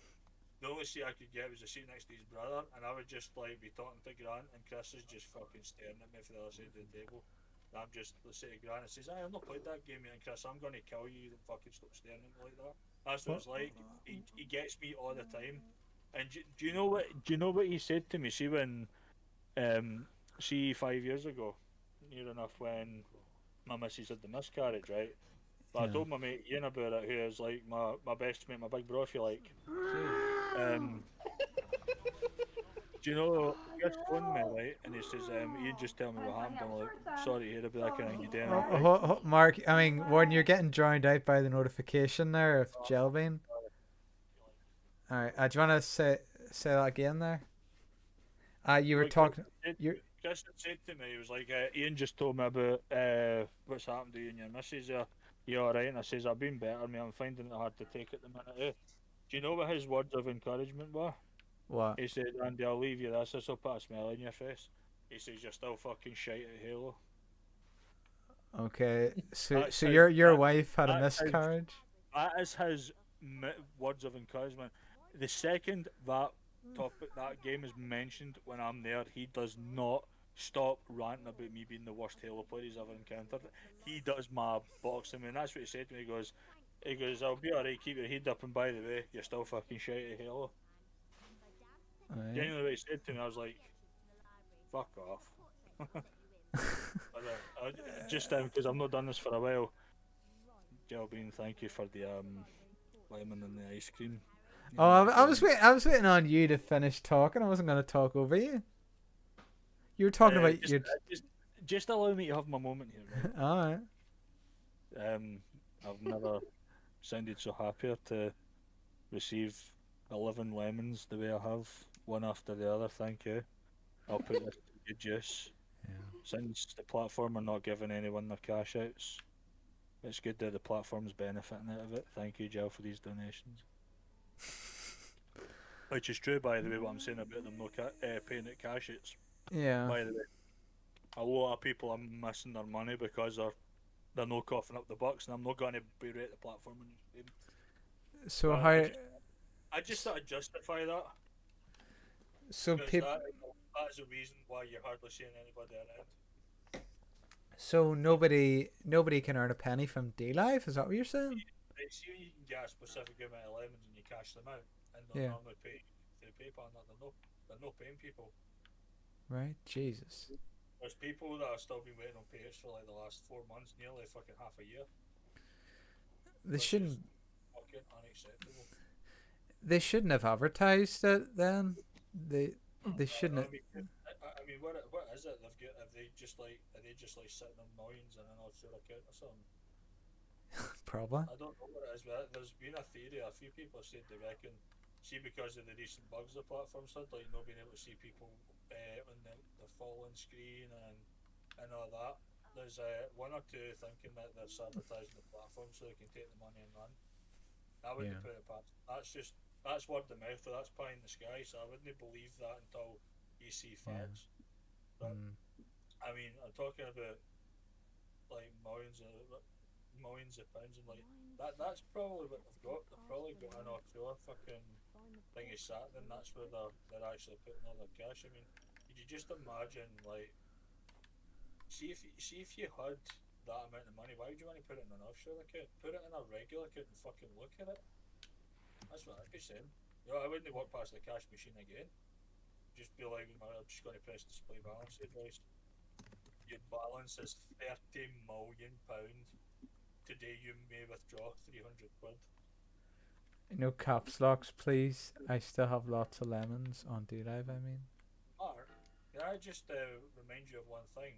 Speaker 6: the only seat I could get was a seat next to his brother, and I would just like be talking to Grant, and Chris is just fucking staring at me from the other side of the table. And I'm just listening to Grant and says, I've not played that game yet, and Chris, I'm gonna kill you, don't fucking stop staring at me like that. That's what it's like. He gets me all the time. And do you know what? Do you know what he said to me? See when, see 5 years ago, near enough when my missus had the miscarriage, right? But I
Speaker 4: Yeah.
Speaker 6: told my mate Ian about it, who is like my best mate, my big bro, if you like. Do you know? He just phoned me, right? And he says, Ian, just tell me what happened. I'm like, sorry to hear about that kind of thing. You doing alright?
Speaker 4: Mark, I mean, Warren, you're getting drowned out by the notification there of Jelbean. Alright, do you want to say that again there? You were
Speaker 6: Like,
Speaker 4: talking.
Speaker 6: Chris had said to me, he was like, Ian just told me about what's happened to you and your missus there. You alright? And I says, I've been better, mate. I'm finding it hard to take at the minute. Do you know what his words of encouragement were?
Speaker 4: What?
Speaker 6: He said, Andy, I'll leave you this will put a smile on your face. He says, you're still fucking shite at Halo.
Speaker 4: Okay, so
Speaker 6: That's
Speaker 4: your
Speaker 6: his-
Speaker 4: wife had a
Speaker 6: that's his-
Speaker 4: miscarriage.
Speaker 6: That is his words of encouragement. The second that that game is mentioned when I'm there, he does not stop ranting about me being the worst Halo player he's ever encountered. He does my boxing, and that's what he said to me. He goes, I'll be alright, keep your head up, and by the way, you're still fucking shite at Halo.
Speaker 4: Alright.
Speaker 6: Genuinely, what he said to me, I was like, fuck off. Just because I've not done this for a while. Jelbean, thank you for the lemon and the ice cream.
Speaker 4: Oh, I was waiting. I was waiting on you to finish talking. I wasn't going to talk over you. You were talking about your.
Speaker 6: Just allow me to have my moment here. Right?
Speaker 4: All right.
Speaker 6: I've never sounded so happier to receive 11 lemons the way I have, one after the other. Thank you. I'll put this to good use.
Speaker 4: Yeah.
Speaker 6: Since the platform are not giving anyone their cash outs, it's good that the platform's benefiting out of it. Thank you, Jill, for these donations. Which is true, by the way, what I'm saying about them not paying out cash outs.
Speaker 4: Yeah.
Speaker 6: By the way, a lot of people are missing their money because they're not coughing up the bucks, and I'm not going to berate the platform.
Speaker 4: So
Speaker 6: Well,
Speaker 4: how?
Speaker 6: I just thought I'd justify that.
Speaker 4: So
Speaker 6: Because
Speaker 4: people.
Speaker 6: that is the reason why you're hardly seeing anybody around.
Speaker 4: So nobody can earn a penny from D-Live. Is that what you're saying?
Speaker 6: Right, see when you can get a specific amount of lemons and you cash them out, and
Speaker 4: Yeah.
Speaker 6: they're normally paid through PayPal, and they're not paying people.
Speaker 4: Right. Jesus.
Speaker 6: There's people that have still been waiting on payouts for like the last 4 months, nearly fucking half a year.
Speaker 4: They
Speaker 6: Which
Speaker 4: shouldn't.
Speaker 6: is fucking unacceptable.
Speaker 4: They shouldn't have advertised it then. They shouldn't.
Speaker 6: I mean, what is it? Are they just like sitting on millions in an offshore account or something?
Speaker 4: Probably.
Speaker 6: I don't know what it is, but there's been a theory. A few people have said they reckon, see, because of the recent bugs the platform's had, like not being able to see people when the falling screen and all that. There's one or two thinking that they're sabotaging the platform so they can take the money and run. I wouldn't
Speaker 4: Yeah.
Speaker 6: put it past. That's word of mouth, or that's pie in the sky. So I wouldn't believe that until you see facts. But I mean, I'm talking about like millions of pounds, and like that's probably what they've got. They've probably got an offshore fucking thing is sat, and that's where they're actually putting all their cash. I mean, could you just imagine like see if you had that amount of money, why would you want to put it in an offshore account? Put it in a regular account and fucking look at it. That's what I'd be saying. You know, I wouldn't walk past the cash machine again. Just be like, I'm just going to press display balance advice. Your balance is £30 million. Today you may withdraw 300 quid.
Speaker 4: No caps locks, please. I still have lots of lemons on D-Live. I mean.
Speaker 6: Mark, can I just remind you of one thing?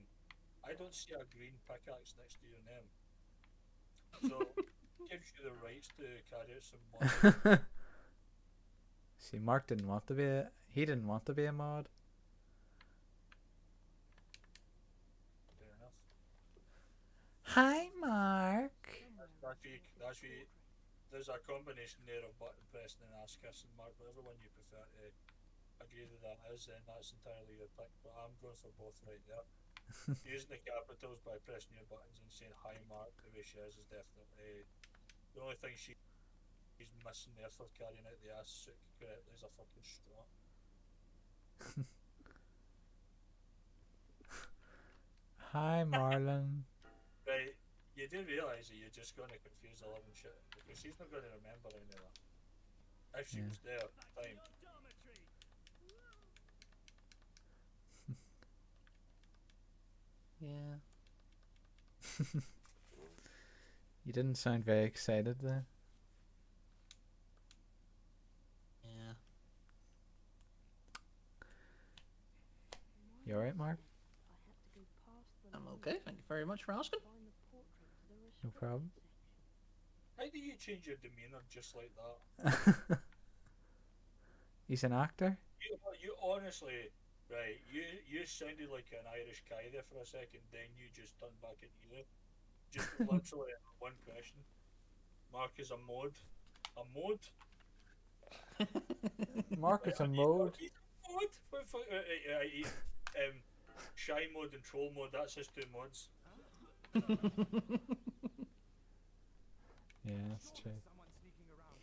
Speaker 6: I don't see a green pickaxe next to your name. So, it gives you the rights to carry out some money.
Speaker 4: See, Mark didn't want to be he didn't want to be a mod.
Speaker 6: Fair enough.
Speaker 4: Hi, Mark.
Speaker 6: That's where there's a combination there of button pressing and ass kissing, Mark. Whatever one you prefer to agree that that is, then that's entirely your pick. But I'm going for both right there. Using the capitals by pressing your buttons and saying hi, Mark, the way she is definitely the only thing she's
Speaker 3: missing there for carrying out the ass suit correctly as a fucking straw.
Speaker 4: Hi, Marlon.
Speaker 3: Right, you do realise that you're just going to confuse the living shit because she's not going to remember any of that. If she
Speaker 4: Yeah.
Speaker 3: was there at the time.
Speaker 5: Yeah.
Speaker 4: You didn't sound very excited there.
Speaker 5: Yeah.
Speaker 4: You alright, Mark?
Speaker 5: I'm okay. Thank you very much for asking.
Speaker 4: No problem.
Speaker 3: How do you change your demeanour just like that?
Speaker 4: He's an actor?
Speaker 3: You honestly, right, you sounded like an Irish guy there for a second, then you just turned back into you. Just literally one question. Mark is a mod. A mod?
Speaker 4: Mark is a mode.
Speaker 3: He's a mod? What the fuck? Shy mode and troll mode, that's his two mods.
Speaker 4: Yeah, that's true.
Speaker 1: Someone sneaking around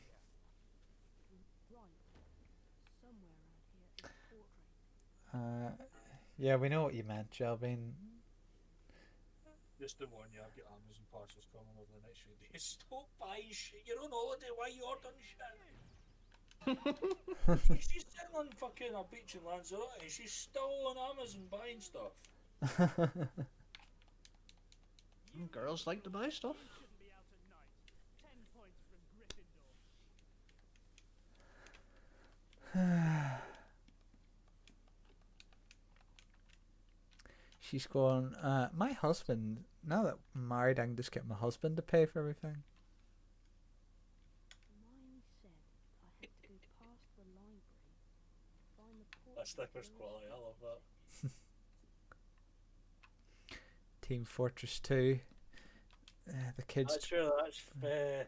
Speaker 1: here.
Speaker 4: Yeah, we know what you meant, Jelbin.
Speaker 3: Just the one you get Amazon parcels coming over the next few days. Stop buying shit. You're on holiday. Why are you ordering shit? She's sitting on fucking a beach in Lanzarote and she's still on Amazon buying stuff.
Speaker 5: Girls like to buy stuff.
Speaker 1: Shouldn't be out at night. 10 points from Gryffindor.
Speaker 4: She's going, my husband, now that I'm married, I can just get my husband to pay for everything.
Speaker 3: That sticker's quality, I love that.
Speaker 4: Team Fortress 2. The kids.
Speaker 3: That's fair, that's fair.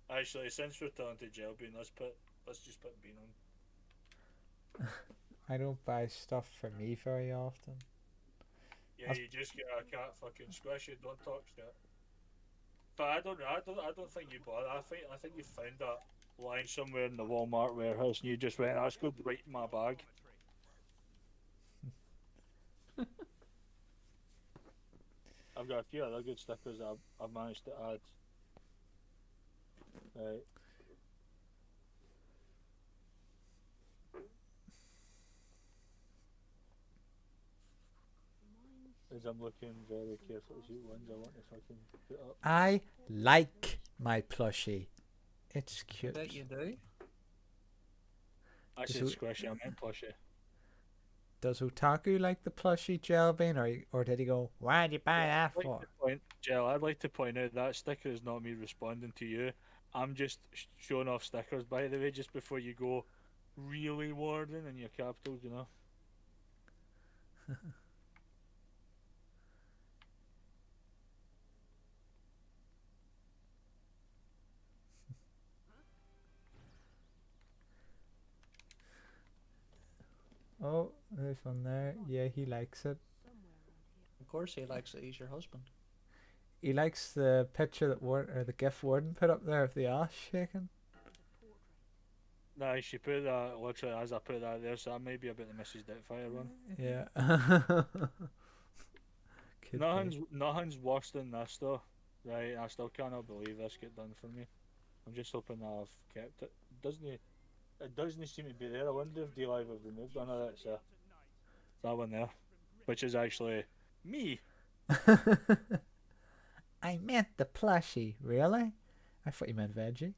Speaker 3: Actually, since we're talking to Jelbean, let's just put Bean on.
Speaker 4: I don't buy stuff for me very often.
Speaker 3: Yeah, you just get a cat fucking squish it, don't talk shit. But I don't think you bought it. I think you found that lying somewhere in the Walmart warehouse and you just went, that's good right in my bag. I've got a few other good stickers that I've managed to add. Right. As I'm looking very carefully to see ones I want to fucking put up.
Speaker 4: I like my plushie. It's
Speaker 5: I
Speaker 4: cute.
Speaker 5: bet you do.
Speaker 3: I
Speaker 4: Does
Speaker 3: said
Speaker 4: who-
Speaker 3: squishy, I meant plushie.
Speaker 4: Does Otaku like the plushie, Jelbin, or did he go, why'd you buy that
Speaker 3: I'd like
Speaker 4: for?
Speaker 3: to Jill, I'd like to point out that sticker is not me responding to you. I'm just showing off stickers, by the way, just before you go really warden in your capitals, you know.
Speaker 4: Oh, there's one there. Yeah, he likes it.
Speaker 5: Of course he likes it. He's your husband.
Speaker 4: He likes the picture that or the GIF Warden put up there of the ass shaking.
Speaker 3: Nah, she put that literally as I put that there, so that may be about the Mrs. Doubtfire one.
Speaker 4: Yeah. Could be.
Speaker 3: Nothing's worse than this though. Right, I still cannot believe this get done for me. I'm just hoping that I've kept it. It doesn't seem to be there. I wonder if D-Live have removed one of that, so that one there. Which is actually me.
Speaker 4: I meant the plushie. Really? I thought you meant veggie.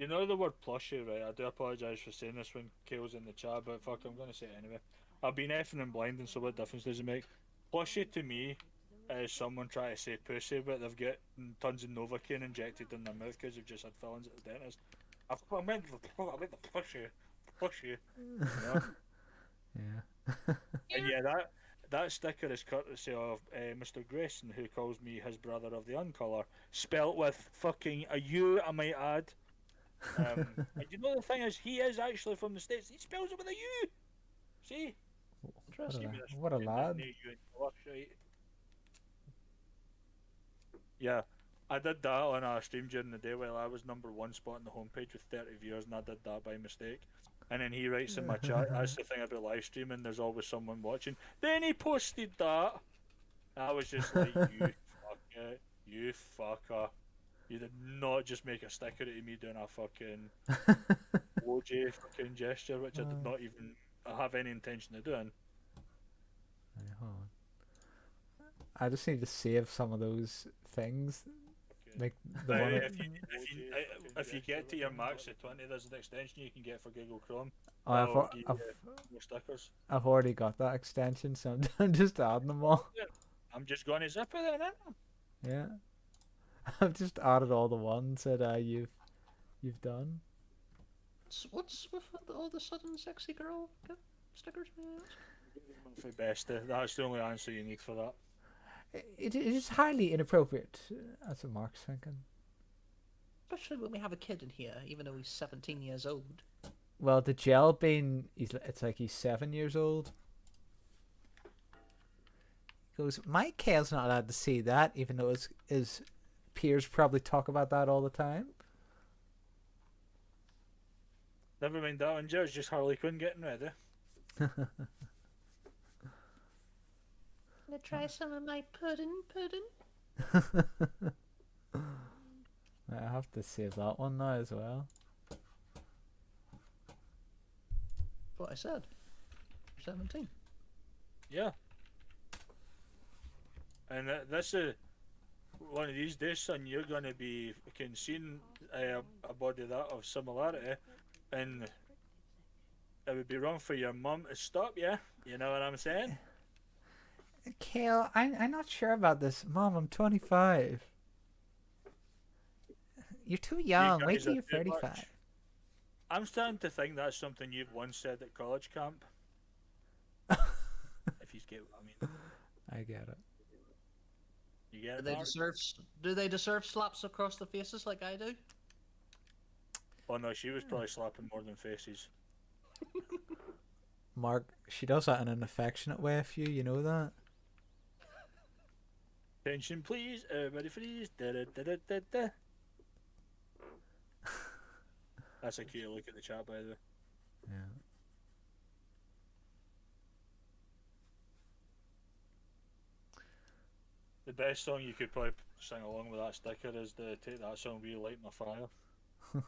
Speaker 3: You know the word plushie, right? I do apologise for saying this when Kale's in the chat, but fuck, I'm going to say it anyway. I've been effing and blinding, so what difference does it make? Plushie to me is someone trying to say pussy, but they've got tons of Novocaine injected in their mouth because they've just had fillings at the dentist. I meant the plushie. Plushie. You know?
Speaker 4: Yeah.
Speaker 3: And yeah, that sticker is courtesy of Mr. Grayson, who calls me his brother of the Uncolour, spelt with fucking a U, I might add. And you know the thing is, he is actually from the States. He spells it with a U. See?
Speaker 5: Interesting.
Speaker 4: What a lad.
Speaker 3: Yeah.
Speaker 6: I did that on a stream during the day while I was #1 spot on the homepage with 30 viewers, and I did that by mistake. And then he writes in my chat, that's the thing about live streaming, there's always someone watching. Then he posted that. I was just like, you fucker, you fucker. You did not just make a sticker out of me doing a fucking OJ fucking gesture, which I did not even have any intention of doing.
Speaker 4: Right, hold on. I just need to save some of those things. Like the one.
Speaker 6: If you get to your max of 20, there's an extension you can get for Google Chrome.
Speaker 4: Oh,
Speaker 6: That'll give you more stickers.
Speaker 4: I've already got that extension, so I'm just adding them all.
Speaker 6: I'm just going to zip it in.
Speaker 4: Yeah. I've just added all the ones that you've done.
Speaker 5: What's with all the sudden sexy girl stickers, man?
Speaker 6: For best, that's the only answer you need for that.
Speaker 4: It is highly inappropriate. That's what Mark's thinking.
Speaker 5: Especially when we have a kid in here, even though he's 17 years old.
Speaker 4: Well, the gel bean, it's like he's 7 years old. He goes, my Kale's not allowed to see that, even though his peers probably talk about that all the time.
Speaker 6: Never mind that one, Joe. It's just Harley Quinn getting ready.
Speaker 5: Gonna try some of my pudding.
Speaker 4: I have to save that one now as well.
Speaker 5: What I said. 17.
Speaker 6: Yeah. And this is one of these days, son. You're gonna be fucking seeing a body that of similarity, and it would be wrong for your mum to stop you. You know what I'm saying?
Speaker 4: Kale, I'm not sure about this. Mom, I'm 25. You're too young. Wait
Speaker 6: guys
Speaker 4: till
Speaker 6: are
Speaker 4: you're
Speaker 6: too
Speaker 4: 35.
Speaker 6: much. I'm starting to think that's something you've once said at college camp. If you get what I mean.
Speaker 4: I get it.
Speaker 6: You get
Speaker 5: Do
Speaker 6: it,
Speaker 5: they
Speaker 6: Mark?
Speaker 5: deserve slaps across the faces like I do?
Speaker 6: Oh no, she was probably slapping more than faces.
Speaker 4: Mark, she does that in an affectionate way of you know that?
Speaker 6: Attention please, everybody freeze. Da, da, da, da, da, da. That's a cute look at the chat, by the way.
Speaker 4: Yeah.
Speaker 6: The best song you could probably sing along with that sticker is the Take That Song, We Light My Fire.
Speaker 4: Yeah.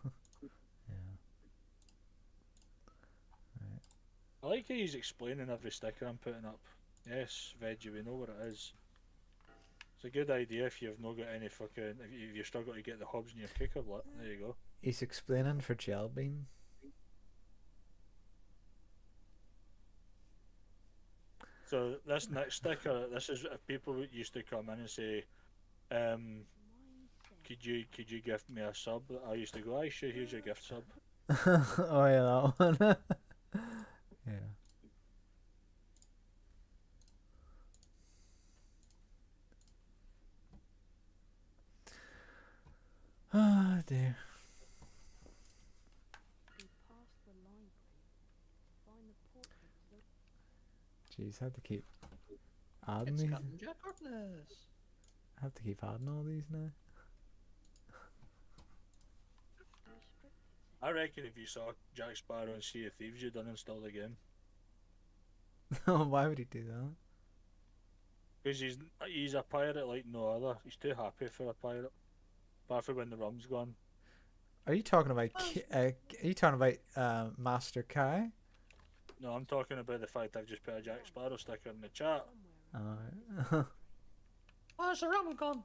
Speaker 6: I like how he's explaining every sticker I'm putting up. Yes, Veggie, we know what it is. It's a good idea if you've not got any fucking... If you're struggling to get the hubs in your cooker lit. There you go.
Speaker 4: He's explaining for gel bean.
Speaker 6: So this next sticker, this is if people used to come in and say, could you gift me a sub? I used to go, aye sure, here's your gift sub.
Speaker 4: Oh yeah, that one. Yeah. Oh dear. Jeez, I have to keep adding
Speaker 5: It's
Speaker 4: these.
Speaker 5: Captain Jack Harkness.
Speaker 4: I have to keep adding all these now.
Speaker 6: I reckon if you saw Jack Sparrow and Sea of Thieves, you'd uninstall the game.
Speaker 4: Why would he do that?
Speaker 6: Because he's a pirate like no other. He's too happy for a pirate. Apart from when the rum's gone.
Speaker 4: Are you talking about? Are you talking about Master Kai?
Speaker 6: No, I'm talking about the fact I've just put a Jack Sparrow sticker in the chat.
Speaker 4: Alright.
Speaker 5: Where's the rum gone?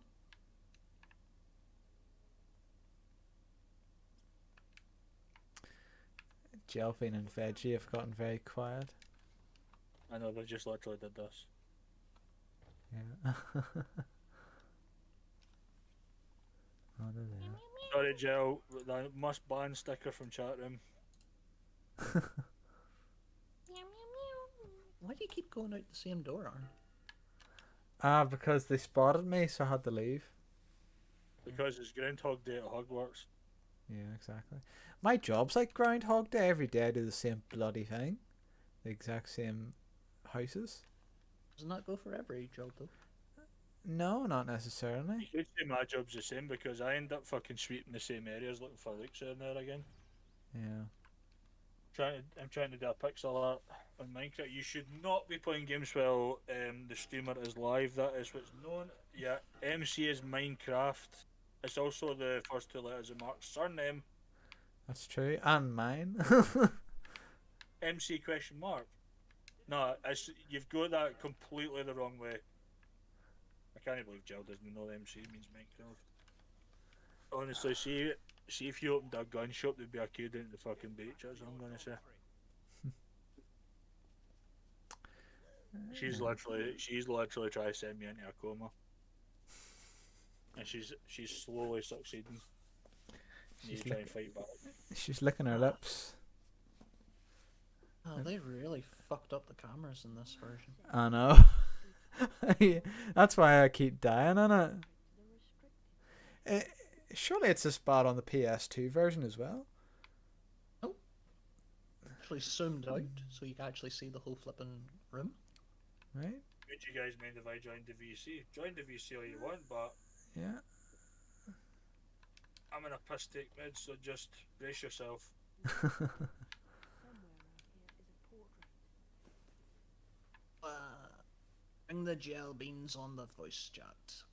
Speaker 4: Jelfin and Veggie have gotten very quiet.
Speaker 6: I know, they just literally did this.
Speaker 4: Yeah. Oh, there they are.
Speaker 6: Sorry, Jill, the must ban sticker from chat room.
Speaker 5: Why do you keep going out the same door, Arn?
Speaker 4: Because they spotted me, so I had to leave.
Speaker 6: Because it's Groundhog Day at Hogwarts.
Speaker 4: Yeah, exactly. My job's like Groundhog Day. Every day I do the same bloody thing. The exact same houses.
Speaker 5: Doesn't that go for every job, though?
Speaker 4: No, not necessarily.
Speaker 6: You could say my job's the same because I end up fucking sweeping the same areas looking for leaks here and there again.
Speaker 4: Yeah.
Speaker 6: I'm trying to do a pixel art on Minecraft. You should not be playing games while the streamer is live. That is what's known. Yeah, MC is Minecraft. It's also the first two letters of Mark's surname.
Speaker 4: That's true. And mine.
Speaker 6: MC question mark. No, you've got that completely the wrong way. I can't believe Jill doesn't know MC means Minecraft. Honestly, see if you opened a gun shop, there'd be a kid in the fucking beach, that's what I'm gonna say. She's literally trying to send me into a coma. And she's slowly succeeding. She's trying to fight back.
Speaker 4: She's licking her lips.
Speaker 5: Oh, they really fucked up the cameras in this version.
Speaker 4: I know. That's why I keep dying on it. Surely it's this bad on the PS2 version as well.
Speaker 5: Actually zoomed out, so you can actually see the whole flipping room.
Speaker 4: Right?
Speaker 6: Would you guys mind if I joined the VC? Join the VC all you want, but
Speaker 4: Yeah.
Speaker 6: I'm in a piss take mid, so just brace yourself.
Speaker 5: Bring the gel beans on the voice chat.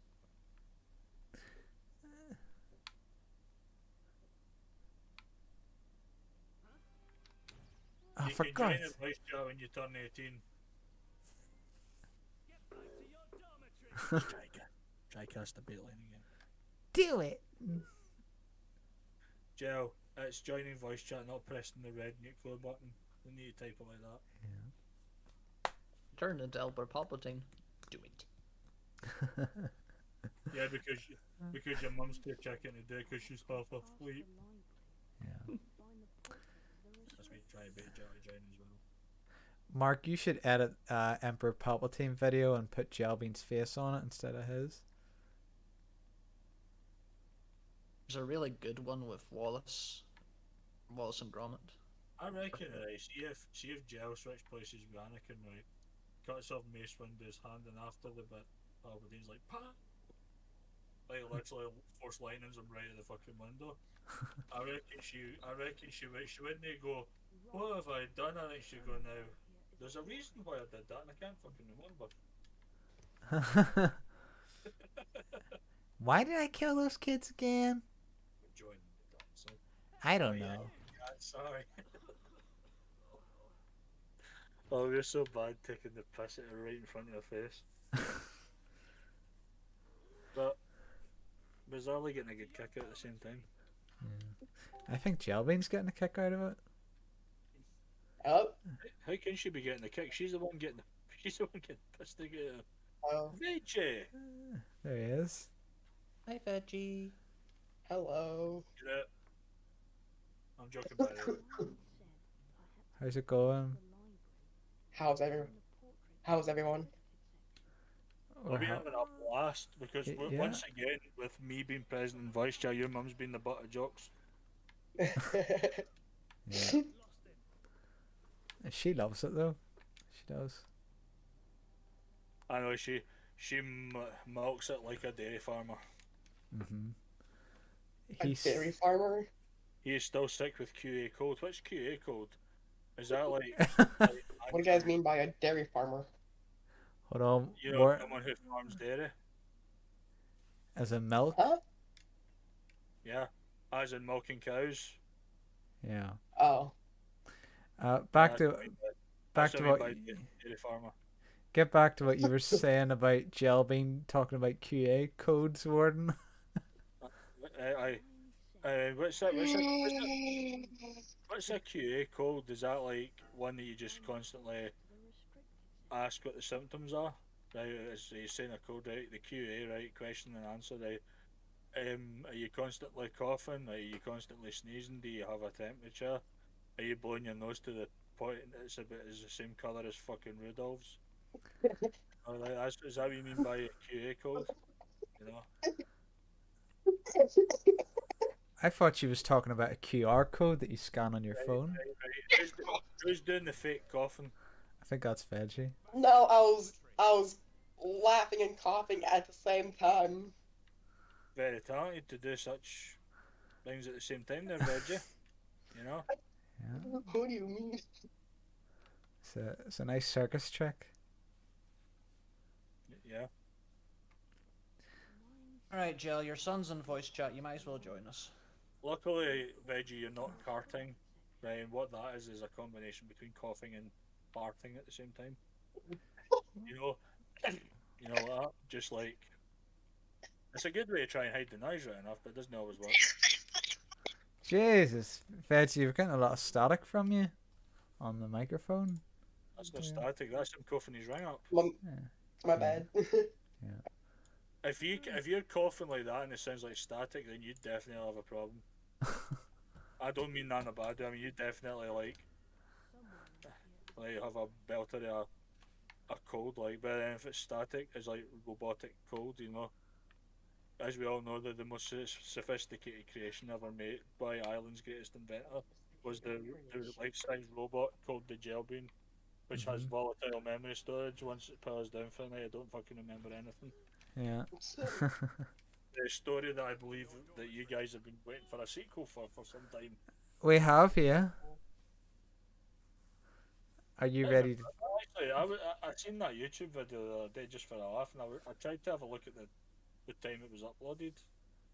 Speaker 4: I
Speaker 6: You can
Speaker 4: forgot.
Speaker 6: join the voice chat when you turn 18. Try cast the bait line again.
Speaker 4: Do it.
Speaker 6: Gel, it's joining voice chat, not pressing the red nuclear button. You need to type it like that.
Speaker 5: Turn into Albert Palpatine. Do it.
Speaker 6: Yeah, because your mum's too chicken to do it because she's half asleep.
Speaker 4: Yeah.
Speaker 6: That's me trying to bait Gel to join as well.
Speaker 4: Mark, you should edit Emperor Palpatine video and put Jelbean's face on it instead of his.
Speaker 5: There's a really good one with Wallace and Gromit.
Speaker 6: I reckon, right, see if Gel switch places with Anakin, right, cuts off Mace Windu's hand and after the bit, Palpatine's like, pa! Like literally force lightnings him right at the fucking window. I reckon she wouldn't go, what have I done? I think she'd go, now, there's a reason why I did that and I can't fucking remember.
Speaker 4: Why did I kill those kids again?
Speaker 6: Join the dance. So,
Speaker 4: I don't
Speaker 6: yeah.
Speaker 4: know.
Speaker 6: God, sorry. Oh, we're so bad taking the piss at her right in front of her face. But bizarrely getting a good kick out at the same time.
Speaker 4: I think Jelbean's getting a kick out of it.
Speaker 7: Oh,
Speaker 6: How can she be getting a kick? She's the one getting pissed to get her.
Speaker 7: oh,
Speaker 6: Veggie!
Speaker 4: There he is.
Speaker 5: Hi, Veggie.
Speaker 7: hello.
Speaker 6: Get it? I'm joking by the way.
Speaker 4: How's it going?
Speaker 7: How's everyone?
Speaker 6: We'll be having a blast because
Speaker 4: Yeah.
Speaker 6: once again, with me being present in voice chat, your mum's been the butt of jokes.
Speaker 4: Yeah. She loves it though. She does.
Speaker 6: I know she milks it like a dairy farmer.
Speaker 4: Mm-hmm.
Speaker 7: A dairy farmer?
Speaker 6: He is still sick with QA code. What's QA code? Is that like,
Speaker 7: What do you guys mean by a dairy farmer?
Speaker 4: Hold on.
Speaker 6: you know,
Speaker 4: More
Speaker 6: someone who farms dairy?
Speaker 4: as in milk.
Speaker 7: Huh?
Speaker 6: Yeah, as in milking cows.
Speaker 4: Yeah.
Speaker 7: Oh.
Speaker 4: Back
Speaker 6: That's
Speaker 4: to
Speaker 6: what I mean by-
Speaker 4: back
Speaker 6: that's
Speaker 4: to
Speaker 6: what I
Speaker 4: what.
Speaker 6: mean by dairy farmer.
Speaker 4: Get back to what you were saying about Jelbean talking about QA codes, Warden.
Speaker 6: What's a QA code? Is that like one that you just constantly ask what the symptoms are? Right, as you saying a code, right? The QA, right? Question and answer, right? Are you constantly coughing? Are you constantly sneezing? Do you have a temperature? Are you blowing your nose to the point it's the same colour as fucking Rudolph's? Or like, is that what you mean by a QA code? You know?
Speaker 4: I thought she was talking about a QR code that you scan on your phone.
Speaker 6: Who's doing the fake coughing?
Speaker 4: I think that's Veggie.
Speaker 7: No, I was laughing and coughing at the same time.
Speaker 6: Very talented to do such things at the same time there, Reggie. You know?
Speaker 4: Yeah.
Speaker 7: What do you mean?
Speaker 4: It's a nice circus trick.
Speaker 6: Yeah.
Speaker 5: Alright, Jill, your son's in voice chat. You might as well join us.
Speaker 6: Luckily, Reggie, you're not carting. Right, and what that is a combination between coughing and farting at the same time. You know, you know that? Just like, it's a good way to try and hide the noise right enough, but it doesn't always work.
Speaker 4: Jesus, Veggie, you're getting a lot of static from you on the microphone.
Speaker 6: That's not
Speaker 4: Yeah.
Speaker 6: static, that's him coughing his ring up.
Speaker 7: My bad.
Speaker 6: If you're coughing like that and it sounds like static, then you definitely have a problem. I don't mean that in a bad way. I mean you definitely like have a belter of a cold, like. But then if it's static, it's like robotic cold. You know, as we all know, that the most sophisticated creation ever made by Ireland's greatest inventor was the life-size robot called the Gelbean, which has volatile memory storage. Once it powers down for the night, I don't fucking remember anything.
Speaker 4: Yeah.
Speaker 6: The story that I believe that you guys have been waiting for a sequel for some time.
Speaker 4: We have, yeah. Are you ready to...
Speaker 6: Actually, I seen that YouTube video the other day just for a laugh, and I tried to have a look at the time it was uploaded.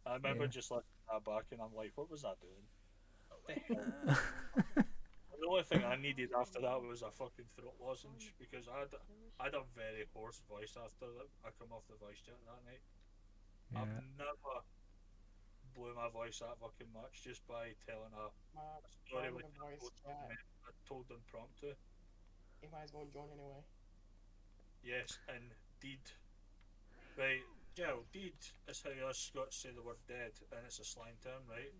Speaker 6: I remember just listening to that back, and I'm like, what was I doing? What the hell? The only thing I needed after that was a fucking throat lozenge, because I had a very hoarse voice after I come off the voice chat that night.
Speaker 4: Yeah.
Speaker 6: I've never blew my voice that fucking much just by telling a story which I told impromptu.
Speaker 7: You might as well join anyway.
Speaker 6: Yes, indeed. Right, Joe, deed is how us Scots say the word dead, and it's a slang term, right?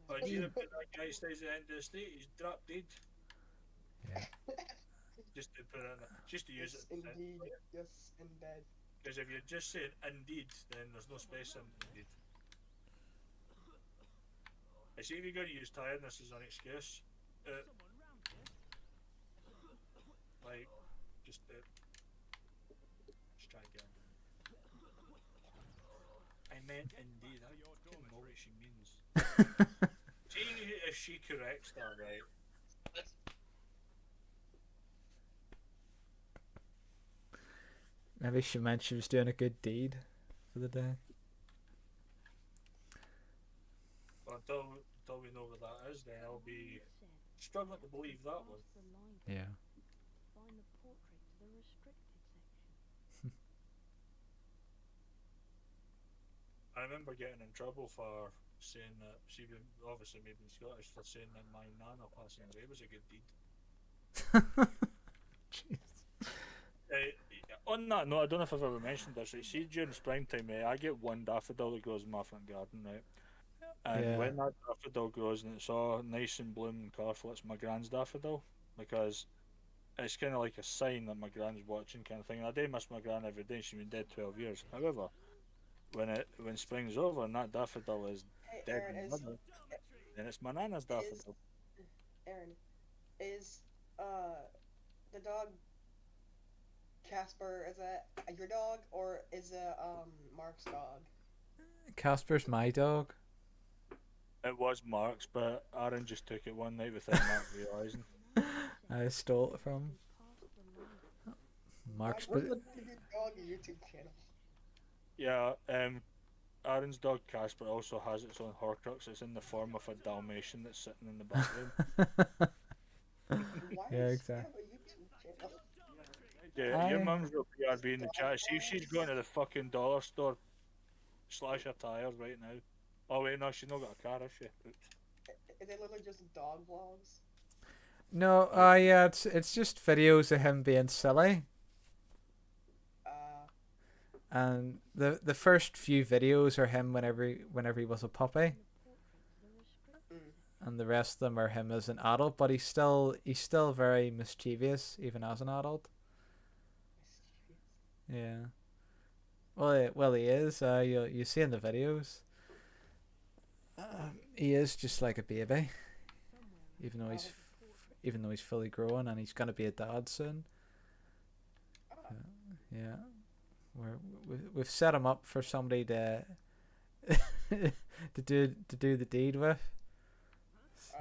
Speaker 6: But you know, that guy stays at the end of the street, he's drop dead.
Speaker 4: Yeah.
Speaker 6: Just to put in, just to use
Speaker 7: Yes,
Speaker 6: it.
Speaker 7: indeed. Yes, indeed.
Speaker 6: Because if you're just saying indeed, then there's no space in indeed. I see if you're going to use tiredness as an excuse. Like, just try again. I meant indeed. I don't know what she means. See if she corrects that right.
Speaker 4: Maybe she meant she was doing a good deed for the day.
Speaker 6: But until we know what that is, then I'll be struggling to believe that one.
Speaker 4: Yeah.
Speaker 6: I remember getting in trouble for saying that she obviously maybe Scottish for saying that my nana passing away was a good deed.
Speaker 4: Jeez.
Speaker 6: On that note, I don't know if I've ever mentioned this. Right? See, during springtime, I get one daffodil that grows in my front garden, right? And
Speaker 4: Yeah.
Speaker 6: when that daffodil grows and it's all nice and blooming and colourful, it's my gran's daffodil, because it's kind of like a sign that my gran's watching, kind of thing. And I do miss my gran every day. She's been dead 12 years. However, when spring's over and that daffodil is
Speaker 7: Hey,
Speaker 6: dead
Speaker 7: Aaron,
Speaker 6: and withered, then it's my nana's daffodil.
Speaker 7: Aaron, is the dog Casper, is that your dog or is it Mark's dog?
Speaker 4: Casper's my dog.
Speaker 6: It was Mark's, but Aaron just took it one night without Mark realising.
Speaker 4: I stole it from Mark's.
Speaker 7: What's the dog YouTube channel?
Speaker 6: Yeah, Aaron's dog Casper also has its own Horcrux. It's in the form of a Dalmatian that's sitting in the back room.
Speaker 7: Why
Speaker 4: Yeah,
Speaker 7: does
Speaker 4: exactly.
Speaker 7: he have a YouTube channel?
Speaker 6: Yeah, your
Speaker 4: I-
Speaker 6: mum's got BRB in the chat. See if she's going to the fucking dollar store slash her tyres right now. Oh wait, no, she's not got a car, has she? Oops.
Speaker 7: Is it literally just dog vlogs?
Speaker 4: No, yeah, it's just videos of him being silly. And the first few videos are him whenever he was a puppy, and the rest of them are him as an adult. But he's still very mischievous even as an adult. Yeah. Well, he is. You see in the videos. He is just like a baby, even though he's fully grown and he's gonna be a dad soon. Yeah, we've set him up for somebody to to do the deed with. So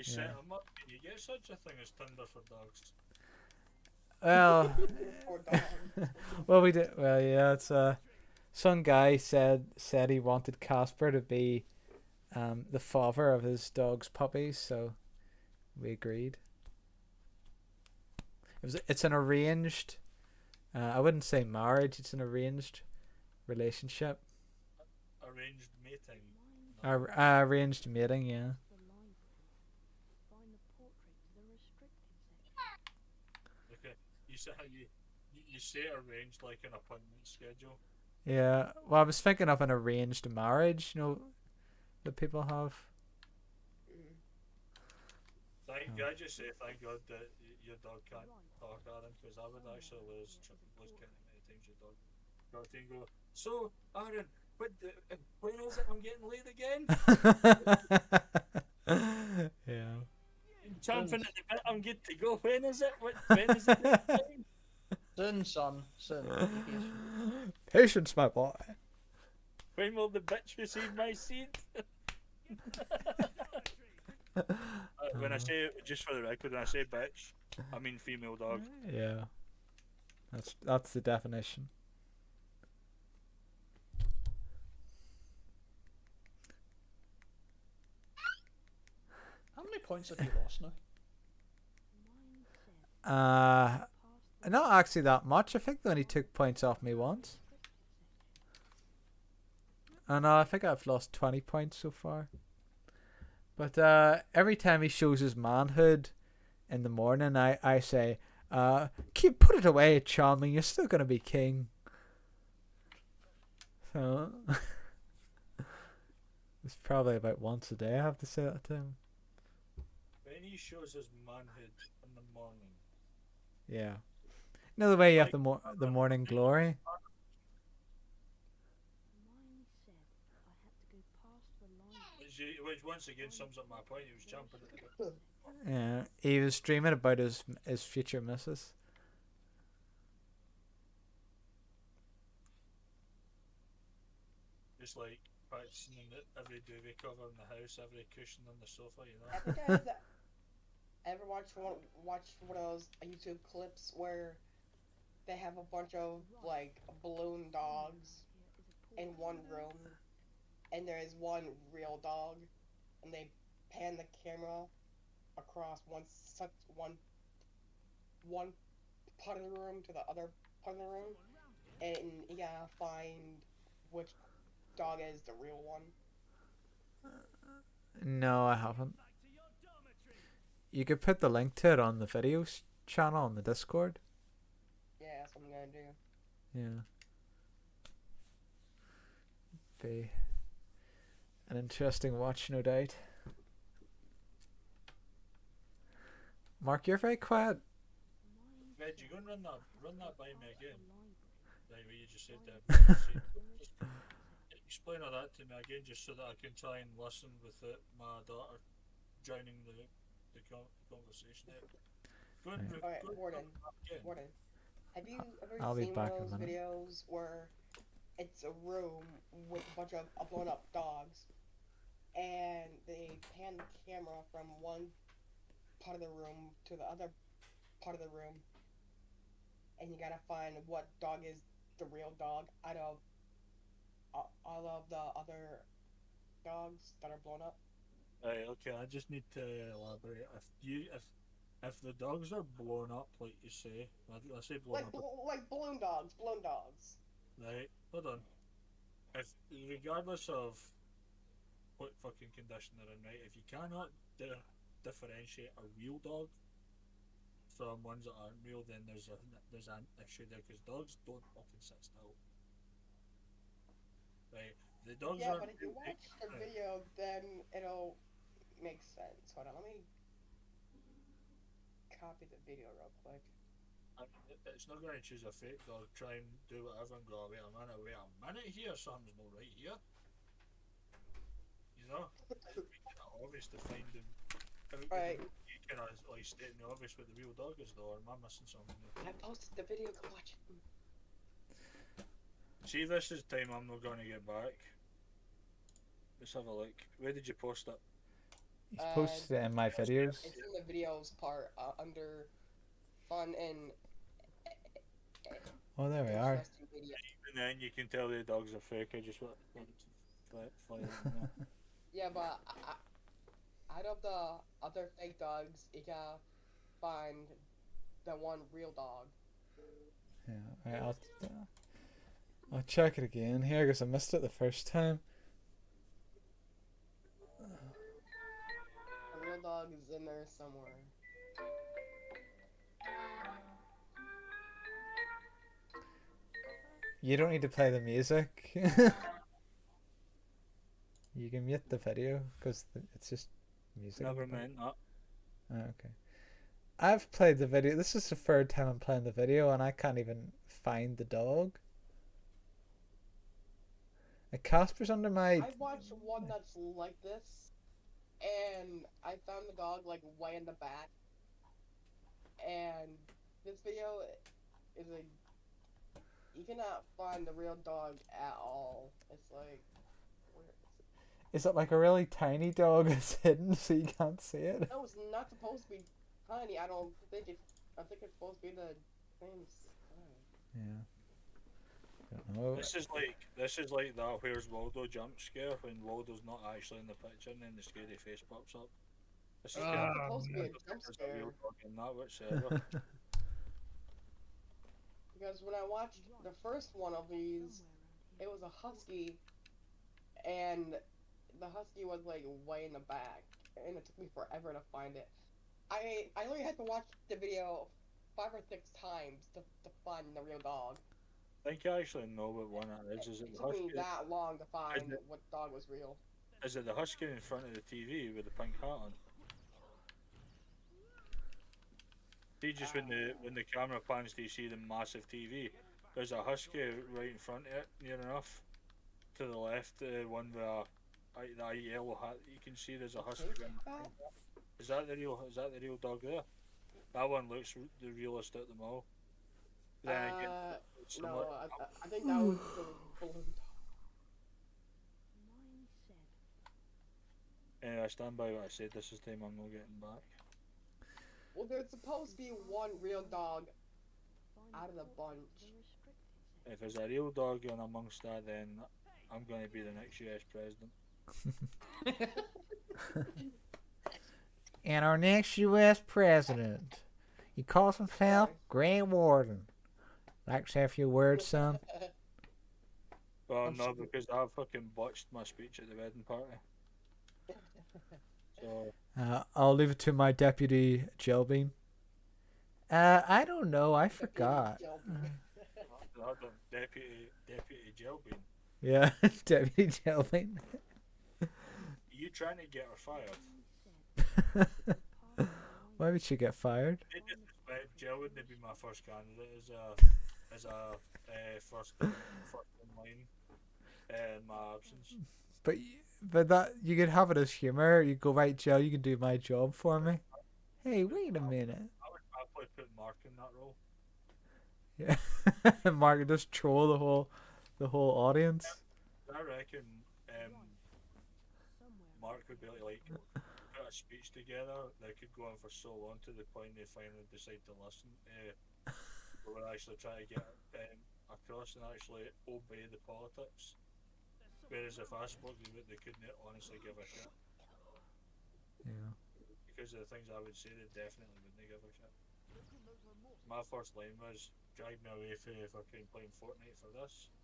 Speaker 3: You
Speaker 4: yeah.
Speaker 3: set them up, and you get such a thing as Tinder for dogs.
Speaker 4: Well,
Speaker 7: Or dog.
Speaker 4: well we did. Well, yeah, it's some guy said he wanted Casper to be the father of his dog's puppies, so we agreed. It's an arranged. I wouldn't say marriage. It's an arranged relationship.
Speaker 3: Arranged mating.
Speaker 4: Arranged mating. Yeah.
Speaker 2: The library. Find the portrait to the restricted section.
Speaker 3: Okay, you say how you say arranged like an appointment schedule.
Speaker 4: Yeah. Well, I was thinking of an arranged marriage. You know, that people have.
Speaker 7: Mm.
Speaker 3: I just say thank God that your dog can't talk, Aaron, because I would actually lose count of many times your dog got to go. So, Aaron, when is it I'm getting late again?
Speaker 4: Yeah.
Speaker 3: Champing at the bit, I'm good to go. When is it? When is it?
Speaker 5: Soon, son. Soon. Be patient.
Speaker 4: Patience, my boy.
Speaker 3: When will the bitch receive my seed? When I say, just for the record, when I say bitch, I mean female dog.
Speaker 4: Yeah. That's the definition.
Speaker 5: How many points have you lost now?
Speaker 4: Not actually that much. I think they only took points off me once. And I think I've lost 20 points so far. But every time he shows his manhood in the morning, I say, put it away, Charming. You're still gonna be king. So it's probably about once a day I have to say that to him.
Speaker 3: When he shows his manhood in the morning.
Speaker 4: Yeah. You know the way you have the morning glory.
Speaker 2: Mine said I had to go past the line.
Speaker 3: Which once again sums up my point. He was jumping at the bit.
Speaker 4: Yeah, he was dreaming about his future missus.
Speaker 3: Just like practicing every duvet cover in the house, every cushion on the sofa, you know.
Speaker 7: Ever watch one of those YouTube clips where they have a bunch of like balloon dogs in one room, and there is one real dog, and they pan the camera across one part of the room to the other part of the room, and you gotta find which dog is the real one.
Speaker 4: No, I haven't. You could put the link to it on the videos channel on the Discord.
Speaker 7: Yeah, that's what I'm gonna do.
Speaker 4: Yeah. Be an interesting watch, no doubt. Mark, you're very quiet.
Speaker 3: Reg, you go and run that by me again. Right, what you just said there. Just explain all that to me again, just so that I can try and listen without my daughter drowning the conversation there. Go and
Speaker 4: Right.
Speaker 7: Alright,
Speaker 3: go
Speaker 7: Warden.
Speaker 3: again.
Speaker 7: Warden, have you ever
Speaker 4: I'll be
Speaker 7: seen
Speaker 4: back
Speaker 7: one
Speaker 4: in
Speaker 7: of
Speaker 4: a
Speaker 7: those
Speaker 4: minute.
Speaker 7: videos where it's a room with a bunch of blown up dogs, and they pan the camera from one part of the room to the other part of the room, and you gotta find what dog is the real dog out of all of the other dogs that are blown up?
Speaker 3: Right, okay, I just need to elaborate. If the dogs are blown up, like you say, let's say blown up,
Speaker 7: Like balloon dogs.
Speaker 3: right? Hold on. If regardless of what fucking condition they're in, right? If you cannot differentiate a real dog from ones that aren't real, then there's an issue there because dogs don't fucking sit still. Right? The dogs
Speaker 7: Yeah,
Speaker 3: are.
Speaker 7: but if you watch the video, then it'll make sense. Hold on, let me copy the video real quick.
Speaker 3: It's not going to choose a fake dog, try and do whatever and go, wait a minute here, something's not right here. You know? It's kind of obvious to find them.
Speaker 7: Right.
Speaker 3: You kind of like stating the obvious what the real dog is, though, or am I missing something?
Speaker 7: I posted the video, go watch it.
Speaker 6: See, this is time I'm not gonna get back. Let's have a look. Where did you post it?
Speaker 4: He's posted it in my videos.
Speaker 7: It's in the videos part under fun and
Speaker 4: Oh, there we are.
Speaker 7: interesting video.
Speaker 6: Even then, you can tell the dogs are fake. I just want to fly in there.
Speaker 7: Yeah, but out of the other fake dogs, you gotta find the one real dog.
Speaker 4: Yeah, right, I'll check it again here because I missed it the first time.
Speaker 7: The real dog is in there somewhere.
Speaker 4: You don't need to play the music. You can mute the video because it's just music.
Speaker 6: Never mind that.
Speaker 4: Oh, okay. I've played the video. This is the third time I'm playing the video and I can't even find the dog. Casper's under my...
Speaker 7: I watched one that's like this, and I found the dog like way in the back. And this video is you cannot find the real dog at all. It's like, where is it?
Speaker 4: Is it like a really tiny dog that's hidden so you can't see it?
Speaker 7: No, it's not supposed to be tiny. I think it's supposed to be the same size.
Speaker 4: Yeah. Don't know.
Speaker 6: This is like that Where's Waldo jump scare when Waldo's not actually in the picture and then the scary face pops up. This is
Speaker 7: It's not supposed to be a jump
Speaker 6: there's a
Speaker 7: scare.
Speaker 6: real dog in that whatsoever.
Speaker 7: Because when I watched the first one of these, it was a husky, and the husky was like way in the back, and it took me forever to find it. I only had to watch the video 5 or 6 times to find the real dog.
Speaker 6: I think I actually know what one it is. Is it
Speaker 7: It
Speaker 6: the
Speaker 7: took me
Speaker 6: husky?
Speaker 7: that long to find
Speaker 6: Isn't it-
Speaker 7: what dog was real.
Speaker 6: Is it the husky in front of the TV with the pink hat on? See, just when the camera pans to see the massive TV, there's a husky right in front of it, near enough. To the left, the one with that yellow hat. You can see there's a husky.
Speaker 7: Pink
Speaker 6: in-
Speaker 7: hat?
Speaker 6: Is that the real dog there? That one looks the realest at them all. Then again, it's
Speaker 7: No,
Speaker 6: somewhat-
Speaker 7: I think that was the balloon dog.
Speaker 2: 9-7.
Speaker 6: Anyway, I stand by what I said. This is time I'm not getting back.
Speaker 7: Well, there's supposed to be one real dog
Speaker 2: Find
Speaker 7: out of the
Speaker 2: portrait
Speaker 7: bunch.
Speaker 2: to the restricted section.
Speaker 6: If there's a real dog in amongst that, then I'm going to be the next US president.
Speaker 4: And our next U.S. president. He calls himself
Speaker 7: Sorry.
Speaker 4: Grant Warden. Like to say a few words, son?
Speaker 6: Well,
Speaker 4: I'm
Speaker 6: no,
Speaker 4: sorry.
Speaker 6: because I fucking botched my speech at the wedding party. So,
Speaker 4: I'll leave it to my deputy, Jelbean. I don't know. I forgot.
Speaker 6: I had a deputy jail bean.
Speaker 4: Yeah, deputy Jelbean.
Speaker 6: Are you trying to get her fired?
Speaker 2: 9-7.
Speaker 4: Why would she get fired?
Speaker 6: They just suspect Jill wouldn't be my first candidate as a first in line in my absence.
Speaker 4: But that you could have it as humor. You go, right, Joe, you can do my job for me. Hey, wait a minute.
Speaker 6: I would probably put Mark in that role.
Speaker 4: Yeah, Mark would just troll the whole audience.
Speaker 6: I reckon
Speaker 2: Somewhere.
Speaker 6: Mark would be able to like put a speech together that could go on for so long to the point they finally decide to listen. We would actually try to get across and actually obey the politics. Whereas if I spoke, they couldn't honestly give a shit.
Speaker 4: Yeah.
Speaker 6: Because of the things I would say, they definitely wouldn't give a shit. My first line was, drag me away for fucking playing Fortnite for this.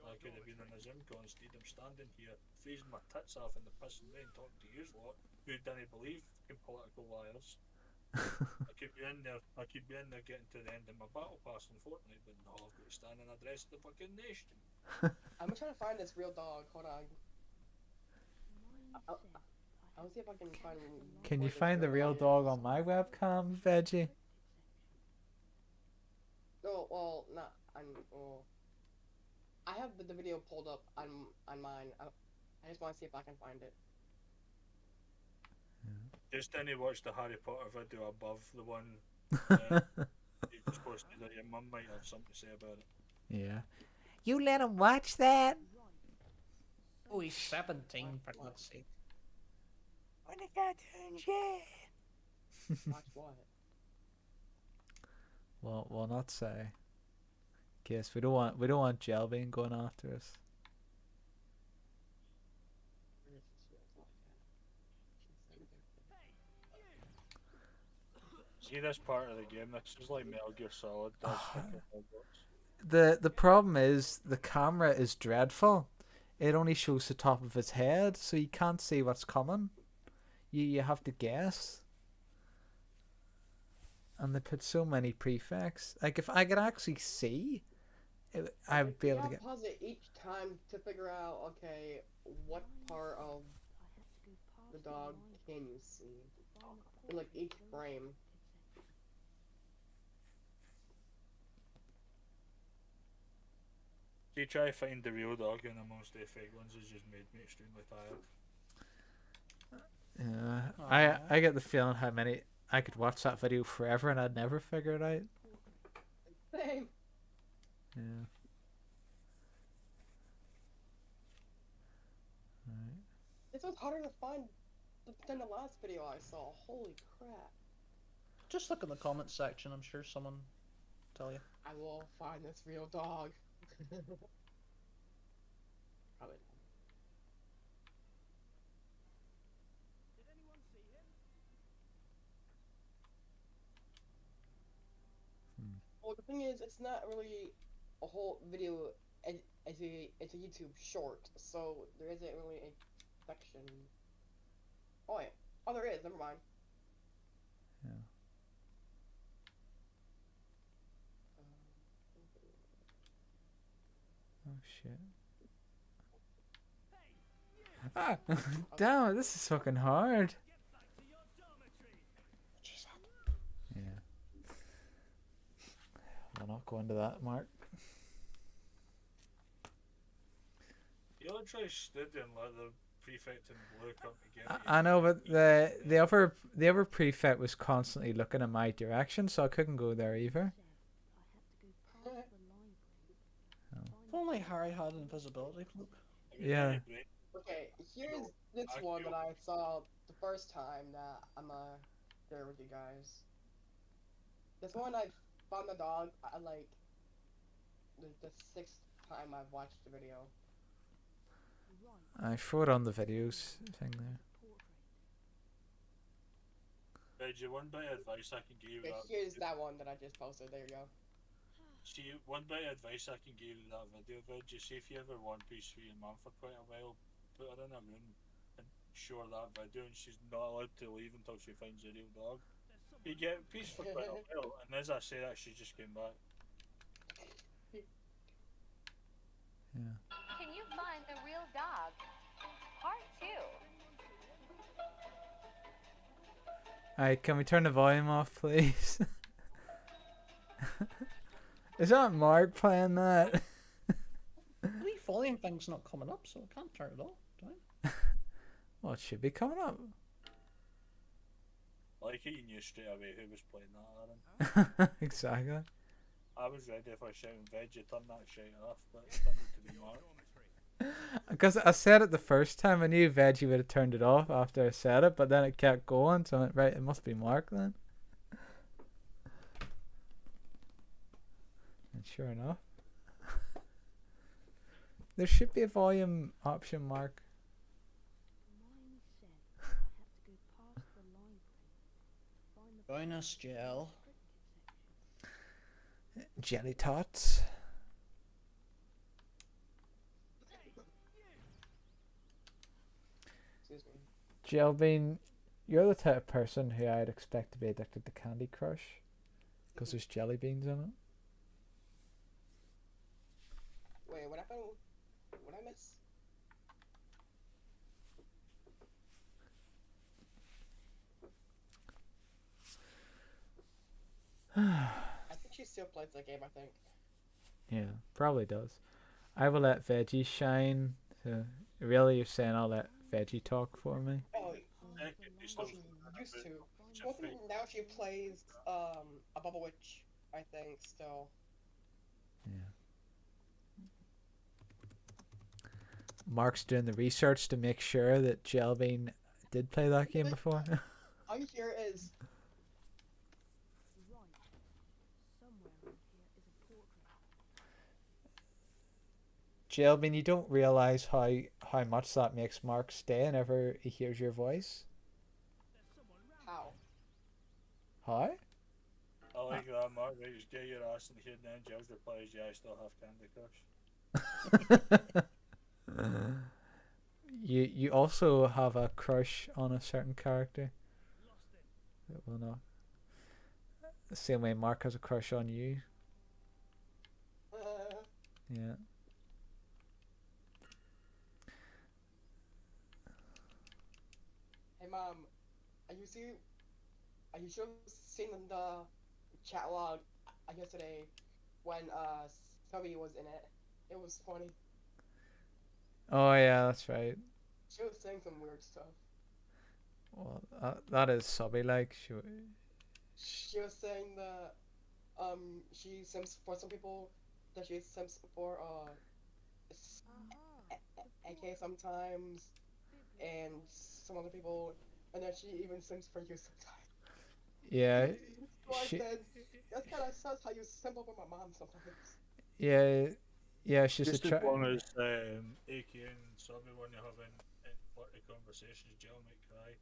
Speaker 6: I could have been in a gym call instead. I'm standing here, freezing my tits off in the pissing rain, talking to you lot who didn't believe in political liars. I could be in there getting to the end of my battle pass in Fortnite, but no, I've got to stand and address the fucking nation.
Speaker 7: I'm trying to find this real dog. Hold on.
Speaker 2: 9-7.
Speaker 7: I'll see if I can find.
Speaker 4: Can you
Speaker 7: where this
Speaker 4: find the real
Speaker 7: is.
Speaker 4: dog on my webcam, Veggie?
Speaker 7: No, well, not on. Well, I have the video pulled up on mine. I just want to see if I can find it.
Speaker 6: Just didn't watch the Harry Potter video above the one you're supposed
Speaker 3: posted that your mum might have something to say about it.
Speaker 4: Yeah. You let him watch that?
Speaker 5: Oh, he's 17 for God's sake.
Speaker 6: When the cartoons, yeah.
Speaker 7: Watch what?
Speaker 4: Well, we'll not say. Guess we don't want Jelbean going after us.
Speaker 7: Where is this real dog at?
Speaker 3: See this part of the game? This is like Metal Gear Solid. Does fucking robots.
Speaker 4: The problem is the camera is dreadful. It only shows the top of his head, so you can't see what's coming. You have to guess. And they put so many prefix. Like if I could actually see, I'd be able to get.
Speaker 7: Pause it each time to figure out, okay, what part of the dog can you see? In like each frame.
Speaker 3: So you try to find the real dog and amongst the fake ones has just made me extremely tired.
Speaker 4: Yeah, I get the feeling how many I could watch that video forever and I'd never figure it out.
Speaker 7: Same.
Speaker 4: Yeah. Right.
Speaker 7: This was harder to find than the last video I saw. Holy crap.
Speaker 5: Just look in the comments section, I'm sure someone will tell you.
Speaker 7: I will find this real dog. Probably not. Well, the thing is, it's not really a whole video it's a YouTube short, so there isn't really a section. Oh yeah. Oh, there is. Never mind.
Speaker 4: Yeah. Oh shit. Ah, damn, this is fucking hard. Yeah. We'll not go into that, Mark.
Speaker 3: You don't try stood and let the prefect in blue come together.
Speaker 4: I know, but the other prefect was constantly looking in my direction, so I couldn't go there either.
Speaker 5: If only Harry had an invisibility cloak.
Speaker 4: Yeah.
Speaker 7: Okay, here's this one that I saw the first time that I'm there with you guys. This one I found the dog like the sixth time I've watched the video.
Speaker 4: I threw it on the videos thing there.
Speaker 3: Reggie, one bit of advice I can give you.
Speaker 7: Okay, here's that one that I just posted. There you go.
Speaker 3: See, one bit of advice I can give you that video, Reggie. See if you ever want peace for your mum for quite a while, put her in a room and show her that video, and she's not allowed to leave until she finds a real dog. You get peace for quite a while, and as I say that, she just came back.
Speaker 4: Yeah.
Speaker 8: Can you find the real dog? Part 2.
Speaker 4: Alright, can we turn the volume off, please? Is that Mark playing that?
Speaker 5: The wee volume thing's not coming up, so I can't turn it off, do I?
Speaker 4: Well, it should be coming up.
Speaker 3: Like it, you knew straight away who was playing that, Aaron.
Speaker 4: Exactly.
Speaker 3: I was ready for a shouting Veggie, turn that shit off, but it turned out to be Mark.
Speaker 4: Because I said it the first time, I knew Veggie would have turned it off after I said it, but then it kept going, so I went, right, it must be Mark then. And sure enough. There should be a volume option, Mark.
Speaker 5: Join us, Gel.
Speaker 4: Jelly tots.
Speaker 7: Excuse me.
Speaker 4: Jelbean, you're the type of person who I'd expect to be addicted to Candy Crush. Because there's jelly beans in it.
Speaker 7: Wait, what happened? What I miss? I think she still plays the game, I think.
Speaker 4: Yeah, probably does. I will let Veggie shine. So really, you're saying I'll let Veggie talk for me?
Speaker 7: Oh,
Speaker 3: Heck, you still
Speaker 7: well, she used to. Well, now she plays a Bubble Witch I think, still.
Speaker 4: Mark's doing the research to make sure that Jelbean did play that game before.
Speaker 7: All you hear is,
Speaker 2: Right. Somewhere around here is a portrait.
Speaker 4: Jelbean, you don't realise how much that makes Mark stay whenever he hears your voice.
Speaker 7: how?
Speaker 4: How?
Speaker 6: I like that, Mark. Right, just get your ass in here, and then Giles replies, "Yeah, I still have Candy Crush."
Speaker 4: You also have a crush on a certain character. That will not. The same way Mark has a crush on you. Yeah.
Speaker 7: Hey mom, are you see? Are you sure seen in the chat log yesterday when Subby was in it? It was funny.
Speaker 4: Oh yeah, that's right.
Speaker 7: She was saying some weird stuff.
Speaker 4: Well, that is subby like.
Speaker 7: She was saying that she sims for some people, that she sims for AK sometimes, and some other people, and then she even sims for you sometimes.
Speaker 4: Yeah.
Speaker 7: So I
Speaker 4: She.
Speaker 7: said, that's kind of sus how you simp over my mom sometimes.
Speaker 4: Yeah. Yeah. She's
Speaker 6: Just
Speaker 4: a
Speaker 6: as long as AK and Subby, when you're having flirty conversations, Jill might cry.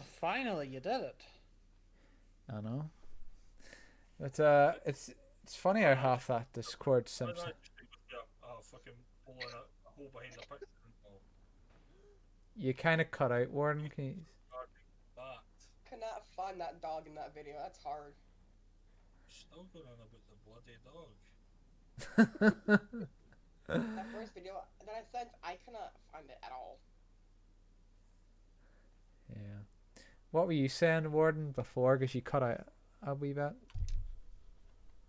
Speaker 5: Finally, you did it.
Speaker 4: I know. But it's funny how half that Discord
Speaker 6: Why
Speaker 4: simps.
Speaker 6: not just think of fucking pulling a hole behind the picture and
Speaker 4: You kind of cut out Warden. Can you...
Speaker 6: that.
Speaker 7: Could not find that dog in that video. That's hard.
Speaker 6: Still going on about the bloody dog.
Speaker 7: That first video that I sent, I cannot find it at all.
Speaker 4: Yeah. What were you saying, Warden, before? Because you cut out a wee bit.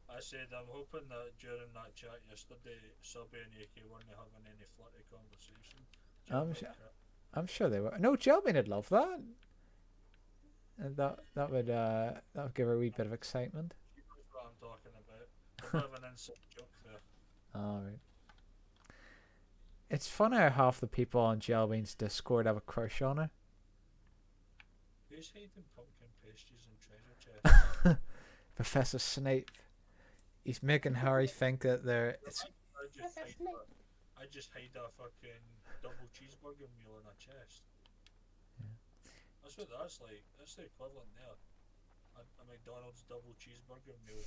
Speaker 6: I said I'm hoping that during that chat yesterday, Subby and AK weren't having any flirty conversation.
Speaker 4: I'm sure they were. No, Jelbean would love that. And that would give her a wee bit of excitement.
Speaker 6: She knows what I'm talking about. I'm having an inside joke there.
Speaker 4: Alright. It's funny how half the people on Jelbean's Discord have a crush on her.
Speaker 6: Who's hiding pumpkin pastries and treasure chests?
Speaker 4: Professor Snape. He's making Harry think that they're.
Speaker 6: I just hide a fucking double cheeseburger meal in a chest.
Speaker 4: Yeah.
Speaker 6: That's what that's like. That's the equivalent there. A McDonald's double cheeseburger meal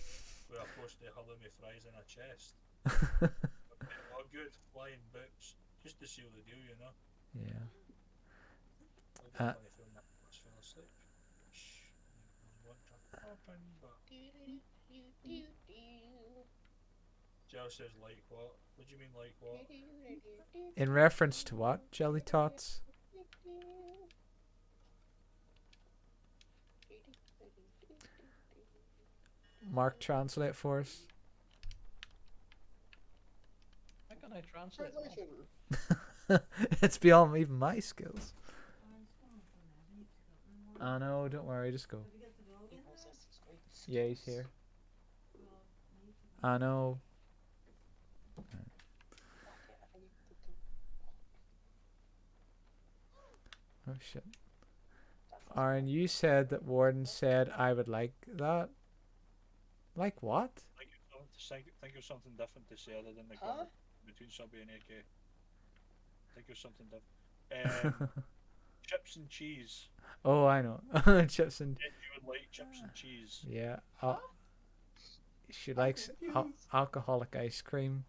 Speaker 6: with a post of halloumi fries in a chest. Oh, good. Flying boots. Just to seal the deal, you know?
Speaker 4: Yeah.
Speaker 6: I fell asleep. Shh. I want to open, but... Joe says, like what? What do you mean, like what?
Speaker 4: In reference to what, Jelly Tots? Mark, translate for us.
Speaker 5: How can I translate that?
Speaker 7: Translation.
Speaker 4: It's beyond even my skills. Oh no, don't worry, just go. Yeah, he's here. I know. Oh shit. Aaron, you said that Warden said I would like that. Like what?
Speaker 6: Think of something different to say other than the
Speaker 7: Huh?
Speaker 6: comment between Subby and AK. Think of something different. Chips and cheese.
Speaker 4: Oh, I know. Chips and...
Speaker 6: Yeah, you would like chips and cheese.
Speaker 4: Yeah. She likes alcoholic ice cream.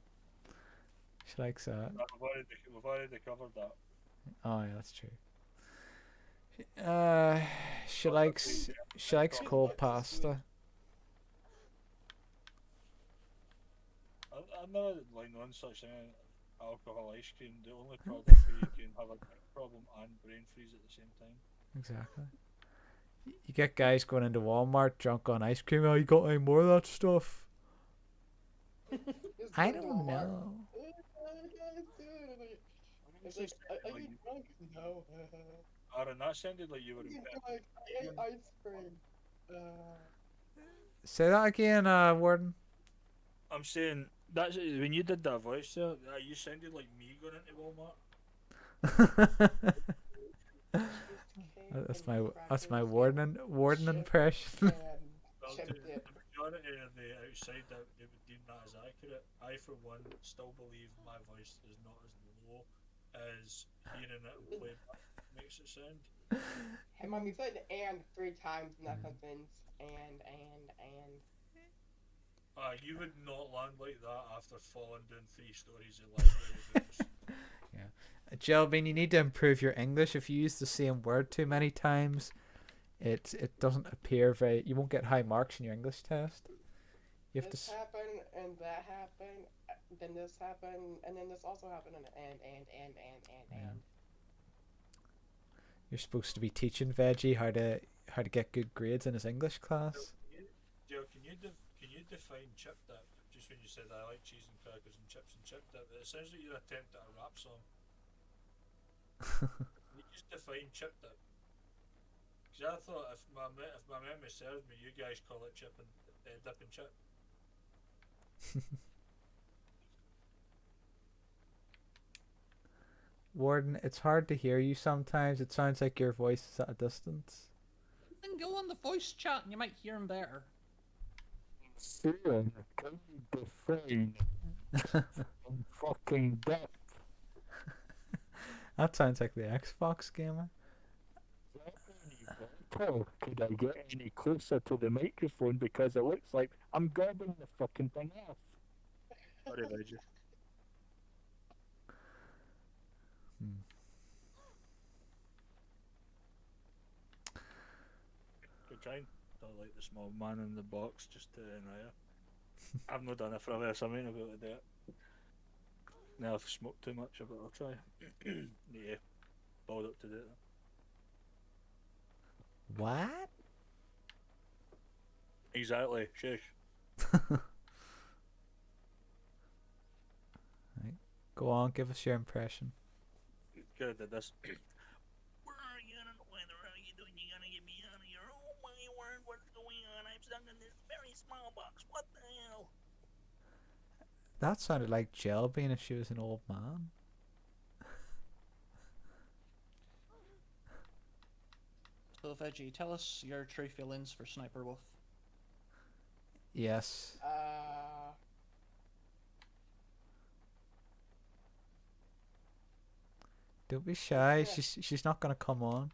Speaker 4: She likes that.
Speaker 6: We've already covered that.
Speaker 4: Oh yeah, that's true. She likes cold pasta.
Speaker 6: I'm not like known such thing as alcohol ice cream. The only product where you can have a drink problem and brain freeze at the same time.
Speaker 4: Exactly. You get guys going into Walmart drunk on ice cream. Oh, you got any more of that stuff? I don't know.
Speaker 7: It's like, are you drunk? No.
Speaker 6: Aaron, that sounded like you were in bed.
Speaker 7: I ate ice cream.
Speaker 4: Say that again, Warden.
Speaker 6: I'm saying that's when you did that voice there. You sounded like me going into Walmart.
Speaker 4: That's my warden impression.
Speaker 7: And
Speaker 6: Well,
Speaker 7: chip
Speaker 6: to
Speaker 7: dip.
Speaker 6: the majority of the outside that they would deem that as accurate. I, for one, still believe my voice is not as low as hearing it played back makes it sound.
Speaker 7: Hey, mom, you said and 3 times in that sentence. And.
Speaker 6: You would not land like that after falling down 3 stories of library books.
Speaker 4: Jelvin, you need to improve your English. If you use the same word too many times, it doesn't appear very. You won't get high marks in your English test. You have
Speaker 7: This
Speaker 4: to.
Speaker 7: happened, and that happened, then this happened, and then this also happened, and.
Speaker 4: You're supposed to be teaching Veggie how to get good grades in his English class.
Speaker 6: Joe, can you define chip dip? Just when you said I like cheese and crackers and chips and chip dip, it sounds like you're attempting a rap song. Can you just define chip dip? Because I thought if my memory serves me, you guys call it chip and dip and chip.
Speaker 4: Warden, it's hard to hear you sometimes. It sounds like your voice is at a distance.
Speaker 5: Then go on the voice chat and you might hear him better.
Speaker 6: Can you define fucking dip?
Speaker 4: That sounds like the Xbox gamer.
Speaker 6: Could I get any closer to the microphone because it looks like I'm gobbling the fucking thing off? Sorry, Veggie. Good trying. Don't like the small man in the box just to annoy. I've not done it for a while, so I might not be able to do it. Now I've smoked too much, but I'll try. Yeah, balled up to do it.
Speaker 4: What?
Speaker 6: Exactly, shush.
Speaker 4: Right. Go on, give us your impression.
Speaker 6: Could have did this.
Speaker 9: Where are you and what are you doing? You gonna get me out of here? Oh my word, what's going on? I'm stuck in this very small box. What the hell?
Speaker 4: That sounded like Jill being if she was an old man.
Speaker 5: So, Veggie, tell us your true feelings for Sniper Wolf.
Speaker 4: Yes. Don't be shy.
Speaker 7: Yeah.
Speaker 4: She's not gonna come on.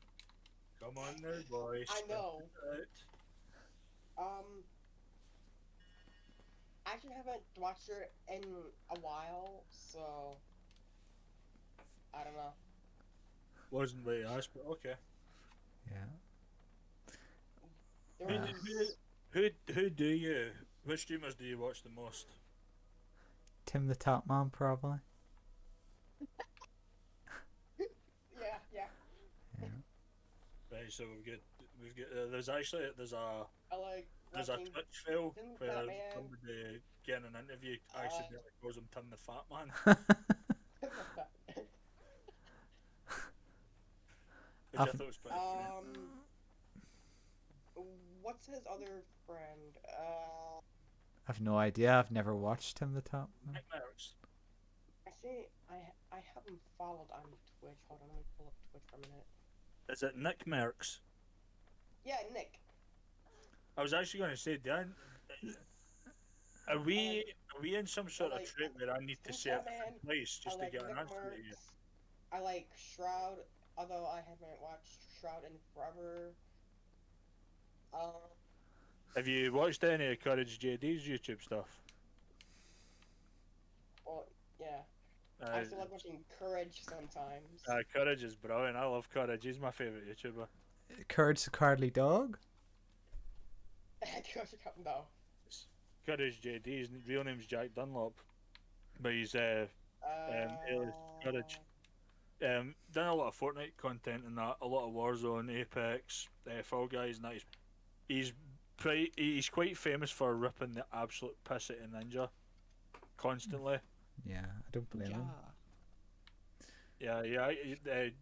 Speaker 6: Come on now, boy.
Speaker 7: I know.
Speaker 6: It.
Speaker 7: I actually haven't watched her in a while, so. I don't know.
Speaker 6: Wasn't what you asked, but okay.
Speaker 4: Yeah.
Speaker 7: There was.
Speaker 6: Who do you? Which streamers do you watch the most?
Speaker 4: Tim the Top Man, probably.
Speaker 7: Yeah.
Speaker 6: Right, so we've got there's a
Speaker 7: I like. watching
Speaker 6: Twitch file
Speaker 7: Tim the
Speaker 6: where
Speaker 7: Fat Man.
Speaker 6: somebody getting an interview accidentally calls him Tim the Fat Man. Which I thought was pretty funny.
Speaker 7: What's his other friend?
Speaker 4: I've no idea. I've never watched Tim the Top Man.
Speaker 6: Nick Merrick's.
Speaker 7: I think I have him followed on Twitch. Hold on, let me pull up Twitch for a minute.
Speaker 6: Is it Nick Merrick's?
Speaker 7: Yeah, Nick.
Speaker 6: I was actually going to say, Dan, are we in some sort of
Speaker 7: like-
Speaker 6: trip where I need to
Speaker 7: Tim
Speaker 6: say
Speaker 7: Fat
Speaker 6: it
Speaker 7: Man,
Speaker 6: twice just
Speaker 7: I
Speaker 6: to
Speaker 7: like
Speaker 6: get an
Speaker 7: Nick
Speaker 6: answer to you?
Speaker 7: Marks. I like Shroud, although I haven't watched Shroud in forever.
Speaker 6: Have you watched any of Courage JD's YouTube stuff?
Speaker 7: Well, yeah. I
Speaker 6: Uh,
Speaker 7: also like watching Courage sometimes.
Speaker 6: Courage is brilliant. I love Courage. He's my favourite YouTuber.
Speaker 4: Courage the Cardly Dog.
Speaker 7: No.
Speaker 6: Courage JD. His real name's Jack Dunlop, but he's alias Courage. Done a lot of Fortnite content and that, a lot of Warzone, Apex, Fall Guys, and that. He's quite famous for ripping the absolute piss out of Ninja constantly.
Speaker 4: Yeah, I don't blame him.
Speaker 6: Yeah.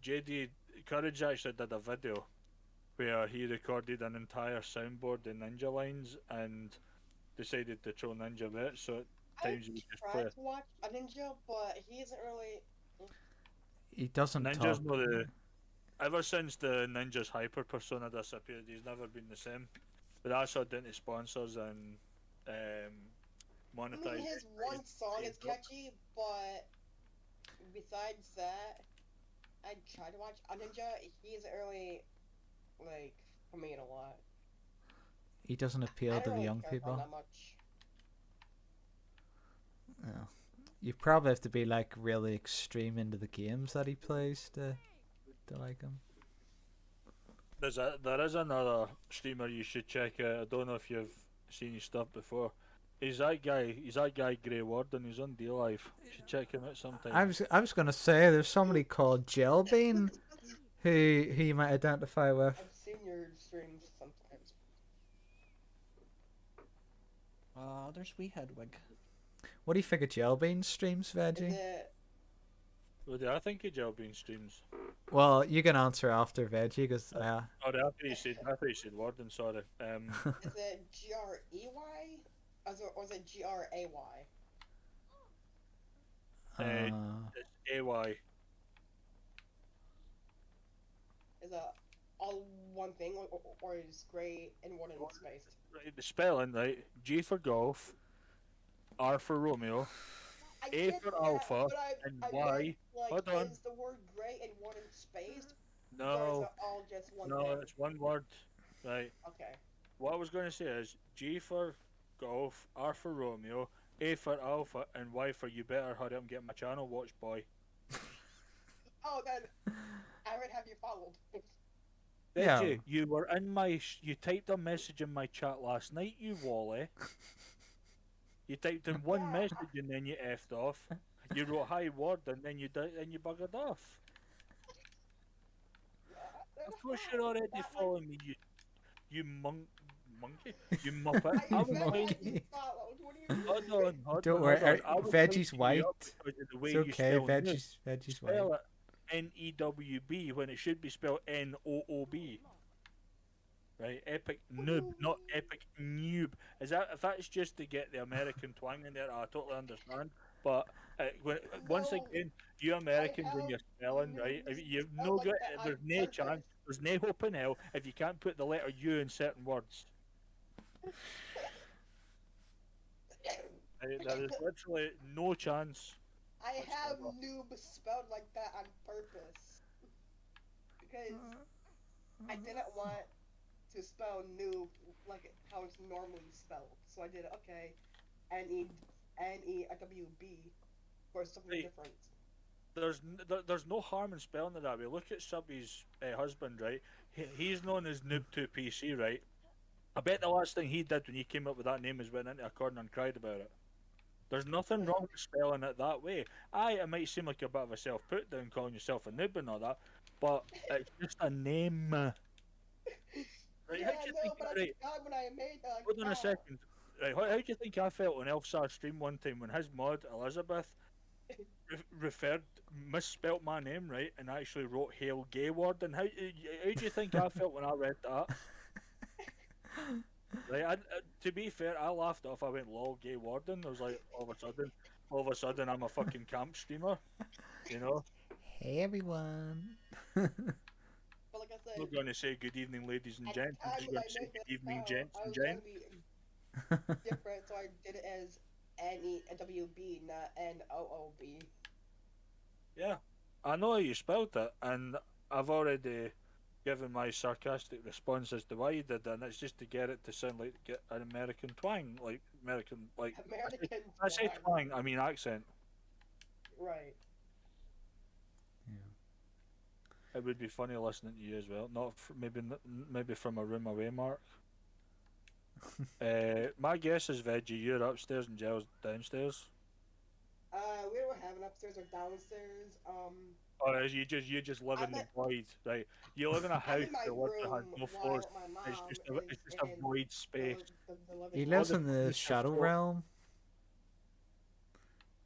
Speaker 6: JD Courage actually did a video where he recorded an entire soundboard in ninja lines and decided to throw ninja bits. So at
Speaker 7: I
Speaker 6: times he would just play.
Speaker 7: tried to watch a ninja, but he isn't really.
Speaker 4: He doesn't
Speaker 6: Ninja's
Speaker 4: talk.
Speaker 6: not the. Ever since the Ninja's hyper persona disappeared, he's never been the same. But that's all down to sponsors and
Speaker 7: I
Speaker 6: monetization.
Speaker 7: mean, his one song is catchy, but besides that, I tried to watch a ninja. He isn't really like for me a lot.
Speaker 4: He doesn't
Speaker 7: I
Speaker 4: appeal
Speaker 7: don't
Speaker 4: to the
Speaker 7: really
Speaker 4: young
Speaker 7: care for him
Speaker 4: people.
Speaker 7: that much.
Speaker 4: No. You probably have to be like really extreme into the games that he plays to like him.
Speaker 6: There is another streamer you should check out. I don't know if you've seen his stuff before. He's that guy Grey Warden. He's on D Live. You should check him out sometime.
Speaker 4: I was gonna say there's somebody called Jelbean who you might identify with.
Speaker 7: I've seen your streams sometimes.
Speaker 5: There's wee Hedwig.
Speaker 4: What do you think of Jelbean's streams,
Speaker 7: Is
Speaker 4: Veggie?
Speaker 7: it?
Speaker 6: What do I think of Jelbean streams?
Speaker 4: Well, you can answer after Veggie because
Speaker 6: Sorry, I thought you said Warden. Sorry.
Speaker 7: Is it Grey? Or is it Gray?
Speaker 6: It's AY.
Speaker 7: Is it all one thing, or is Grey and Warden spaced?
Speaker 6: Right, the spelling, right? G for golf, R for Romeo,
Speaker 7: I
Speaker 6: A
Speaker 7: get
Speaker 6: for
Speaker 7: that,
Speaker 6: Alpha,
Speaker 7: but
Speaker 6: and
Speaker 7: I
Speaker 6: Y.
Speaker 7: meant, like,
Speaker 6: Hold on.
Speaker 7: is the word Grey and Warden spaced? Or is
Speaker 6: No,
Speaker 7: it all just one
Speaker 6: no,
Speaker 7: thing?
Speaker 6: it's one word. Right.
Speaker 7: Okay.
Speaker 6: What I was going to say is G for golf, R for Romeo, A for Alpha, and Y for you better hurry up and get my channel watched, boy.
Speaker 7: Oh, then I would have you followed.
Speaker 4: Yeah.
Speaker 6: Veggie, you were in my. You typed a message in my chat last night, you wally. You typed in one message and then you effed off. You wrote hi word and then you buggered off. Of course you're already following me, you monkey, you muppet.
Speaker 7: I
Speaker 6: I was
Speaker 7: said
Speaker 6: going.
Speaker 7: have you followed. What do you mean?
Speaker 6: Hold on.
Speaker 4: Don't worry,
Speaker 6: I was
Speaker 4: Veggie's
Speaker 6: winding you up
Speaker 4: white.
Speaker 6: because of the way
Speaker 4: It's
Speaker 6: you
Speaker 4: okay,
Speaker 6: spell noob.
Speaker 4: Veggie's
Speaker 6: Spell
Speaker 4: white.
Speaker 6: it N-E-W-B when it should be spelled N-O-O-B. Right, epic noob, not epic noob. Is that if that's just to get the American twang in there? I totally understand. But once
Speaker 7: No,
Speaker 6: again, you Americans and your spelling, right? If you've no
Speaker 7: like
Speaker 6: got,
Speaker 7: that on
Speaker 6: there's no
Speaker 7: purpose.
Speaker 6: chance, there's no hope in hell if you can't put the letter U in certain words. Right, there is literally no chance.
Speaker 7: I have
Speaker 6: whatsoever.
Speaker 7: noob spelled like that on purpose. Because I didn't want to spell noob like how it's normally spelled. So I did, okay, N-E-W-B for something
Speaker 6: Right.
Speaker 7: different.
Speaker 6: There's no harm in spelling it that way. Look at Subby's husband, right? He's known as Noob2PC, right? I bet the last thing he did when he came up with that name is went into a corner and cried about it. There's nothing wrong with spelling it that way. It might seem like a bit of a self-put down calling yourself a noob and all that, but it's just a name. Right,
Speaker 7: Yeah,
Speaker 6: how do you
Speaker 7: no,
Speaker 6: think,
Speaker 7: but I
Speaker 6: right,
Speaker 7: forgot when I made that.
Speaker 6: hold on a second. Right, how do you think I felt on Elfsar's stream one time when his mod, Elizabeth, misspelt my name, right, and actually wrote Hail Gay Warden? How do you think I felt when I read that? Right, to be fair, I laughed off. I went, "Lol, Gay Warden." I was like, all of a sudden, I'm a fucking camp streamer, you know.
Speaker 4: Hey everyone.
Speaker 7: But like I
Speaker 6: I'm
Speaker 7: said,
Speaker 6: not going to say good evening, ladies and
Speaker 7: at the
Speaker 6: gents. I'm
Speaker 7: time
Speaker 6: just
Speaker 7: when
Speaker 6: going
Speaker 7: I
Speaker 6: to say
Speaker 7: made
Speaker 6: good
Speaker 7: this
Speaker 6: evening,
Speaker 7: spell,
Speaker 6: gents
Speaker 7: I
Speaker 6: and
Speaker 7: was gonna
Speaker 6: gents.
Speaker 7: be different, so I did it as N-E-W-B, not N-O-O-B.
Speaker 6: Yeah, I know how you spelled it, and I've already given my sarcastic response as to why you did that, and it's just to get it to sound like get an American twang, like American, like
Speaker 7: American
Speaker 6: I say
Speaker 7: twang.
Speaker 6: twang, I mean accent.
Speaker 7: Right.
Speaker 6: It would be funny listening to you as well, not maybe from a room away, Mark. My guess is Veggie, you're upstairs and Gel's downstairs.
Speaker 7: We don't have an upstairs or downstairs.
Speaker 6: Or is you just live in the void, right? You live in a
Speaker 7: I'm
Speaker 6: house
Speaker 7: in my
Speaker 6: that literally has
Speaker 7: room
Speaker 6: no
Speaker 7: while
Speaker 6: floors.
Speaker 7: my mom
Speaker 6: It's just a
Speaker 7: is in
Speaker 6: void space.
Speaker 7: the living
Speaker 4: He
Speaker 7: room.
Speaker 4: lives
Speaker 6: the
Speaker 4: in the
Speaker 6: fucking
Speaker 4: Shadow
Speaker 6: floor.
Speaker 4: realm.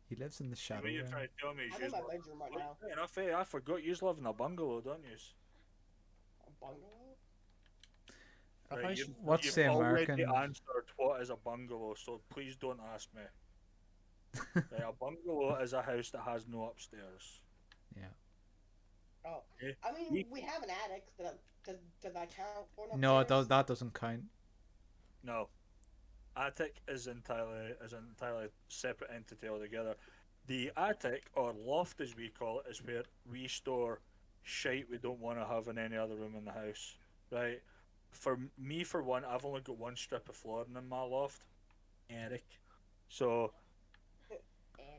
Speaker 4: He lives in the Shadow
Speaker 6: What you're
Speaker 4: realm.
Speaker 6: trying to tell me is
Speaker 7: I'm
Speaker 6: you
Speaker 7: in my bedroom right now.
Speaker 6: enough, I forgot you live in a bungalow, don't you?
Speaker 7: A bungalow?
Speaker 3: Right,
Speaker 5: house-
Speaker 4: What's
Speaker 3: you've
Speaker 4: the
Speaker 3: already
Speaker 4: American?
Speaker 3: answered what is a bungalow, so please don't ask me. Right, a bungalow is a house that has no upstairs.
Speaker 7: Oh,
Speaker 3: Okay?
Speaker 7: I mean,
Speaker 3: You-
Speaker 7: we have an attic. Does that count for an
Speaker 4: No,
Speaker 7: upstairs?
Speaker 4: that doesn't count.
Speaker 3: No, attic is an entirely separate entity altogether. The attic, or loft as we call it, is where we store shite we don't want to have in any other room in the house. Right? For me, for one, I've only got one strip of flooring in my loft, Eric. So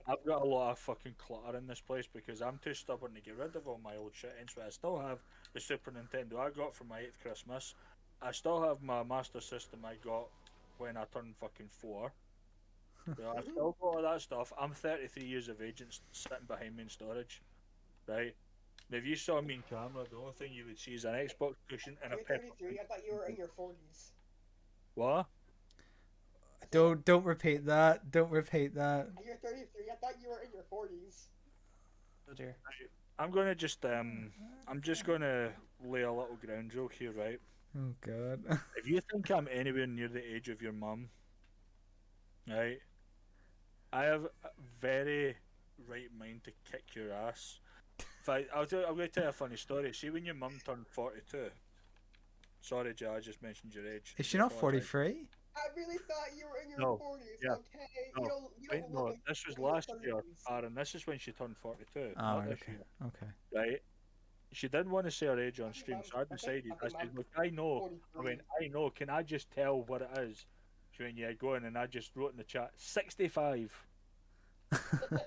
Speaker 3: I've got a lot of fucking clutter in this place because I'm too stubborn to get rid of all my old shit. Hence why I still have the Super Nintendo I got for my 8th Christmas. I still have my Master System I got when I turned fucking 4. So I've still got all that stuff. I'm 33 years of age and sitting behind me in storage. Right? Now, if you saw me in camera, the only thing you would see is an Xbox cushion and a
Speaker 7: You're
Speaker 3: pepper.
Speaker 7: 33. I thought you were in your 40s.
Speaker 3: What?
Speaker 4: Don't repeat that. Don't repeat that.
Speaker 7: You're 33. I thought you were in your 40s.
Speaker 5: Oh dear.
Speaker 3: I'm gonna just I'm just gonna lay a little ground joke here, right?
Speaker 4: Oh God.
Speaker 3: If you think I'm anywhere near the age of your mum, right, I have a very right mind to kick your ass. I'm going to tell you a funny story. See, when your mum turned 42, sorry, Joe, I just mentioned your age.
Speaker 4: Is she
Speaker 3: I
Speaker 4: not
Speaker 3: apologise.
Speaker 4: 43?
Speaker 7: I really thought you were in your
Speaker 3: No,
Speaker 7: 40s.
Speaker 3: yeah,
Speaker 7: Okay.
Speaker 3: no,
Speaker 7: You don't
Speaker 3: Wait,
Speaker 7: look
Speaker 3: no,
Speaker 7: like
Speaker 3: this was
Speaker 7: you're in your
Speaker 3: last year,
Speaker 7: 30s.
Speaker 3: Aaron. This is when she turned 42,
Speaker 4: Oh,
Speaker 3: not this
Speaker 4: okay.
Speaker 3: year,
Speaker 4: Okay.
Speaker 3: right? She didn't want to say her age on
Speaker 7: Okay,
Speaker 3: stream,
Speaker 7: Mum.
Speaker 3: so I
Speaker 7: Okay,
Speaker 3: decided, I
Speaker 7: okay,
Speaker 3: said,
Speaker 7: Mum.
Speaker 3: look, I know.
Speaker 7: 43.
Speaker 3: I went, I know, can I just tell what it is? She went, yeah, go on, and I just wrote in the chat, 65.
Speaker 7: 65.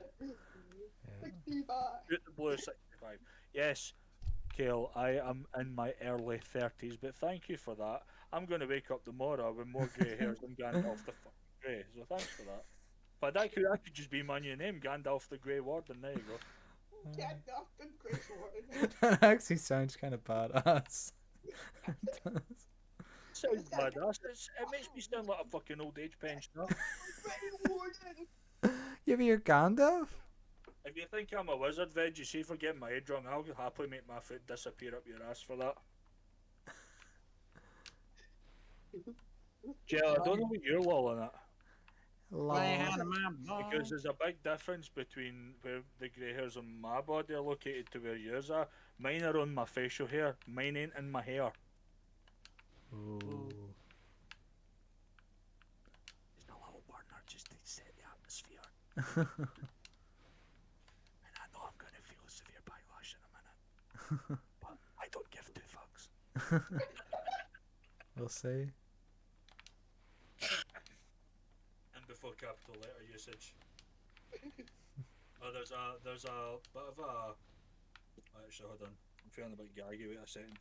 Speaker 3: Shoot the blue 65. Yes, Kale, I am in my early 30s, but thank you for that. I'm going to wake up tomorrow with more grey hairs than Gandalf the fucking Grey, so thanks for that. But that could just be my new name, Gandalf the Grey Warden, there you go.
Speaker 7: Get off the Great Warden.
Speaker 4: That actually sounds kind of badass. It does.
Speaker 3: Sounds badass. It makes me sound like a fucking old age pensioner.
Speaker 7: Great Warden.
Speaker 4: You be your Gandalf?
Speaker 3: If you think I'm a wizard, Veg, you see for getting my age wrong, I'll happily make my foot disappear up your ass for that. Jill, I don't know what you're lolling at. Because there's a big difference between where the grey hairs on my body are located to where yours are. Mine are on my facial hair, mine ain't in my hair.
Speaker 4: Ooh.
Speaker 3: Just a little burner just to set the atmosphere. And I know I'm going to feel severe backlash in a minute. But I don't give two fucks.
Speaker 4: We'll see.
Speaker 3: And before capital letter usage. Oh, there's a bit of a... Actually, hold on. I'm feeling a bit gaggy. Wait a second.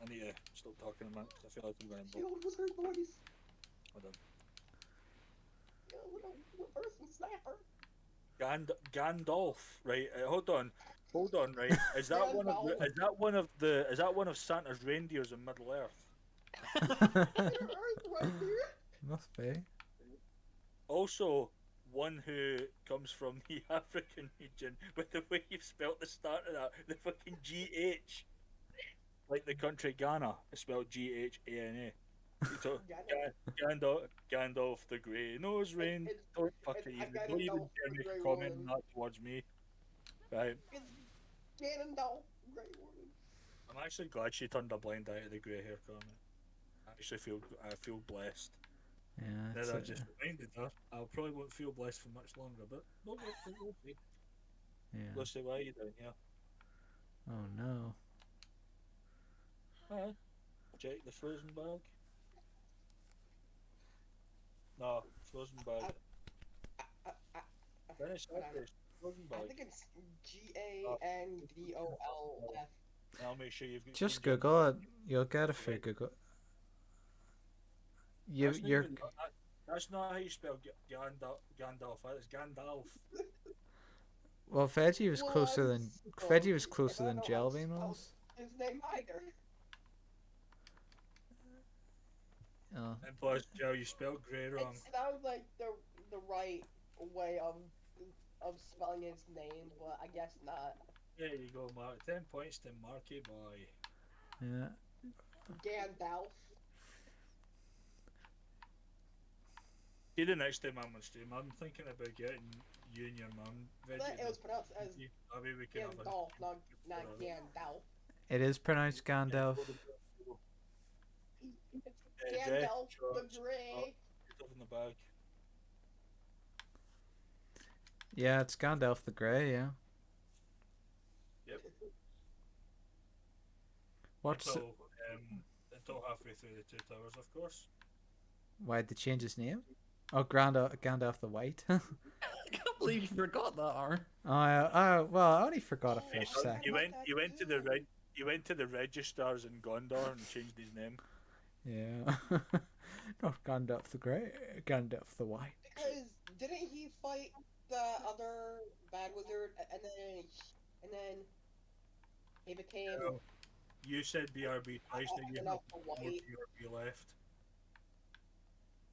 Speaker 3: I need to stop talking a minute because I feel like I'm going to...
Speaker 7: What was her voice?
Speaker 3: Hold on.
Speaker 7: Reverse and snapper.
Speaker 3: Gandalf, right? Hold on, right? Is that one of Santa's reindeers in Middle Earth?
Speaker 7: Right here.
Speaker 4: Must be.
Speaker 3: Also, one who comes from the African region, with the way you've spelt the start of that, the fucking GH, like the country Ghana, it's spelled GHANA. So, Gandalf the Grey Nose Rain. Don't fucking don't even dare make a comment on that towards me. Right.
Speaker 7: It's Gandalf, Grey Warden.
Speaker 3: I'm actually glad she turned a blind eye to the grey hair comment. I feel blessed.
Speaker 4: Yeah.
Speaker 3: Now
Speaker 4: It's
Speaker 3: that I've just reminded her, I probably won't feel blessed for much longer, but we'll see.
Speaker 4: yeah.
Speaker 3: We'll see why you doing here.
Speaker 4: Oh no.
Speaker 3: Check the frozen bag. No, frozen bag. Finish that first. Frozen
Speaker 7: I
Speaker 3: bag.
Speaker 7: think it's GANDOLF.
Speaker 3: I'll make sure you've got.
Speaker 4: Just Google it. You'll get it for Google. You're.
Speaker 3: That's not how you spell Gandalf. It's Gandalf.
Speaker 4: Well, Veggie was closer than Jellybean was.
Speaker 7: His name either.
Speaker 4: Oh.
Speaker 3: And plus, Joe, you spelled grey wrong.
Speaker 7: It sounds like the right way of spelling his name, but I guess not.
Speaker 3: There you go, Mark. 10 points to Marky Boy.
Speaker 4: Yeah.
Speaker 7: Gandalf.
Speaker 6: See the next time I'm on stream, I'm thinking about getting you and your mum
Speaker 7: But
Speaker 6: veggie.
Speaker 7: it was pronounced as
Speaker 6: That way we can have
Speaker 7: Gandalf, not Gandalf.
Speaker 4: It is pronounced Gandalf.
Speaker 7: It's
Speaker 6: Jay,
Speaker 7: Gandalf the
Speaker 6: sure.
Speaker 7: Grey.
Speaker 6: Stuff in the bag.
Speaker 4: Yeah, it's Gandalf the Grey, yeah.
Speaker 6: Yep.
Speaker 4: What's
Speaker 6: Until halfway through the 2 towers, of course.
Speaker 4: why'd they change his name? Oh, Gandalf the White.
Speaker 5: I can't believe you forgot that, Aaron.
Speaker 4: Well, I only forgot a first
Speaker 6: You
Speaker 4: second.
Speaker 6: went to the registars in Gondor and changed his name.
Speaker 4: Yeah. Not Gandalf the Grey, Gandalf the White.
Speaker 7: Because didn't he fight the other bad wizard, and then he became
Speaker 6: You said BRB twice, then you have
Speaker 7: Gandalf the
Speaker 6: more
Speaker 7: White.
Speaker 6: BRB left.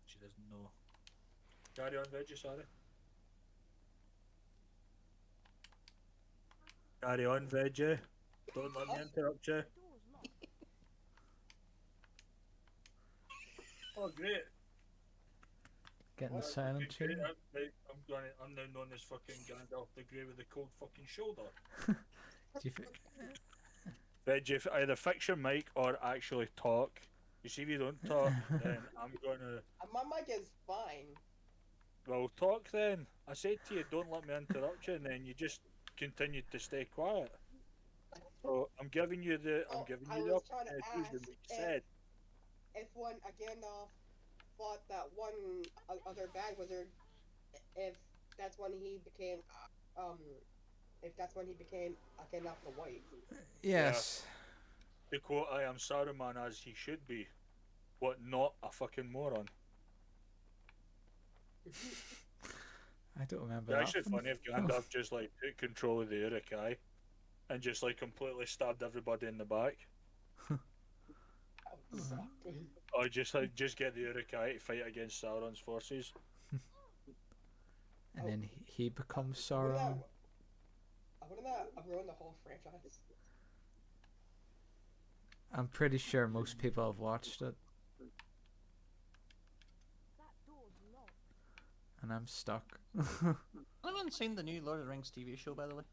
Speaker 6: She doesn't know. Carry on, Veggie, sorry. Carry on, Veggie. Don't let me interrupt you.
Speaker 2: The door's locked.
Speaker 6: Oh, great.
Speaker 4: Getting the
Speaker 6: Well,
Speaker 4: silent
Speaker 6: great.
Speaker 4: tune.
Speaker 6: I'm now known as fucking Gandalf the Grey with the cold fucking shoulder.
Speaker 4: Do you fi-
Speaker 6: Veggie, if either fix your mic or actually talk. You see, if you don't talk, then I'm gonna.
Speaker 7: My mic is fine.
Speaker 6: Well, talk then. I said to you, don't let me interrupt you, and then you just continued to stay quiet. So I'm giving you the
Speaker 7: I
Speaker 6: the
Speaker 7: was trying to
Speaker 6: opportunity to do
Speaker 7: ask
Speaker 6: what you said.
Speaker 7: if when Gandalf fought that one other bad wizard, if that's when he became Gandalf the White.
Speaker 4: Yes.
Speaker 6: To quote, I am Saruman as he should be, but not a fucking moron.
Speaker 4: I don't remember
Speaker 6: It'd
Speaker 4: that.
Speaker 6: actually funny if Gandalf just like took control of the Uruk-hai and just like completely stabbed everybody in the back.
Speaker 7: That would suck.
Speaker 6: Or just get the Uruk-hai to fight against Sauron's forces.
Speaker 4: And then he becomes
Speaker 7: Wouldn't
Speaker 4: Sauron.
Speaker 7: wouldn't that ruin the whole franchise?
Speaker 4: I'm pretty sure most people have watched it,
Speaker 2: That door's locked.
Speaker 4: and I'm stuck.
Speaker 5: I haven't seen the new Lord of the Rings TV show, by the way.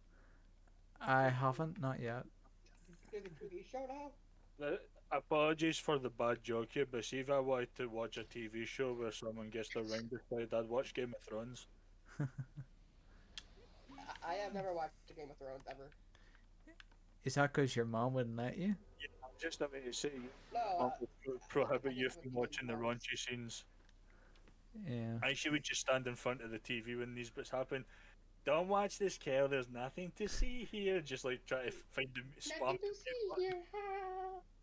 Speaker 4: I haven't, not yet.
Speaker 7: There's a TV show now.
Speaker 6: Apologies for the bad joke here, but see if I wanted to watch a TV show where someone gets their ring displayed, I'd watch Game of Thrones.
Speaker 7: I have never watched Game of Thrones ever.
Speaker 4: Is that because your mom wouldn't let you?
Speaker 6: Just about to say,
Speaker 7: No,
Speaker 6: prohibit you from watching the raunchy scenes.
Speaker 4: Yeah.
Speaker 6: And she would just stand in front of the TV when these bits happen. Don't watch this, Kel. There's nothing to see here. Just like try to find the
Speaker 7: nothing to see here.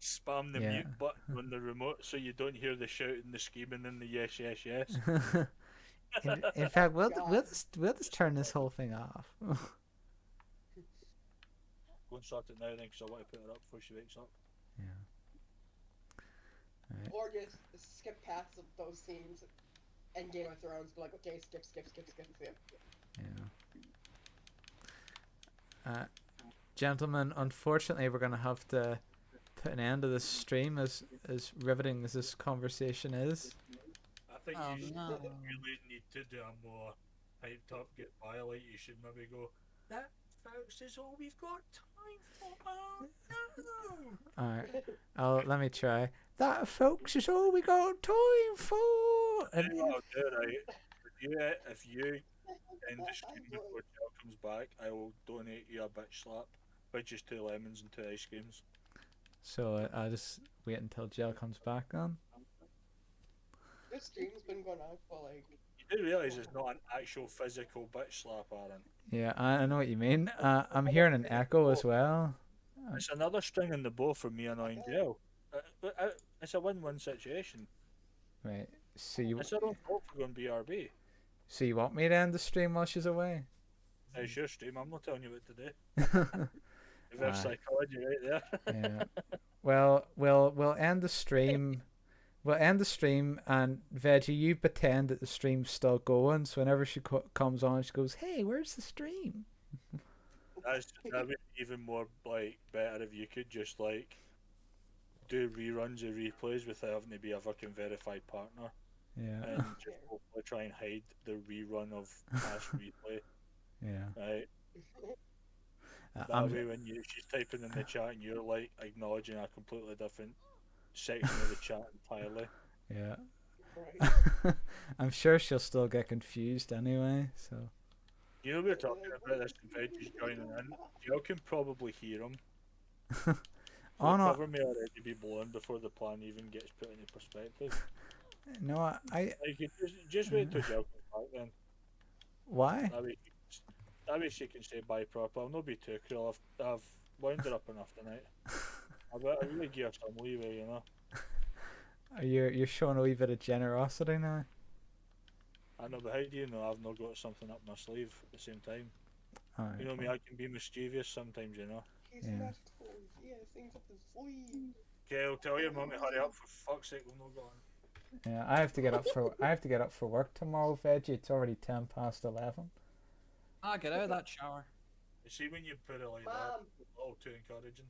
Speaker 6: spam the
Speaker 4: Yeah.
Speaker 6: mute button on the remote so you don't hear the shouting, the screaming, and the yes, yes, yes.
Speaker 4: in fact, we'll
Speaker 7: God.
Speaker 4: just turn this whole thing off.
Speaker 6: Go and sort it now then, because I want to put her up before she wakes up.
Speaker 4: Yeah. Alright.
Speaker 7: Or just skip past those scenes in Game of Thrones. Be like, okay, skip.
Speaker 4: Yeah. Gentlemen, unfortunately, we're gonna have to put an end to this stream, as riveting as this conversation is.
Speaker 6: I think
Speaker 5: Oh,
Speaker 6: you should
Speaker 5: no.
Speaker 6: really need to do a more hyped up goodbye. Like you should maybe go, that folks is all we've got time for. Oh no!
Speaker 4: Alright. Let me try. That, folks, is all we got time for.
Speaker 6: I'll do it, right. If you end the stream before Jill comes back, I will donate you a bitch slap with just 2 lemons and 2 ice creams.
Speaker 4: So I'll just wait until Jill comes back on.
Speaker 7: This stream's been going on for like.
Speaker 6: You do realise it's not an actual physical bitch slap, Aaron.
Speaker 4: Yeah, I know what you mean. I'm hearing an echo as well.
Speaker 6: It's another string in the bow for me annoying Jill. It's a win-win situation.
Speaker 4: Right. So you
Speaker 6: It's her own fault for going BRB.
Speaker 4: want me to end the stream while she's away?
Speaker 6: It's your stream, I'm not telling you what to do. Reverse psychology right there.
Speaker 4: Yeah. Well, we'll end the stream. We'll end the stream, and Veggie, you pretend that the stream's still going. So whenever she comes on, she goes, "Hey, where's the stream?"
Speaker 6: That would be even more like better if you could just like do reruns of replays without having to be a fucking verified partner.
Speaker 4: Yeah.
Speaker 6: and just hopefully try and hide the rerun of past replay.
Speaker 4: Yeah.
Speaker 6: Right. That
Speaker 4: I'm
Speaker 6: way, when she's typing in the chat and you're like acknowledging a completely different section of the chat entirely.
Speaker 4: yeah.
Speaker 7: Right.
Speaker 4: I'm sure she'll still get confused anyway. So
Speaker 6: You know, we're talking about this and Veggie's joining in. You can probably hear him.
Speaker 4: oh
Speaker 6: The
Speaker 4: no,
Speaker 6: cover may already be blown before the plan even gets put into perspective.
Speaker 4: no, I
Speaker 6: Like, you just wait till Jill comes back then.
Speaker 4: why?
Speaker 6: That way she can say bye proper. I'll not be too cruel. I've wound her up enough tonight. I really give her some leeway, you know.
Speaker 4: You're showing a wee bit of generosity now.
Speaker 6: I know, but how do you know I've not got something up my sleeve at the same time?
Speaker 4: Alright,
Speaker 6: You know me, I can be mischievous sometimes, you know.
Speaker 7: He's
Speaker 4: Yeah.
Speaker 7: not told. He has things up his sleeve.
Speaker 6: Okay, I'll tell your mum to hurry up, for fuck's sake, we'll not go on.
Speaker 4: yeah, I have to get up for work tomorrow, Veggie. It's already 11:10.
Speaker 5: Ah, get out of that shower.
Speaker 6: You see, when you put it like that,
Speaker 7: Mom,
Speaker 6: it's all too encouraging.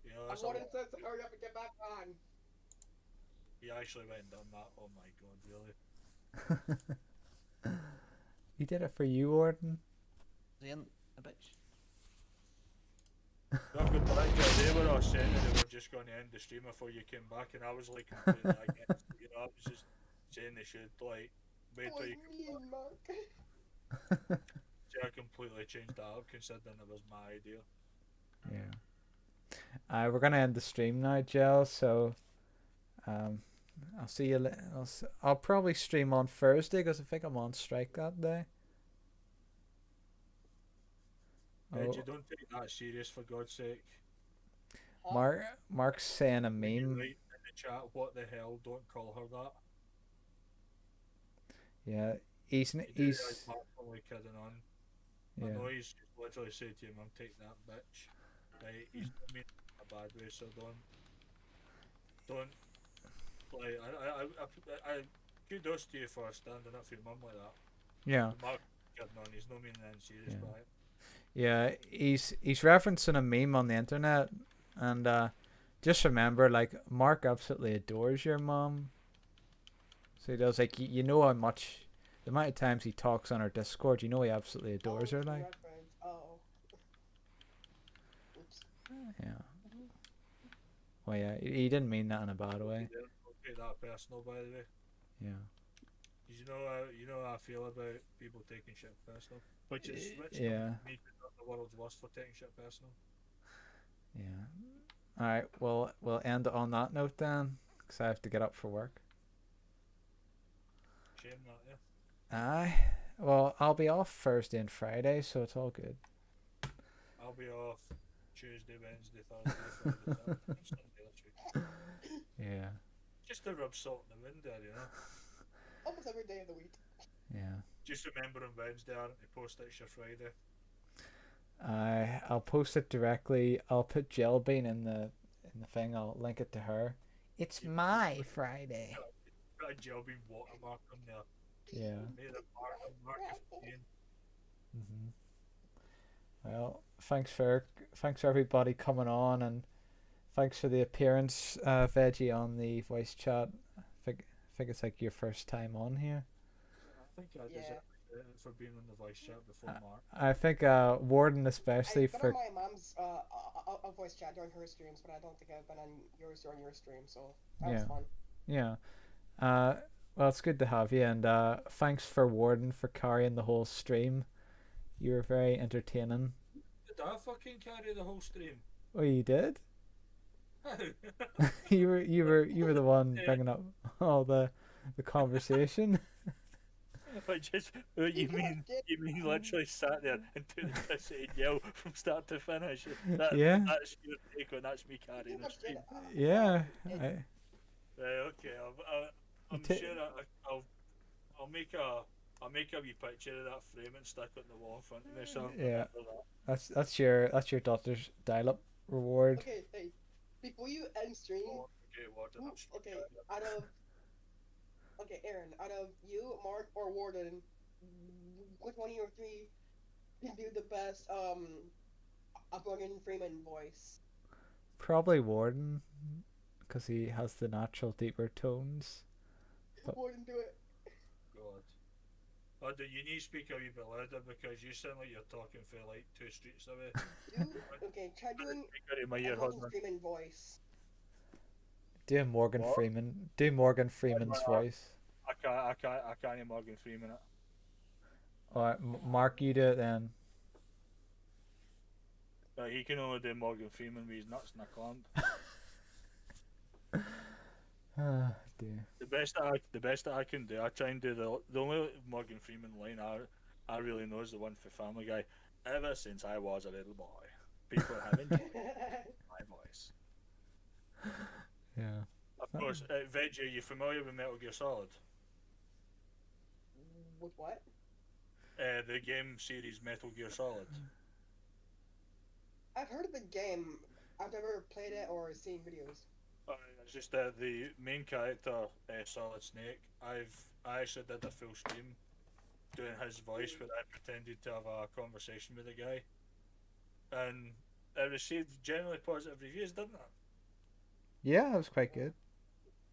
Speaker 6: You know,
Speaker 7: I
Speaker 6: that's a
Speaker 7: wanted
Speaker 6: lot.
Speaker 7: to hurry up and get back on.
Speaker 6: He actually went and done that. Oh my god, really?
Speaker 4: He did it for you, Warden.
Speaker 5: Then a bitch.
Speaker 6: Not good, but they were all saying that they were just going to end the stream before you came back, and I was like completely against it. You know, I was just saying they should like wait till you come back.
Speaker 7: Mean, Mark.
Speaker 6: See, I completely changed that up considering it was my idea.
Speaker 4: Yeah. We're gonna end the stream now, Jill. So, I'll see you. I'll probably stream on Thursday because I think I'm on strike that day.
Speaker 6: Ed,
Speaker 4: Oh,
Speaker 6: you don't take that serious, for God's sake.
Speaker 4: Mark's saying a
Speaker 6: When you
Speaker 4: meme.
Speaker 6: write in the chat, what the hell? Don't call her that.
Speaker 4: Yeah, he's
Speaker 6: You do
Speaker 4: he's
Speaker 6: realise Mark's only kidding on. I
Speaker 4: yeah.
Speaker 6: know he's literally said to your mum, take that bitch. Right? He's not meaning it in a bad way, so don't. Like, I kudos to you for standing up for your mum like that.
Speaker 4: Yeah.
Speaker 6: Mark's kidding on. He's not meaning anything serious
Speaker 4: Yeah.
Speaker 6: by it.
Speaker 4: Yeah, he's referencing a meme on the internet, and just remember, like, Mark absolutely adores your mom. So he does, like, you know how much, the amount of times he talks on our Discord, you know he absolutely adores her, like.
Speaker 7: Reference. Oh. Oops.
Speaker 4: Yeah. Well, yeah, he didn't mean that in a bad way.
Speaker 6: Don't take that personal, by the way.
Speaker 4: Yeah.
Speaker 6: 'Cause you know how I feel about people taking shit personal, which is
Speaker 4: Yeah.
Speaker 6: me the world's worst for taking shit personal.
Speaker 4: Yeah. All right. Well, we'll end it on that note then, because I have to get up for work.
Speaker 6: Shame that, yeah.
Speaker 4: Aye. Well, I'll be off Thursday and Friday, so it's all good.
Speaker 6: I'll be off Tuesday, Wednesday, Thursday, Friday, Saturday, and Sunday this week.
Speaker 4: Yeah.
Speaker 6: Just to rub salt in the wind there, you know.
Speaker 7: Almost every day of the week.
Speaker 4: Yeah.
Speaker 6: Just remember on Wednesday, aren't they post it's your Friday.
Speaker 4: I'll post it directly. I'll put Jill Bean in the thing. I'll link it to her. It's my Friday.
Speaker 6: Got a gel bean watermark on there.
Speaker 4: Yeah.
Speaker 6: Made a mark of pain.
Speaker 4: Well, thanks for everybody coming on, and thanks for the appearance, Veggie, on the voice chat. I think it's like your first time on here.
Speaker 6: I think I deserve it for being on the voice chat before Mark.
Speaker 4: I think Warden especially
Speaker 7: I've been
Speaker 4: for
Speaker 7: on my mom's a voice chat during her streams, but I don't think I've been on yours during your stream, so that was fun.
Speaker 4: yeah. Well, it's good to have you, and thanks for Warden for carrying the whole stream. You were very entertaining.
Speaker 6: Did I fucking carry the whole stream?
Speaker 4: Oh, you did?
Speaker 6: How?
Speaker 4: you were the one bringing up all the conversation.
Speaker 6: You mean literally sat there and took the piss and yell from start to finish?
Speaker 4: Yeah.
Speaker 6: That's your take on that's me carrying the stream.
Speaker 4: Yeah.
Speaker 6: Right, okay. I'm
Speaker 4: Ta-
Speaker 6: sure I'll make a wee picture of that frame and stick it on the wall in front of me. So
Speaker 4: Yeah.
Speaker 6: remember that.
Speaker 4: That's your daughter's dial-up reward.
Speaker 7: Okay, hey, before you end stream,
Speaker 6: Okay, what?
Speaker 7: okay, Aaron, out of you, Mark, or Warden, which one of your three can do the best Morgan Freeman voice?
Speaker 4: Probably Warden, because he has the natural deeper tones.
Speaker 7: more than do it.
Speaker 3: God. Oh, do you need to speak a wee bit louder because you sound like you're talking for like 2 streets away.
Speaker 7: Okay, try doing
Speaker 3: Speak out of my
Speaker 7: a
Speaker 3: ear, hold
Speaker 7: Morgan
Speaker 3: on.
Speaker 7: Freeman voice.
Speaker 4: Do Morgan
Speaker 3: What?
Speaker 4: Freeman. Do Morgan Freeman's voice.
Speaker 3: I can't Morgan Freeman it.
Speaker 4: Alright, Mark, you do it then.
Speaker 3: He can only do Morgan Freeman with his nuts in a clamp.
Speaker 4: Ah, dear.
Speaker 3: The best that I can do, I try and do the only Morgan Freeman line I really know is the one for Family Guy. Ever since I was a little boy, people have enjoyed my voice.
Speaker 4: Yeah.
Speaker 3: Of course, Veggie, are you familiar with Metal Gear Solid?
Speaker 7: With what?
Speaker 3: The game series Metal Gear Solid.
Speaker 7: I've heard of the game. I've never played it or seen videos.
Speaker 3: It's just that the main character, Solid Snake, I actually did a full stream doing his voice where I pretended to have a conversation with the guy, and it received generally positive reviews, didn't it?
Speaker 4: Yeah, that was quite good.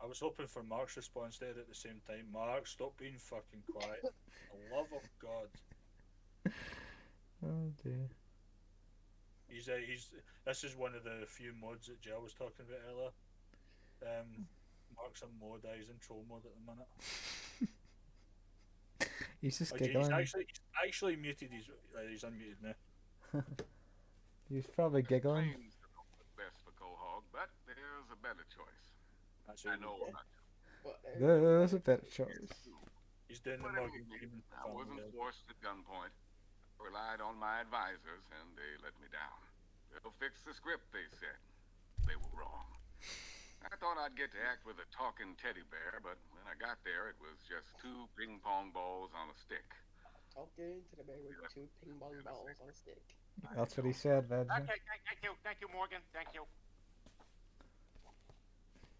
Speaker 3: I was hoping for Mark's response there at the same time. Mark, stop being fucking quiet. For the love of God.
Speaker 4: Oh dear.
Speaker 3: He's this is one of the few mods that Jill was talking about earlier. Mark's a mod, he's in troll mode at the minute.
Speaker 4: He's just
Speaker 3: He's
Speaker 4: giggling.
Speaker 3: actually muted. He's unmuted now.
Speaker 4: He's probably giggling.
Speaker 10: Trains don't look best for Quahog, but there's a better choice.
Speaker 3: That's
Speaker 10: I
Speaker 3: what
Speaker 10: know.
Speaker 7: But
Speaker 4: There's a better choice.
Speaker 3: he's doing the
Speaker 10: Whatever
Speaker 3: Morgan
Speaker 10: you
Speaker 3: Freeman.
Speaker 10: mean. I wasn't forced at gunpoint. Relied on my advisors, and they let me down. They'll fix the script, they said. They were wrong. I thought I'd get to act with a talking teddy bear, but when I got there, it was just 2 ping pong balls on a stick.
Speaker 7: talking to the bear with 2 ping pong balls on a stick.
Speaker 4: That's what he said, Veggie.
Speaker 10: Okay, thank you, Morgan. Thank you.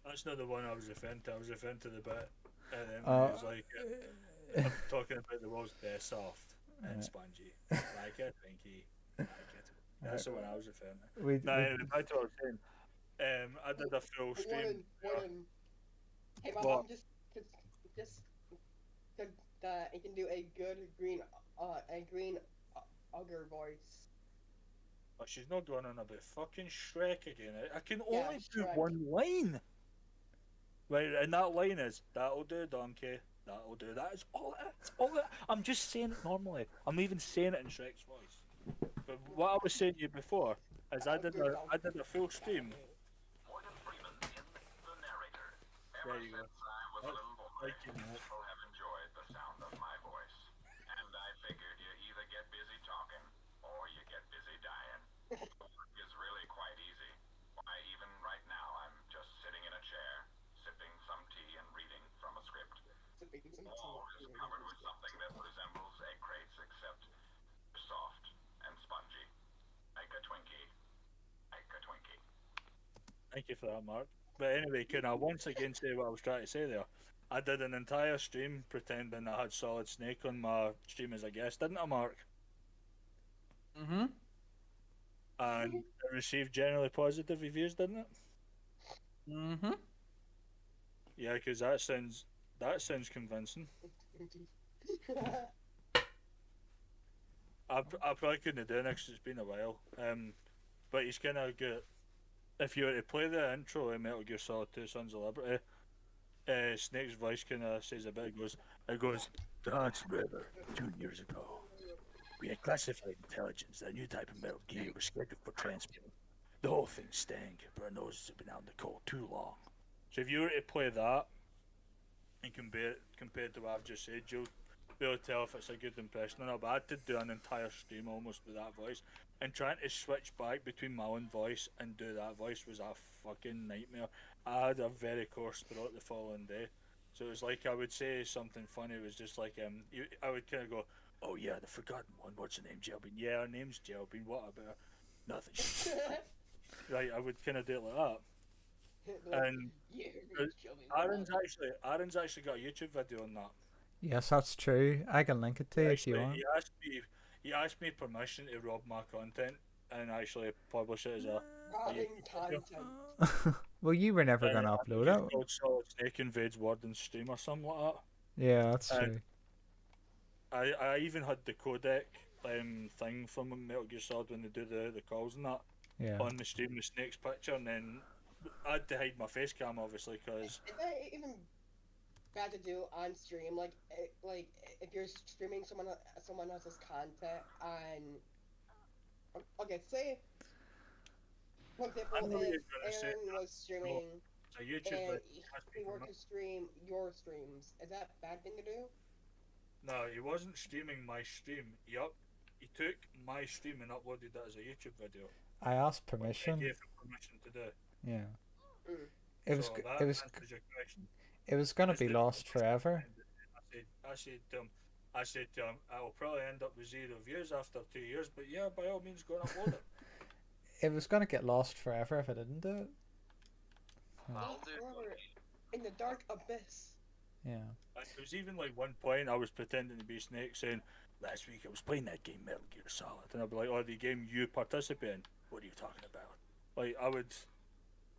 Speaker 3: That's not the one I was referring to. I was referring to the bit. And then
Speaker 4: Oh.
Speaker 3: it was like, I'm talking about the world's best soft and spongy. Like a Twinkie. Like it. That's the one I was referring to. Anyway, back to what I was saying. I did a full stream.
Speaker 7: Hey, my
Speaker 3: What?
Speaker 7: mom just he can do a good green ogre voice.
Speaker 3: Oh, she's not going on about fucking Shrek again. I can
Speaker 7: Yeah,
Speaker 3: only do
Speaker 7: Shrek.
Speaker 3: one line. Right, and that line is, that'll do, donkey. That'll do. That is all. That's all. I'm just saying it normally. I'm even saying it in Shrek's voice. But what I was saying to you before is I did a full stream.
Speaker 10: Morgan Freeman in the narrator.
Speaker 3: There
Speaker 10: Ever
Speaker 3: you go.
Speaker 10: since I was a little boy,
Speaker 3: Thank you, Matt.
Speaker 10: people have enjoyed the sound of my voice. And I figured you either get busy talking or you get busy dying. The work is really quite easy. Why, even right now, I'm just sitting in a chair, sipping some tea and reading from a script. Wall is covered with something that resembles egg crates, except soft and spongy. Like a Twinkie. Like a Twinkie.
Speaker 3: Thank you for that, Mark. But anyway, can I once again say what I was trying to say there? I did an entire stream pretending I had Solid Snake on my stream as a guest, didn't I, Mark?
Speaker 5: Mm-hmm.
Speaker 3: And it received generally positive reviews, didn't it?
Speaker 5: Mm-hmm.
Speaker 3: Yeah, because that sounds convincing. I probably couldn't do it because it's been a while. But he's kind of good. If you were to play the intro in Metal Gear Solid 2: Sons of Liberty, Snake's voice kind of says a bit. It goes, Dance River, 2 years ago. We had classified intelligence that a new type of Metal Gear was scheduled for transport. The whole thing stank, but our noses have been out in the cold too long. So if you were to play that and compared to what I've just said, you'll be able to tell if it's a good impression or not. But I had to do an entire stream almost with that voice, and trying to switch back between my own voice and do that voice was a fucking nightmare. I had a very coarse throat the following day, so it was like I would say something funny. It was just like I would kind of go, "Oh yeah, the forgotten one. What's her name? Jelbean. Yeah, her name's Jelbean. What about her? Nothing." Right, I would kind of do it like that. And Aaron's actually got a YouTube video on that.
Speaker 4: Yes, that's true. I can link it to you if you want.
Speaker 3: He asked me permission to rob my content
Speaker 6: and actually publish it as a.
Speaker 7: Robbing content.
Speaker 4: Well, you were never gonna
Speaker 6: I think
Speaker 4: upload
Speaker 6: it's
Speaker 4: it.
Speaker 6: called Solid Snake Invades Warden Stream or something like that.
Speaker 4: Yeah, that's
Speaker 6: And
Speaker 4: true.
Speaker 6: I even had the codec thing from Metal Gear Solid when they do the calls and that
Speaker 4: Yeah.
Speaker 6: on the stream with Snake's picture, and then I had to hide my face cam obviously because
Speaker 7: Is that even bad to do on stream? Like if you're streaming someone else's content on. Okay, say. For example,
Speaker 6: I know what
Speaker 7: if
Speaker 6: you're gonna say.
Speaker 7: Aaron was streaming
Speaker 6: a YouTube
Speaker 7: and
Speaker 6: video.
Speaker 7: he were to stream your streams, is that a bad thing to do?
Speaker 6: No, he wasn't streaming my stream. He took my stream and uploaded it as a YouTube video.
Speaker 4: I asked
Speaker 6: I
Speaker 4: permission.
Speaker 6: gave him permission to do.
Speaker 4: Yeah.
Speaker 7: Mm.
Speaker 4: It was
Speaker 6: So
Speaker 4: g-
Speaker 6: that
Speaker 4: it was
Speaker 6: answers your question.
Speaker 4: it was gonna
Speaker 6: Is
Speaker 4: be
Speaker 6: that-
Speaker 4: lost forever.
Speaker 6: I said to him, I will probably end up with 0 views after 2 years, but yeah, by all means, go and upload it.
Speaker 4: It was gonna get lost forever if I didn't do it.
Speaker 7: Forever in the dark abyss.
Speaker 4: Yeah.
Speaker 6: There was even like one point I was pretending to be Snake saying, last week I was playing that game Metal Gear Solid, and I'd be like, oh, the game you participate in? What are you talking about? Like, I would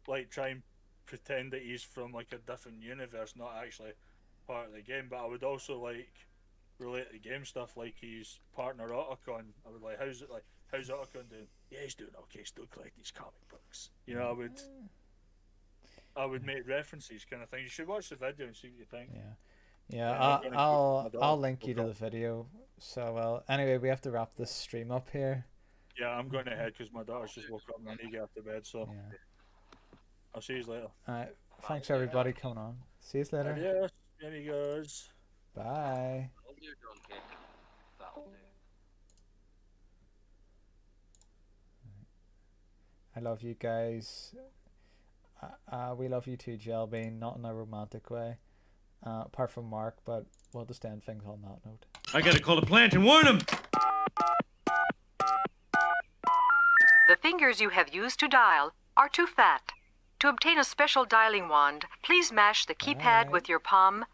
Speaker 6: like try and pretend that he's from like a different universe, not actually part of the game, but I would also like relate the game stuff like he's partner Otacon. I would like, how's Otacon doing? Yeah, he's doing okay, still collecting his comic books. You know, I would make references kind of thing. You should watch the video and see what you think.
Speaker 4: Yeah.
Speaker 6: Yeah,
Speaker 4: Yeah,
Speaker 6: I'm gonna
Speaker 4: I'll
Speaker 6: keep my
Speaker 4: I'll
Speaker 6: dog.
Speaker 4: link you to the video. So well, anyway, we have to wrap this stream up here.
Speaker 6: Yeah, I'm going ahead because my daughter's just woke up and I need to get out to bed, so
Speaker 4: Yeah.
Speaker 6: I'll see you later.
Speaker 4: Alright. Thanks everybody coming on. See you later.
Speaker 6: Adios, amigos.
Speaker 4: Bye.
Speaker 11: Hold your drum kick. That'll do.
Speaker 4: I love you guys. We love you too, Jelbean, not in a romantic way. Apart from Mark, but we'll just end things on that note.
Speaker 12: I gotta call the plant and warn them!
Speaker 13: The fingers you have used to dial are too fat. To obtain a special dialing wand, please mash the keypad with your palm